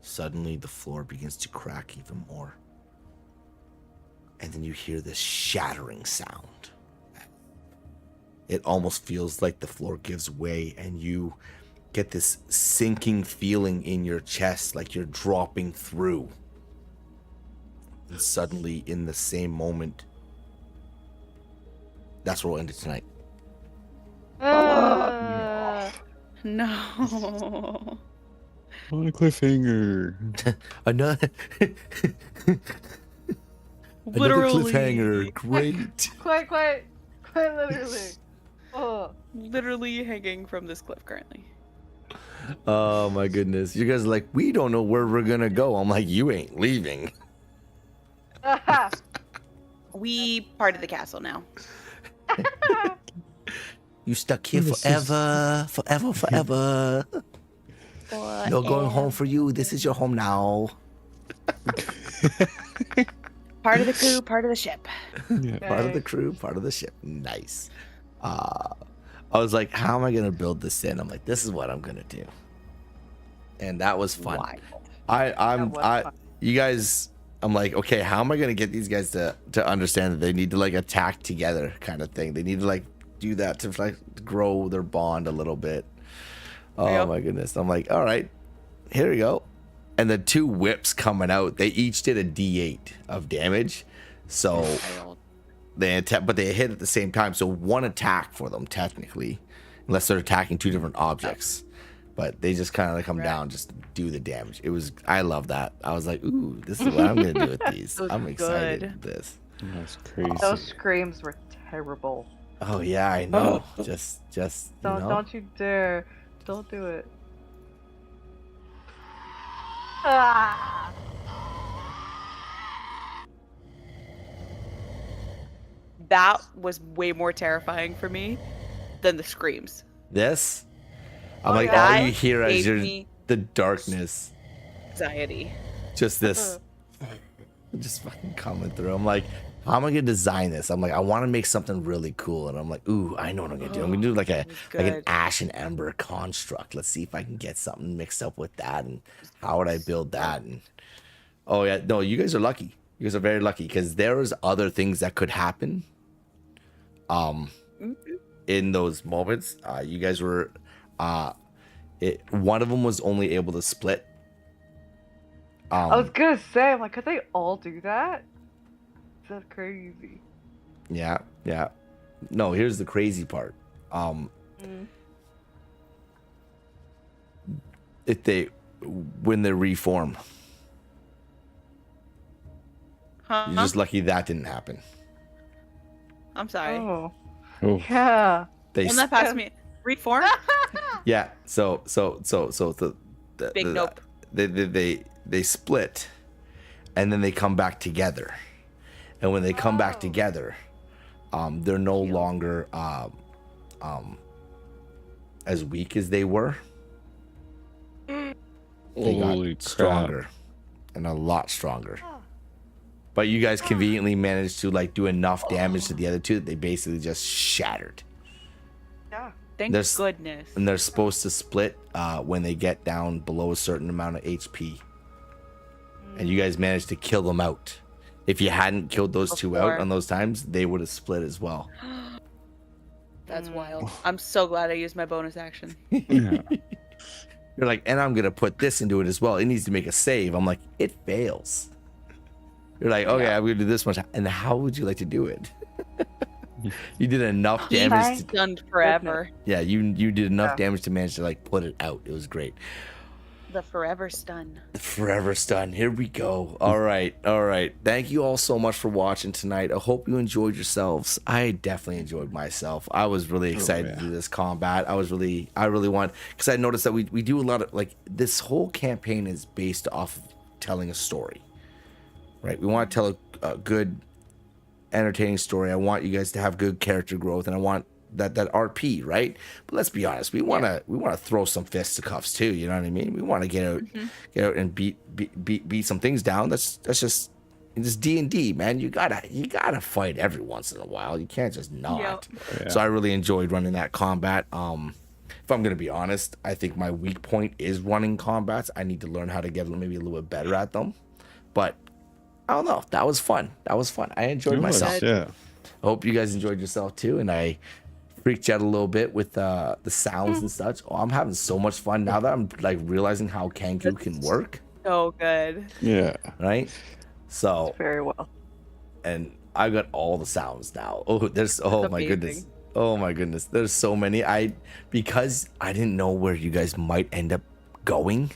Suddenly, the floor begins to crack even more. And then you hear this shattering sound. It almost feels like the floor gives way, and you get this sinking feeling in your chest, like you're dropping through. And suddenly, in the same moment, that's where we'll end it tonight. No. On a cliffhanger. Another Literally. cliffhanger. Great. Quite literally. Oh. Literally hanging from this cliff currently. Oh my goodness. You guys are like, we don't know where we're gonna go. I'm like, you ain't leaving. We part of the castle now. You stuck here forever. No going home for you. This is your home now. Part of the crew, part of the ship. Yeah. Part of the crew, part of the ship. Nice. I was like, how am I gonna build this in? I'm like, this is what I'm gonna do. And that was fun. Wild. You guys, I'm like, okay, how am I gonna get these guys to understand that they need to like attack together, kind of thing. They need to like do that to like grow their bond a little bit. Oh Yep. my goodness. I'm like, all right, here we go. And the two whips coming out, they each did a D8 of damage. So they attack, but they hit at the same time. So one attack for them technically, unless they're attacking two different objects. But they just kind of come down, just do the damage. I love that. I was like, ooh, this is what I'm gonna do with these. I'm excited with this. That's crazy. Those screams were terrible. Oh yeah, I know. Just Don't you dare. Don't do it. Ah! That was way more terrifying for me than the screams. this. I'm Oh, like, yeah. all you hear as Gave me the darkness. anxiety. Just this. Just fucking coming through. I'm like, how am I gonna design this? I'm like, I want to make something really cool, and I'm like, ooh, I know what I'm gonna do. I'm gonna do like an good. ash and ember construct. Let's see if I can get something mixed up with that, and how would I build that? And oh yeah, no, you guys are lucky. You guys are very lucky because there was other things that could happen. In those moments, you guys were, one of them was only able to split. I was gonna say, I'm like, could they all do that? That's crazy. Yeah. No, here's the crazy part. When they reform, Huh? you're just lucky that didn't happen. I'm sorry. Oh. Oh. Yeah. They Well, that passed me. Reform? yeah. So the Big nope. They split, and then they come back together. and when they come back Oh. together, they're no Cute. longer as weak as they were. They Holy got crap. stronger and a lot stronger. Oh. But you guys conveniently managed to like do enough damage to the other two that they basically just shattered. Yeah. Thank There's- goodness. And they're supposed to split when they get down below a certain amount of HP. And you guys managed to kill them out. If you hadn't killed those two out Before. on those times, they would have split as well. That's wild. I'm so glad I used my bonus action. Yeah. You're like, and I'm gonna put this into it as well. It needs to make a save. I'm like, it fails. You're like, okay, Yeah. I'm gonna do this much. And how would you like to do it? You did enough He damage. To, stunned forever. yeah, you did enough Yeah. damage to manage to like put it out. It was great. The forever stun. Forever stun. Here we go. All right. Thank you all so much for watching tonight. I hope you enjoyed yourselves. I definitely enjoyed myself. I was really excited yeah. to do this combat. I really want, because I noticed that we do a lot of like this whole campaign is based off of telling a story, right? We want to tell a good, entertaining story. I want you guys to have good character growth, and I want that RP, right? But let's be honest, we want to throw some fisticuffs too. You know what I mean? We want to get out and beat some things down. That's just D&D, man. You gotta fight every once in a while. You can't just not. Yeah. So I really enjoyed running that combat. If I'm gonna be honest, I think my weak point is running combats. I need to learn how to get maybe a little bit better at them. But I don't know. That was fun. I enjoyed It was, myself. yeah. I hope you guys enjoyed yourself too, and I freaked you out a little bit with the sounds and such. Oh, I'm having so much fun now that I'm like realizing how Kanku can work, So good. Yeah. right? So, Very well. and I got all the sounds now. Oh, my goodness. amazing. Oh my goodness. There's so many. Because I didn't know where you guys might end up going.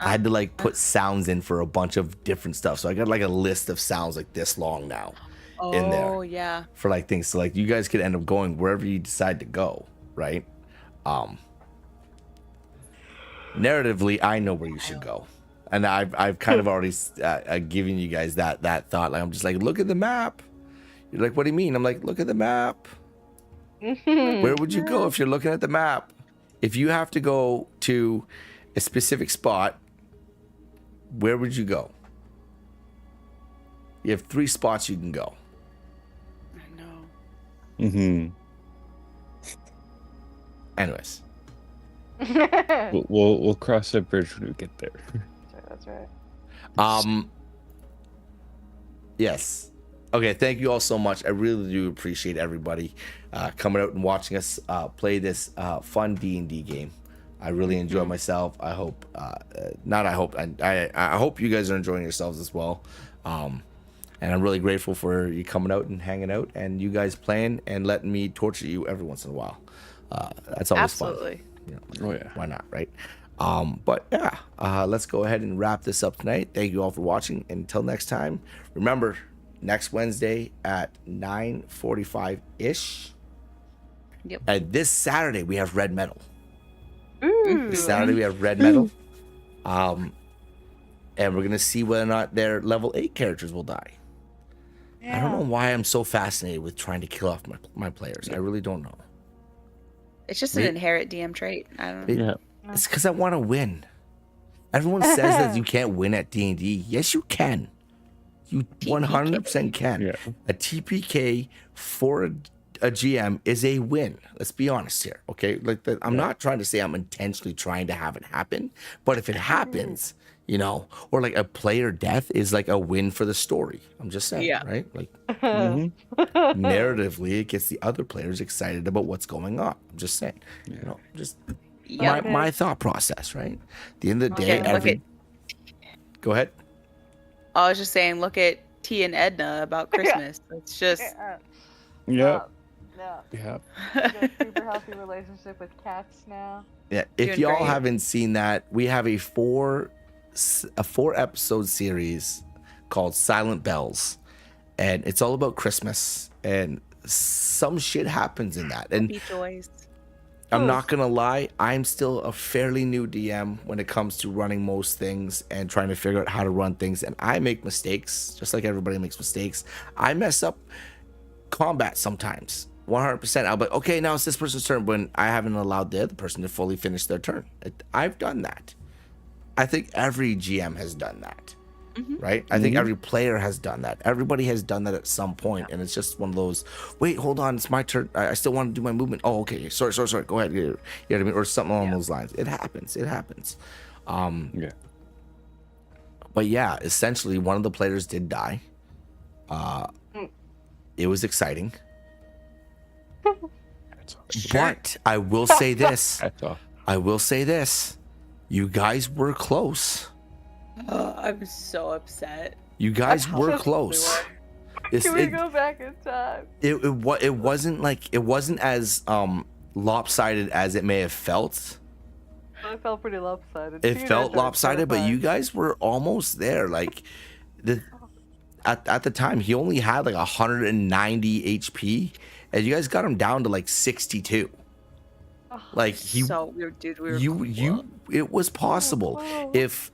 I had to like put sounds in for a bunch of different stuff. So I got like a list of sounds like this long now. In there. Oh yeah. For like things, so like you guys could end up going wherever you decide to go, right? Narratively, I know where you should go, and I've kind of already given you guys that thought. Like I'm just like, look at the map. You're like, what do you mean? I'm like, look at the map. Where would you go if you're looking at the map? If you have to go to a specific spot, where would you go? You have 3 spots you can go. I know. Mm-hmm. Anyways, We'll cross that bridge when we get there. That's right. Yes. Okay, thank you all so much. I really do appreciate everybody coming out and watching us play this fun D&D game. I really enjoy myself. I hope, I hope you guys are enjoying yourselves as well. And I'm really grateful for you coming out and hanging out, and you guys playing and letting me torture you every once in a while. That's always Absolutely. fun. You know, Oh, yeah. why not, right? But yeah, let's go ahead and wrap this up tonight. Thank you all for watching. Until next time, remember, next Wednesday at 9:45 ish. Yep. And this Saturday we have Red Metal. Ooh. This Saturday we have Red Metal. And we're gonna see whether or not their level 8 characters will die. I don't know why I'm so fascinated with trying to kill off my players. I really don't know. It's just an Me- inherent DM trait. I don't know. Yeah. It's because I want to win. Everyone says that you can't win at D&D. Yes, you can. You 100% can. Yeah. A TPK for a GM is a win. Let's be honest here, okay? Like I'm not trying to say I'm intentionally trying to have it happen, but if it happens, you know, or like a player death is like a win for the story. I'm just saying, Yeah. right? Like Mhm. narratively, it gets the other players excited about what's going on. I'm just saying, you know, just Yep. my thought process, right? At the end of the day, Okay, look go ahead. I was just saying, look at T and Edna about Christmas. It's just Yep. Yeah. Yep. Got a super healthy relationship with cats now. Yeah, if Doing y'all great. haven't seen that, we have a 4 episode series called Silent Bells, and it's all about Christmas, and some shit happens in that, and happy joys. I'm not gonna lie, I'm still a fairly new DM when it comes to running most things and trying to figure out how to run things, and I make mistakes, just like everybody makes mistakes. I mess up combat sometimes, 100%. I'll be like, okay, now it's this person's turn when I haven't allowed the other person to fully finish their turn. I've done that. I think every GM has done that. Right? I think every player has done that. Everybody has done that at some point, and it's just one of those, wait, hold on, it's my turn. I still want to do my movement. Oh, okay. Sorry. Go ahead. You know what I mean? Or something along those lines. It happens. Yeah. But yeah, essentially one of the players did die. It was exciting. But I will say this. You guys were close. I'm so upset. You guys were close. Can we go back in time? It wasn't as lopsided as it may have felt. It felt pretty lopsided. It felt lopsided, but you guys were almost there. Like at the time, he only had like 190 HP, and you guys got him down to like 62. Like it was possible if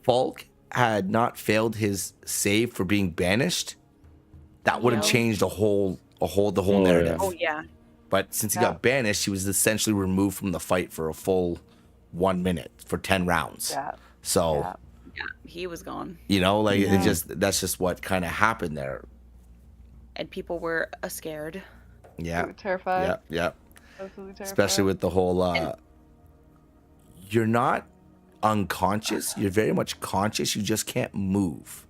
Falk had not failed his save for being banished, that would have changed the whole narrative. Oh yeah. But since he got banished, he was essentially removed from the fight for a full 1 minute for 10 rounds. Yeah. So yeah, he was gone. That's just what kind of happened there. And people were scared. Yeah. Terrified. Yeah. Absolutely terrified. Especially with the whole you're not unconscious, you're very much conscious, you just can't move.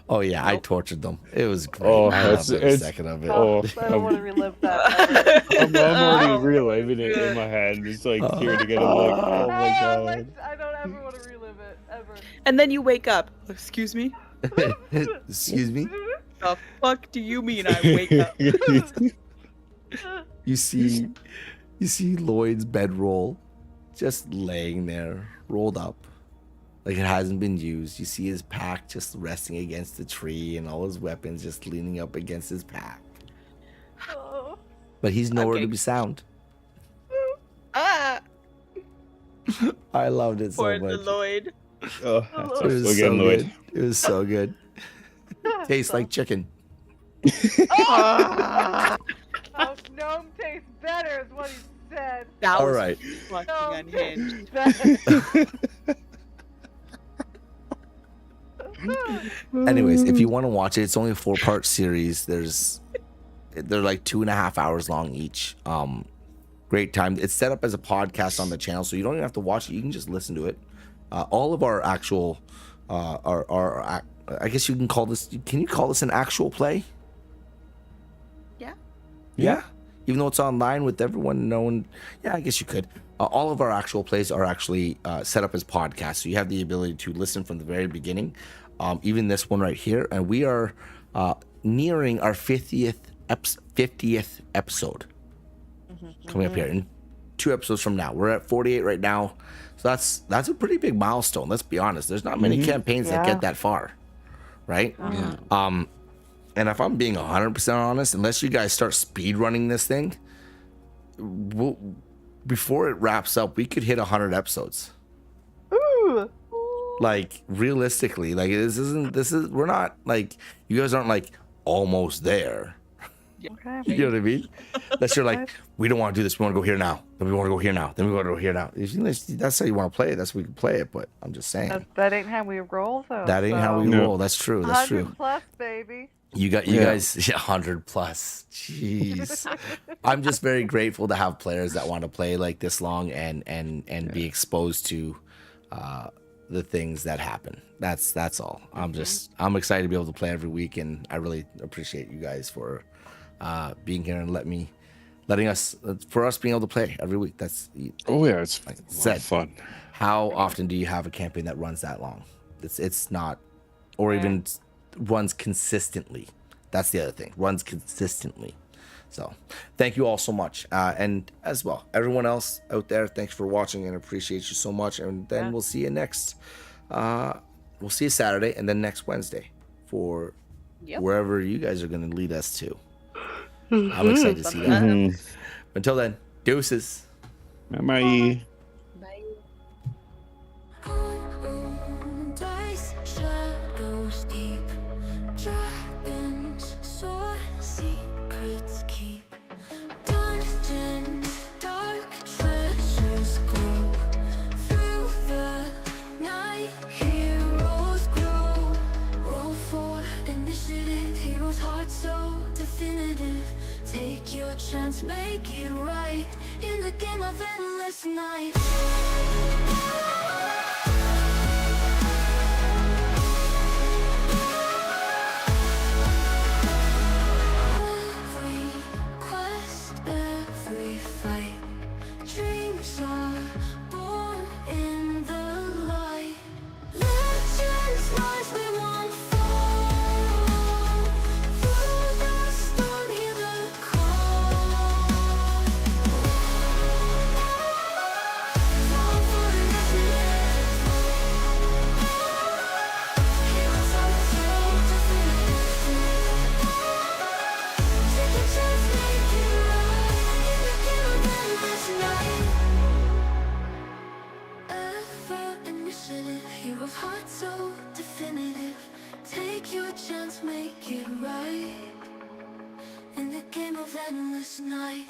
Oh yeah, I tortured them. It was great. I loved every second of it. I don't want to relive that. I'm already reliving it in my head. It's like hearing it again. I'm like, oh my god. I don't ever want to relive it ever. And then you wake up. Excuse me? Excuse me? The fuck do you mean I wake up? You see Lloyd's bedroll just laying there, rolled up, like it hasn't been used. You see his pack just resting against the tree and all his weapons just leaning up against his pack. But he's nowhere to be found. Ah! I loved it so Poor much. Lloyd. Oh, It was so good. It was so good. Tastes like chicken. Oh, gnome tastes better is what he said. That All was right. fucking unhinged. Anyways, if you want to watch it, it's only a 4-part series. They're like 2.5 hours long each. Great time. It's set up as a podcast on the channel, so you don't even have to watch it. You can just listen to it. All of our actual, our I guess you can call this. Can you call this an actual play? Yeah. Even though it's online with everyone knowing. Yeah, I guess you could. All of our actual plays are actually set up as podcasts, so you have the ability to listen from the very beginning. Even this one right here, and we are nearing our 50th episode coming up here in 2 episodes from now. We're at 48 right now, so that's a pretty big milestone. Let's be honest. There's not many campaigns that get that far, right? Yeah. And if I'm being 100% honest, unless you guys start speed running this thing, before it wraps up, we could hit 100 episodes. Ooh. Like realistically, like we're not like, you guys aren't like almost there. Okay. You know what I mean? Unless you're like, we don't want to do this, we want to go here now, then we want to go here now, then we want to go here now. That's how you want to play it, that's how we can play it. But I'm just saying That ain't how we roll, though. that ain't how we roll. That's true. That's 100 true. plus, baby. You guys, 100 plus. Jeez. I'm just very grateful to have players that want to play like this long and be exposed to the things that happen. That's all. I'm excited to be able to play every week, and I really appreciate you guys for being here and letting us being able to play every week. That's It's like a lot of fun. How often do you have a campaign that runs that long? It's not, or even runs consistently. That's the other thing. Runs consistently. So thank you all so much. And as well, everyone else out there, thanks for watching and appreciate you so much. And then we'll see you we'll see you Saturday and then next Wednesday for wherever you guys are going to lead us to. I'm excited to see that. Mhm. Until then, deuces. Bye. Bye. Dice, shadows deep, dragons soar, secrets keep. Dungeon, dark treasures glow. Through the night, heroes grow. Roll for initiative, heroes' heart so definitive. Take your chance, make it right in the game of endless night. Every quest, every fight, dreams are born in the light. Legends rise, we won't fall. Through the storm, hear the call. Fall for initiative. Heroes on the road to finish. Take a chance, make it right in the game of endless night. Ever initiative, hero's heart so definitive. Take your chance, make it right in the game of endless night.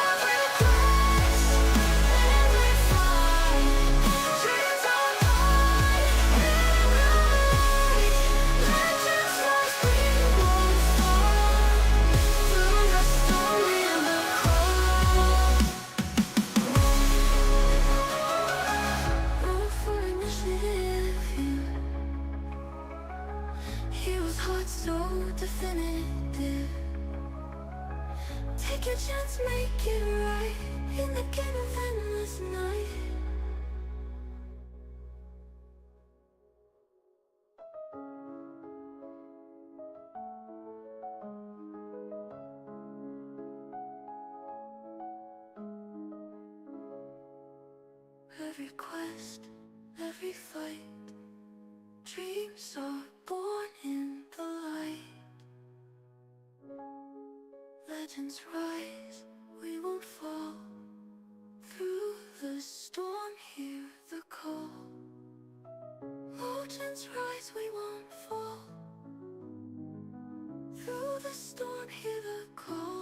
Every quest, every fight, dreams are born in the light. Legends rise, we won't fall. Through the storm, hear the call. Roll for initiative, hero's heart so definitive. Take your chance, make it right in the game of endless night. Every quest, every fight, dreams are born in the light. Legends rise, we won't fall. Through the storm, hear the call. Legends rise, we won't fall. Through the storm, hear the call.